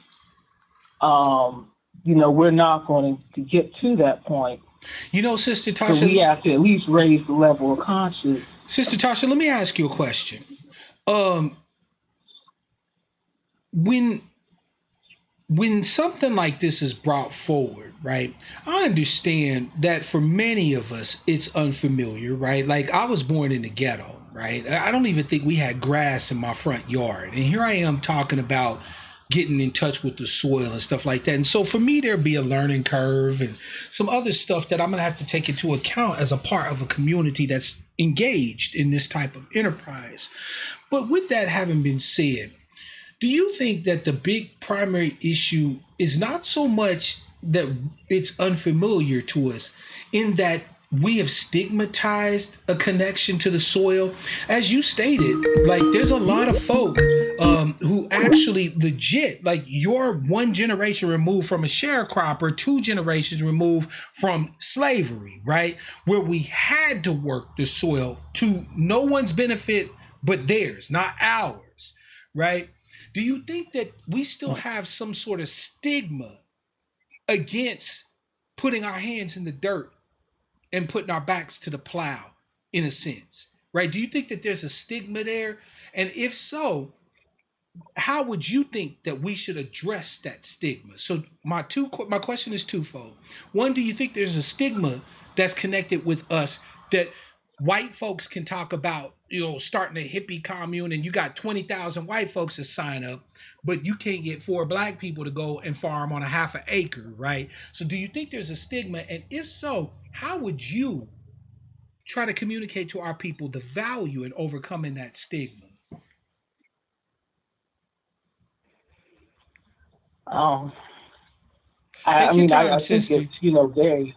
[SPEAKER 4] we're not going to get to that point.
[SPEAKER 1] Sister Tasha,
[SPEAKER 4] so we have to at least raise the level of consciousness.
[SPEAKER 1] Sister Tasha, let me ask you a question. When when something like this is brought forward, right? I understand that for many of us, it's unfamiliar, right? Like I was born in the ghetto, right? I don't even think we had grass in my front yard. And here I am talking about getting in touch with the soil and stuff like that. And so for me, there'd be a learning curve and some other stuff that I'm going to have to take into account as a part of a community that's engaged in this type of enterprise. But with that having been said, do you think that the big primary issue is not so much that it's unfamiliar to us, in that we have stigmatized a connection to the soil? As you stated, like there's a lot of folk who actually legit, like you're one generation removed from a sharecropper, two generations removed from slavery, right? Where we had to work the soil to no one's benefit but theirs, not ours, right? Do you think that we still have some sort of stigma against putting our hands in the dirt and putting our backs to the plow, in a sense, right? Do you think that there's a stigma there? And if so, how would you think that we should address that stigma? So my question is twofold. One, do you think there's a stigma that's connected with us that white folks can talk about, starting a hippie commune and you got 20,000 white folks to sign up, but you can't get 4 black people to go and farm on a half an acre, right? So do you think there's a stigma? And if so, how would you try to communicate to our people the value in overcoming that stigma?
[SPEAKER 4] I
[SPEAKER 1] Take your
[SPEAKER 4] mean,
[SPEAKER 1] time,
[SPEAKER 4] I think
[SPEAKER 1] sister.
[SPEAKER 4] it's, very,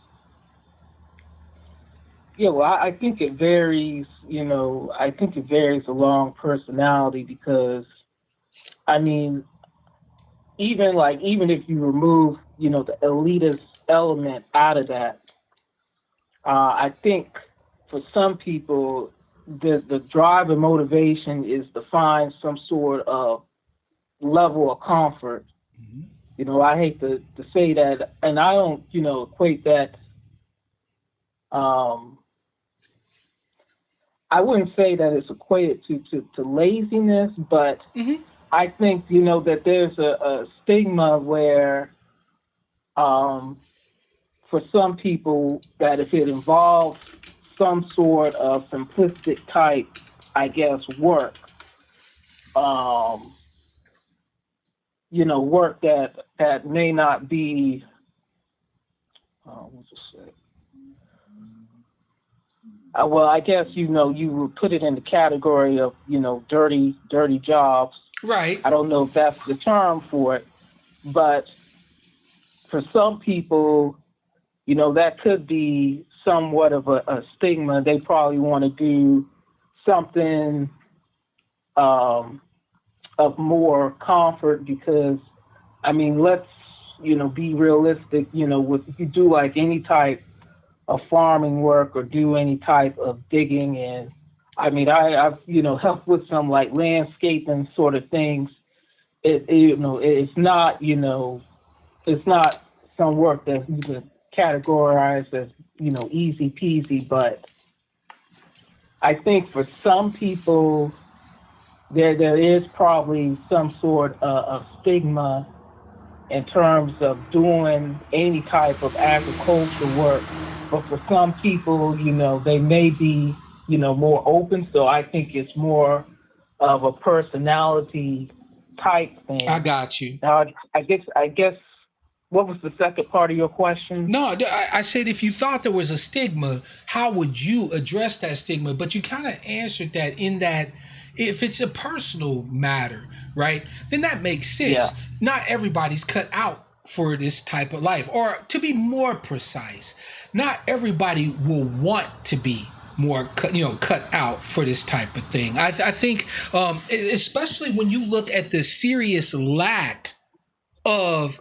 [SPEAKER 4] yeah, well, I think it varies, I think it varies along personality because, I mean, even if you remove, the elitist element out of that, I think for some people, the drive and motivation is to find some sort of level of comfort. I hate to say that, and I don't, equate that. I wouldn't say that it's equated to laziness, but I think, that there's a stigma where, for some people, that if it involves some sort of simplistic type, I guess, work, work that may not be, what's it say? Well, I guess, you would put it in the category of, dirty jobs.
[SPEAKER 1] Right.
[SPEAKER 4] I don't know if that's the term for it, but for some people, that could be somewhat of a stigma. They probably want to do something of more comfort because, I mean, let's, be realistic, if you do like any type of farming work or do any type of digging, and I mean, I've, helped with some like landscaping sort of things. It's not, it's not some work that you can categorize as, easy peasy, but I think for some people, there is probably some sort of stigma in terms of doing any type of agricultural work. But for some people, they may be, more open. So I think it's more of a personality type thing.
[SPEAKER 1] I got you.
[SPEAKER 4] Now, I guess, what was the second part of your question?
[SPEAKER 1] No, I said if you thought there was a stigma, how would you address that stigma? But you kind of answered that in that if it's a personal matter, right, then that makes sense.
[SPEAKER 4] Yeah.
[SPEAKER 1] Not everybody's cut out for this type of life. Or to be more precise, not everybody will want to be more cut out for this type of thing. I think especially when you look at the serious lack of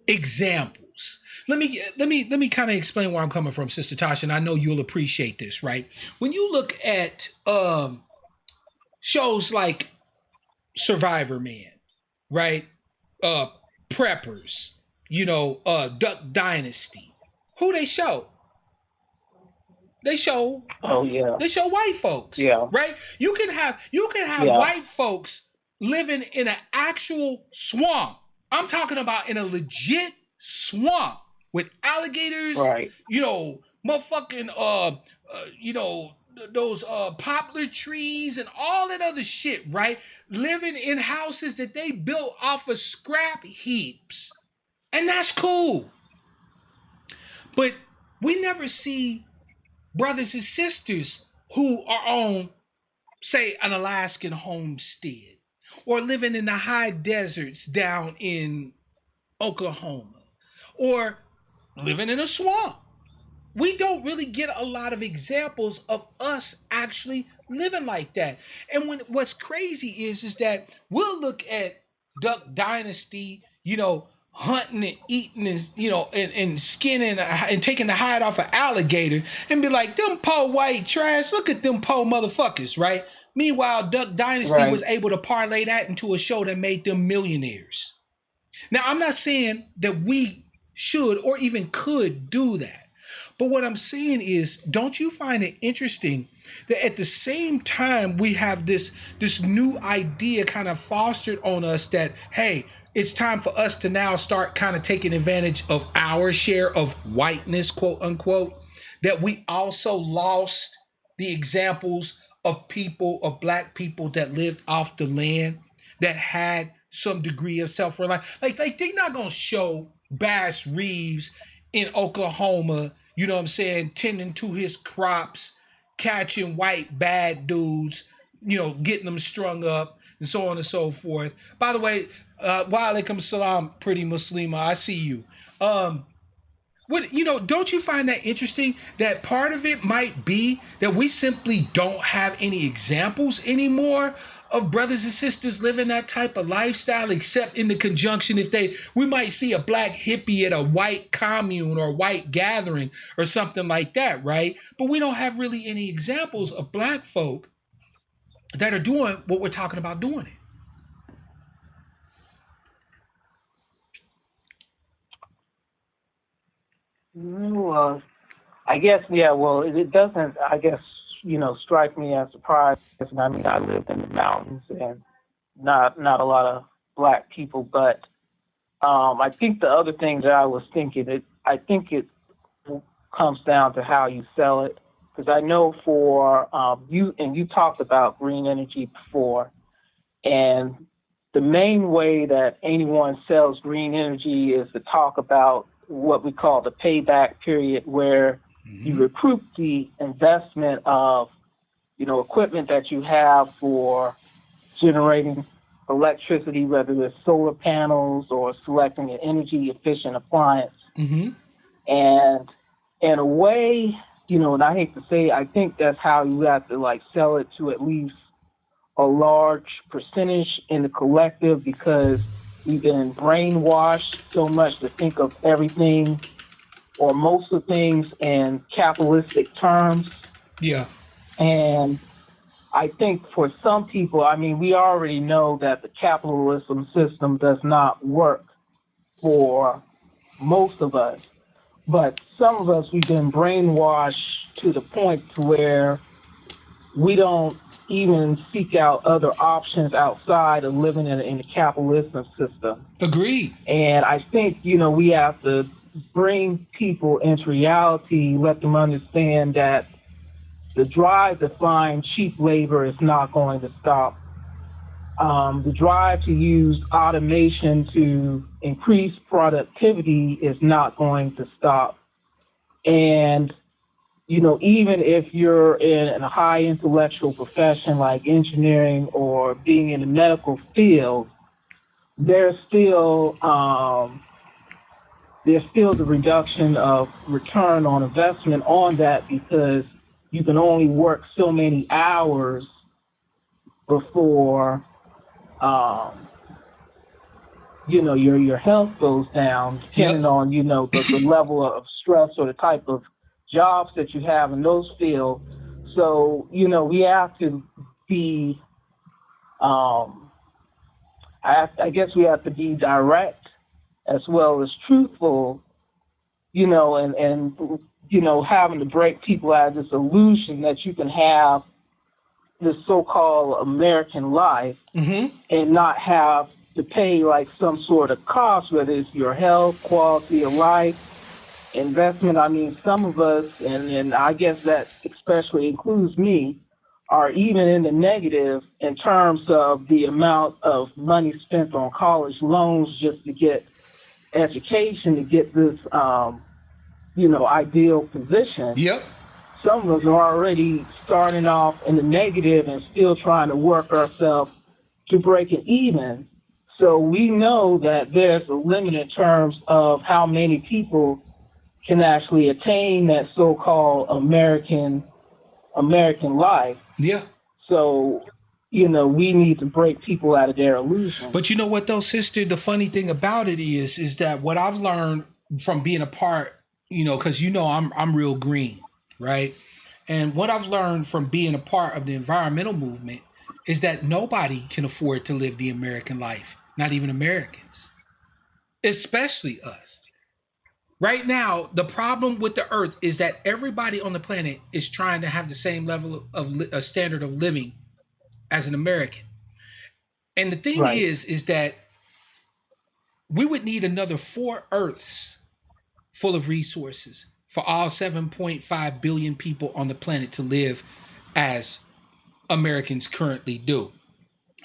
[SPEAKER 1] examples. Let me kind of explain where I'm coming from, Sister Tasha, and I know you'll appreciate this, right? When you look at shows like Survivor Man, right? Preppers, Duck Dynasty. Who they show? They show they show white folks.
[SPEAKER 4] Yeah.
[SPEAKER 1] Right? You can have white folks living in an actual swamp I'm talking about in a legit swamp with alligators,
[SPEAKER 4] Right.
[SPEAKER 1] Motherfucking those poplar trees and all that other shit, right? Living in houses that they built off of scrap heaps. And that's cool. But we never see brothers and sisters who are on, say, an Alaskan homestead or living in the high deserts down in Oklahoma or living in a swamp. We don't really get a lot of examples of us actually living like that. And what's crazy is that we'll look at Duck Dynasty, hunting and eating and skinning and taking the hide off an alligator and be like, them po white trash, look at them po motherfuckers, right? Meanwhile, Duck Dynasty was able to parlay that into a show that made them millionaires. Now, I'm not saying that we should or even could do that. But what I'm saying is, don't you find it interesting that at the same time we have this new idea kind of fostered on us that, hey, it's time for us to now start kind of taking advantage of our share of whiteness, quote unquote, that we also lost the examples of black people that lived off the land, that had some degree of self-reliance. Like they're not going to show Bass Reeves in Oklahoma, tending to his crops, catching white bad dudes, getting them strung up and so on and so forth. By the way, wa alaikum salam, pretty Muslima, I see you. Don't you find that interesting that part of it might be that we simply don't have any examples anymore of brothers and sisters living that type of lifestyle, except in the conjunction we might see a black hippie at a white commune or a white gathering or something like that, right? But we don't have really any examples of black folk that are doing what we're talking about doing it.
[SPEAKER 4] Well, I guess, well, it doesn't, I guess, strike me as surprising. I mean, I lived in the mountains and not a lot of black people, but I think the other thing that I was thinking, I think it comes down to how you sell it. Because I know for you talked about green energy before, and the main way that anyone sells green energy is to talk about what we call the payback period, where you recoup the investment of, equipment that you have for generating electricity, whether it's solar panels or selecting an energy efficient appliance. And in a way, and I hate to say it, I think that's how you have to sell it to at least a large percentage in the collective, because we've been brainwashed so much to think of everything or most of things in capitalistic terms.
[SPEAKER 1] Yeah.
[SPEAKER 4] And I think for some people, I mean, we already know that the capitalism system does not work for most of us. But some of us, we've been brainwashed to the point to where we don't even seek out other options outside of living in a capitalism system.
[SPEAKER 1] Agreed.
[SPEAKER 4] And I think, we have to bring people into reality, let them understand that the drive to find cheap labor is not going to stop. The drive to use automation to increase productivity is not going to stop. And, even if you're in a high intellectual profession like engineering or being in the medical field, there's still the reduction of return on investment on that, because you can only work so many hours before your health goes down, depending on the level of stress or the type of jobs that you have in those fields. So we have to be I guess we have to be direct as well as truthful, and having to break people out of this illusion that you can have this so-called American life and not have to pay like some sort of cost, whether it's your health, quality of life, investment. I mean, some of us, and I guess that especially includes me, are even in the negative in terms of the amount of money spent on college loans just to get education, to get this, ideal position.
[SPEAKER 1] Yep.
[SPEAKER 4] Some of us are already starting off in the negative and still trying to work ourselves to break it even. So we know that there's a limit in terms of how many people can actually attain that so-called American life.
[SPEAKER 1] Yeah.
[SPEAKER 4] So, we need to break people out of their illusion.
[SPEAKER 1] But you know what though, sister? The funny thing about it is that what I've learned from being a part, because I'm real green, right? And what I've learned from being a part of the environmental movement is that nobody can afford to live the American life, not even Americans, especially us. Right now, the problem with the earth is that everybody on the planet is trying to have the same level of a standard of living as an American. And the thing
[SPEAKER 4] Right.
[SPEAKER 1] is that we would need another 4 Earths full of resources for all 7.5 billion people on the planet to live as Americans currently do.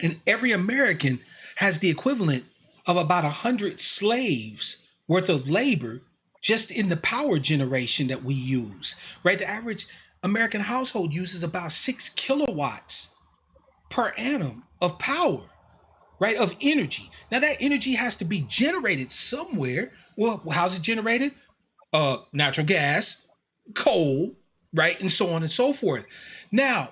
[SPEAKER 1] And every American has the equivalent of about 100 slaves worth of labor just in the power generation that we use, right? The average American household uses about 6 kilowatts per annum of power, right? Of energy. Now that energy has to be generated somewhere. Well, how's it generated? Natural gas, coal, right? And so on and so forth. Now,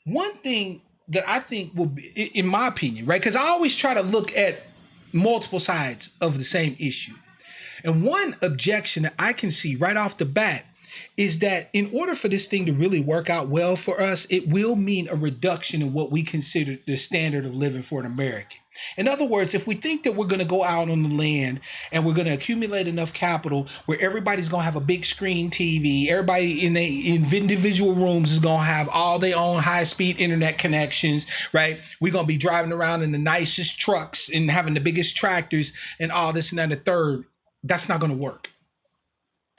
[SPEAKER 1] one thing that I think will be, in my opinion, right? Because I always try to look at multiple sides of the same issue. And one objection that I can see right off the bat is that in order for this thing to really work out well for us, it will mean a reduction in what we consider the standard of living for an American. In other words, if we think that we're going to go out on the land and we're going to accumulate enough capital where everybody's going to have a big screen TV, everybody in individual rooms is going to have all their own high-speed internet connections, right? We're going to be driving around in the nicest trucks and having the biggest tractors and all this and that and the third. That's not going to work.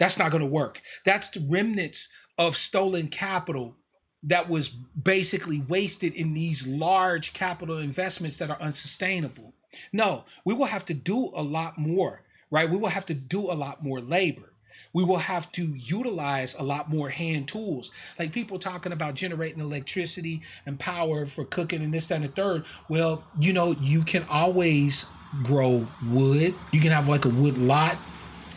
[SPEAKER 1] That's not going to work. That's the remnants of stolen capital that was basically wasted in these large capital investments that are unsustainable. No, we will have to do a lot more, right? We will have to do a lot more labor. We will have to utilize a lot more hand tools. Like people talking about generating electricity and power for cooking and this, that, and the third. Well, you can always grow wood. You can have like a wood lot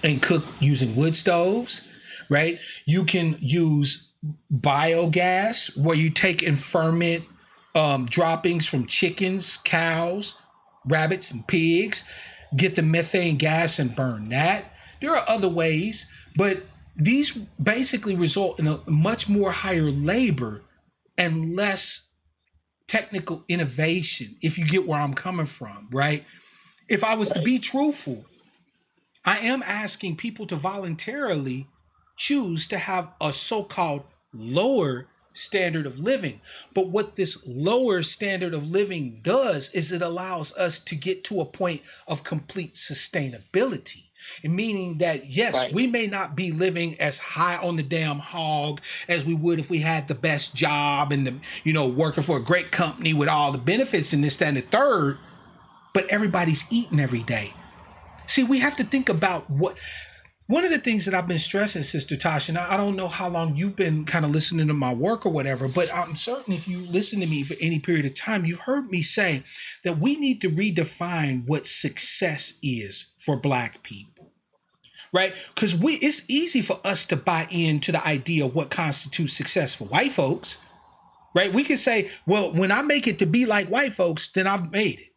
[SPEAKER 1] and cook using wood stoves, right? You can use biogas where you take and ferment droppings from chickens, cows, rabbits, and pigs, get the methane gas and burn that. There are other ways, but these basically result in a much more higher labor and less technical innovation, if you get where I'm coming from, right? If I was to be truthful, I am asking people to voluntarily choose to have a so-called lower standard of living. But what this lower standard of living does is it allows us to get to a point of complete sustainability. Meaning that, yes,
[SPEAKER 4] Right.
[SPEAKER 1] we may not be living as high on the damn hog as we would if we had the best job and working for a great company with all the benefits and this, that, and the third, but everybody's eating every day. See, we have to think about one of the things that I've been stressing, Sister Tasha, and I don't know how long you've been kind of listening to my work or whatever, but I'm certain if you've listened to me for any period of time, you've heard me say that we need to redefine what success is for Black people, right? Because it's easy for us to buy into the idea of what constitutes success for white folks, right? We can say, well, when I make it to be like white folks, then I've made it,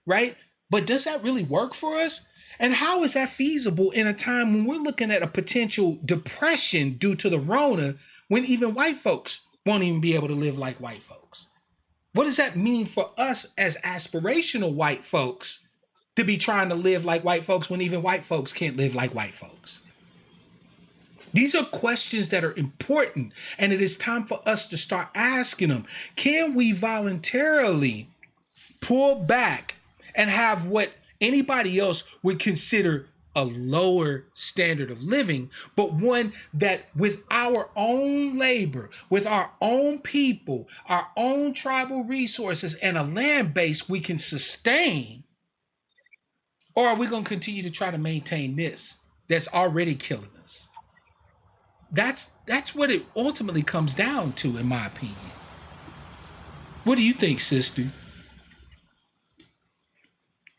[SPEAKER 1] right? But does that really work for us? And how is that feasible in a time when we're looking at a potential depression due to the Rona, when even white folks won't even be able to live like white folks? What does that mean for us as aspirational white folks to be trying to live like white folks when even white folks can't live like white folks? These are questions that are important, and it is time for us to start asking them. Can we voluntarily pull back and have what anybody else would consider a lower standard of living, but one that with our own labor, with our own people, our own tribal resources, and a land base we can sustain? Or are we going to continue to try to maintain this that's already killing us? That's what it ultimately comes down to, in my opinion. What do you think, sister?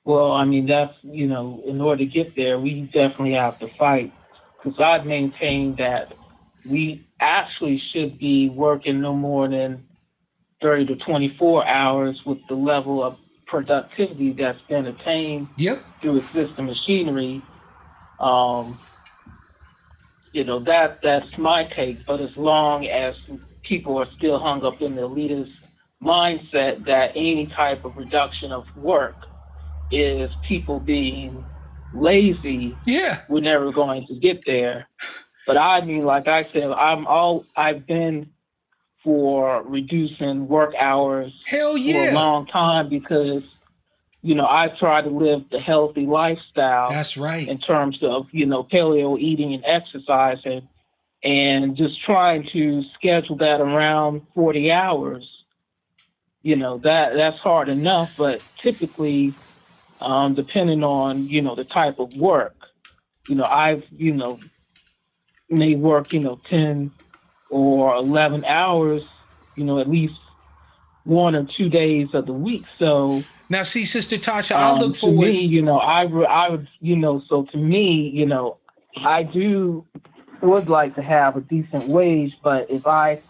[SPEAKER 4] Well, I mean, that's, in order to get there, we definitely have to fight. Because I've maintained that we actually should be working no more than 30 to 24 hours with the level of productivity that's been attained through existing machinery. That's my take. But as long as people are still hung up in the elitist mindset that any type of reduction of work is people being lazy, we're never going to get there. But I mean, like I said, I've been for reducing work hours for a long time because, I try to live the healthy lifestyle.
[SPEAKER 1] That's right.
[SPEAKER 4] In terms of, paleo eating and exercising, and just trying to schedule that around 40 hours. That's hard enough, but typically, depending on, the type of work, I've, may work, 10 or 11 hours, at least 1 or 2 days of the week. So
[SPEAKER 1] now, see, Sister Tasha, I look
[SPEAKER 4] for me, I would, so to me, I would like to have a decent wage, but if I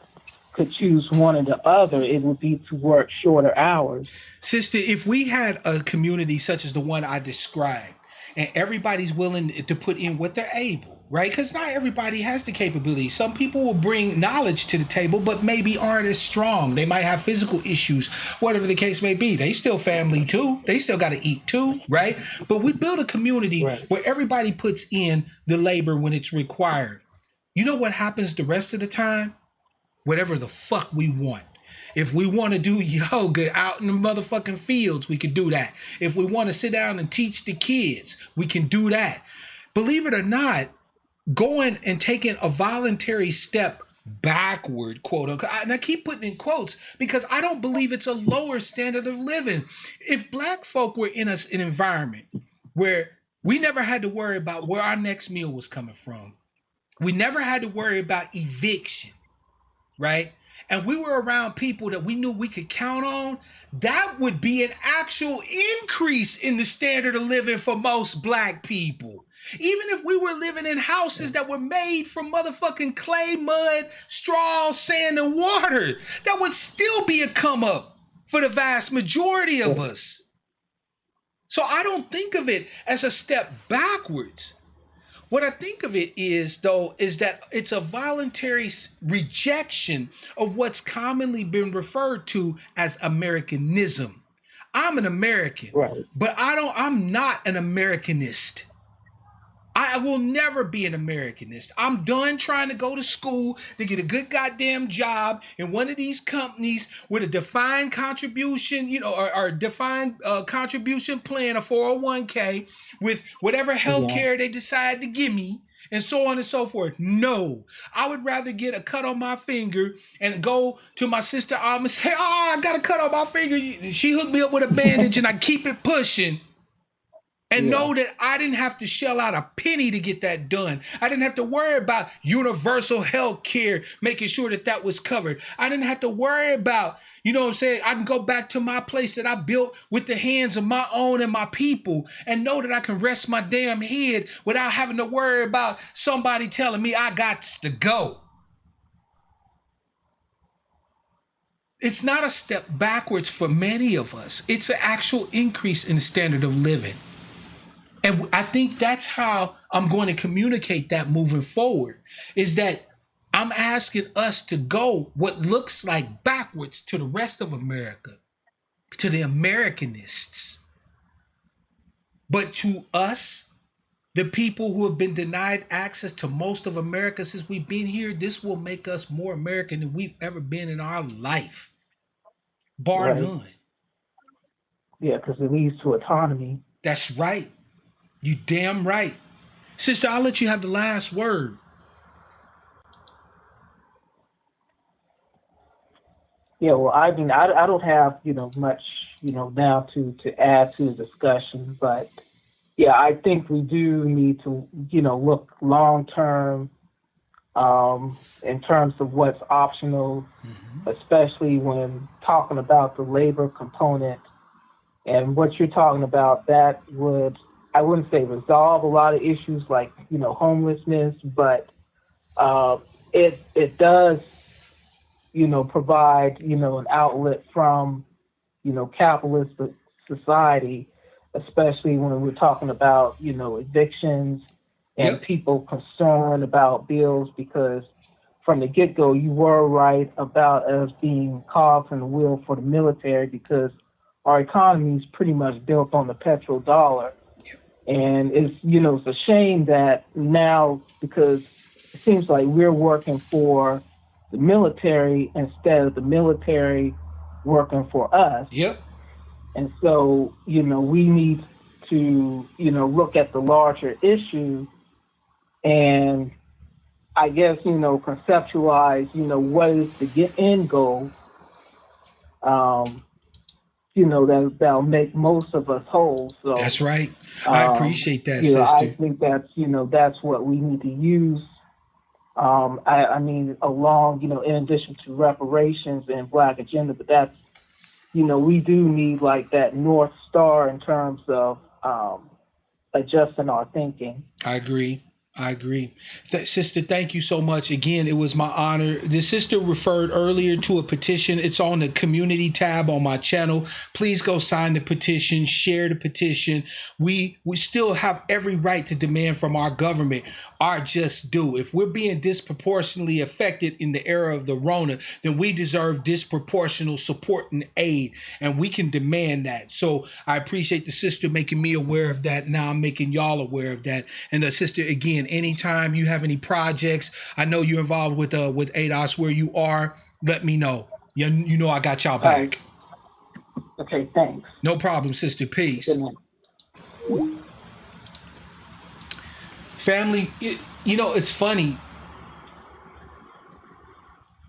[SPEAKER 4] could choose one or the other, it would be to work shorter hours.
[SPEAKER 1] Sister, if we had a community such as the one I described, and everybody's willing to put in what they're able, right? Because not everybody has the capability. Some people will bring knowledge to the table, but maybe aren't as strong. They might have physical issues, whatever the case may be. They still family too. They still got to eat too, right? But we build a community where everybody puts in the labor when it's required. You know what happens the rest of the time? Whatever the fuck we want. If we want to do yoga out in the motherfucking fields, we can do that. If we want to sit down and teach the kids, we can do that. Believe it or not, going and taking a voluntary step backward, quote unquote, and I keep putting in quotes because I don't believe it's a lower standard of living. If black folk were in an environment where we never had to worry about where our next meal was coming from, we never had to worry about eviction, right? And we were around people that we knew we could count on, that would be an actual increase in the standard of living for most black people. Even if we were living in houses that were made from motherfucking clay, mud, straw, sand, and water, that would still be a come up for the vast majority of us. So I don't think of it as a step backwards. What I think of it is, though, is that it's a voluntary rejection of what's commonly been referred to as Americanism. I'm an American, but I'm not an Americanist. I will never be an Americanist. I'm done trying to go to school to get a good goddamn job in one of these companies with a defined contribution, or defined contribution plan, a 401k, with whatever health care they decide to give me, and so on and so forth. No, I would rather get a cut on my finger and go to my sister Amish and say, I got a cut on my finger. She hooked me up with a bandage and I keep it pushing. And know that I didn't have to shell out a penny to get that done. I didn't have to worry about universal health care, making sure that was covered. I didn't have to worry about, I can go back to my place that I built with the hands of my own and my people and know that I can rest my damn head without having to worry about somebody telling me I got to go. It's not a step backwards for many of us. It's an actual increase in the standard of living. And I think that's how I'm going to communicate that moving forward, is that I'm asking us to go what looks like backwards to the rest of America, to the Americanists. But to us, the people who have been denied access to most of America since we've been here, this will make us more American than we've ever been in our life, bar none.
[SPEAKER 4] Yeah, because it leads to autonomy.
[SPEAKER 1] That's right. You damn right. Sister, I'll let you have the last word.
[SPEAKER 4] Yeah, well, I mean, I don't have, much, now to add to the discussion, but yeah, I think we do need to, look long term in terms of what's optional, especially when talking about the labor component and what you're talking about. That would, I wouldn't say resolve a lot of issues like, homelessness, but it does, provide, an outlet from, capitalist society, especially when we're talking about, evictions and people concerned about bills, because from the get-go, you were right about us being cogs in the wheel for the military, because our economy is pretty much built on the petrodollar. And it's, it's a shame that now, because it seems like we're working for the military instead of the military working for us.
[SPEAKER 1] Yep.
[SPEAKER 4] And so, we need to, look at the larger issue and I guess, conceptualize, what is the end goal, that'll make most of us whole. So
[SPEAKER 1] that's right. I appreciate that, sister.
[SPEAKER 4] I think that's what we need to use. I mean, along, in addition to reparations and Black agenda, but that's, we do need like that North Star in terms of adjusting our thinking.
[SPEAKER 1] I agree. Sister, thank you so much. Again, it was my honor. The sister referred earlier to a petition. It's on the community tab on my channel. Please go sign the petition, share the petition. We still have every right to demand from our government our just due. If we're being disproportionately affected in the era of the Rona, then we deserve disproportional support and aid, and we can demand that. So I appreciate the sister making me aware of that. Now I'm making y'all aware of that. And the sister, again, anytime you have any projects, I know you're involved with ADOS where you are, let me know. You know I got y'all back.
[SPEAKER 4] Okay, thanks.
[SPEAKER 1] No problem, sister. Peace. Family, it's funny.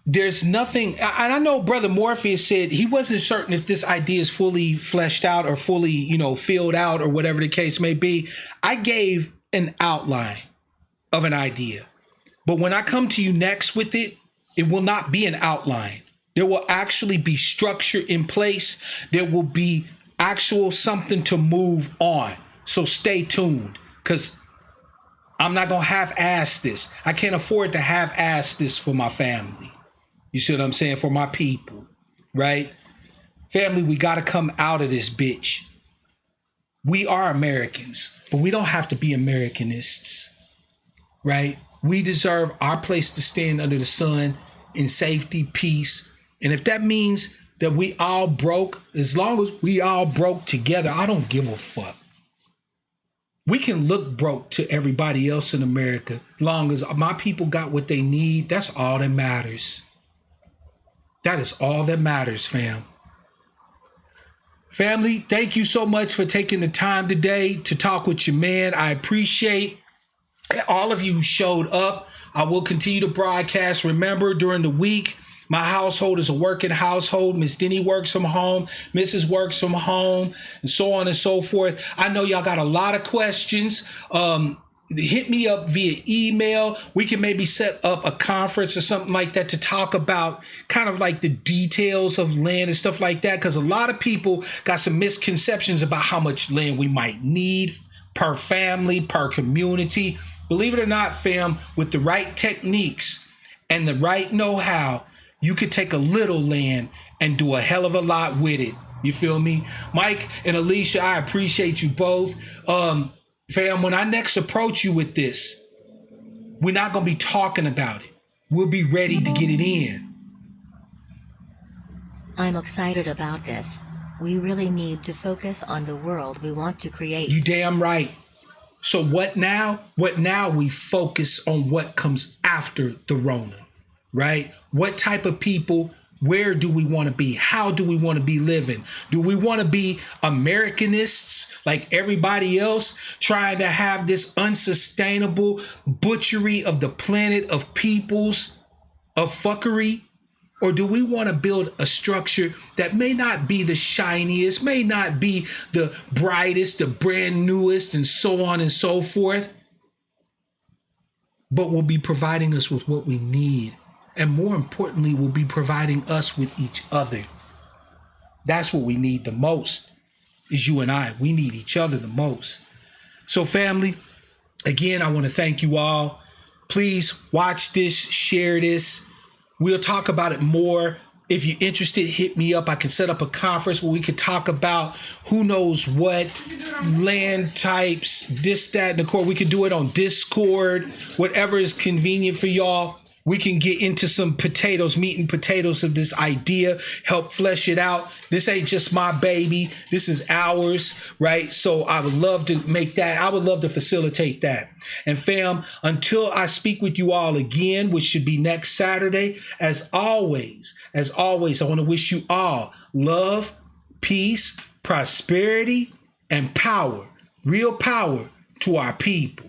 [SPEAKER 1] There's nothing, and I know Brother Morpheus said he wasn't certain if this idea is fully fleshed out or fully, filled out or whatever the case may be. I gave an outline of an idea. But when I come to you next with it, it will not be an outline. There will actually be structure in place. There will be actual something to move on. So stay tuned, because I'm not going to half-ass this. I can't afford to half-ass this for my family. You see what I'm saying? For my people, right? Family, we got to come out of this bitch. We are Americans, but we don't have to be Americanists, right? We deserve our place to stand under the sun in safety, peace. And if that means that we all broke, as long as we all broke together, I don't give a fuck. We can look broke to everybody else in America. As long as my people got what they need, that's all that matters. That is all that matters, fam. Family, thank you so much for taking the time today to talk with your man. I appreciate all of you who showed up. I will continue to broadcast. Remember, during the week, my household is a working household. Miss Denny works from home. Mrs. works from home, and so on and so forth. I know y'all got a lot of questions. Hit me up via email. We can maybe set up a conference or something like that to talk about kind of like the details of land and stuff like that, because a lot of people got some misconceptions about how much land we might need per family, per community. Believe it or not, fam, with the right techniques and the right know-how, you could take a little land and do a hell of a lot with it. You feel me? Mike and Alicia, I appreciate you both. Fam, when I next approach you with this, we're not going to be talking about it. We'll be ready to get it in.
[SPEAKER 2] I'm excited about this. We really need to focus on the world we want to create.
[SPEAKER 1] You damn right. So what now? We focus on what comes after the Rona, right? What type of people Where do we want to be? How do we want to be living? Do we want to be Americanists like everybody else, trying to have this unsustainable butchery of the planet, of peoples, of fuckery? Or do we want to build a structure that may not be the shiniest, may not be the brightest, the brand newest, and so on and so forth, but will be providing us with what we need? And more importantly, will be providing us with each other. That's what we need the most, is you and I. We need each other the most. So family, again, I want to thank you all. Please watch this, share this. We'll talk about it more. If you're interested, hit me up. I can set up a conference where we could talk about who knows what, land types, this, that, and the core. We could do it on Discord, whatever is convenient for y'all. We can get into some potatoes, meat and potatoes of this idea, help flesh it out. This ain't just my baby. This is ours, right? So I would love to make that. I would love to facilitate that. And fam, until I speak with you all again, which should be next Saturday, as always, I want to wish you all love, peace, prosperity, and power, real power to our people.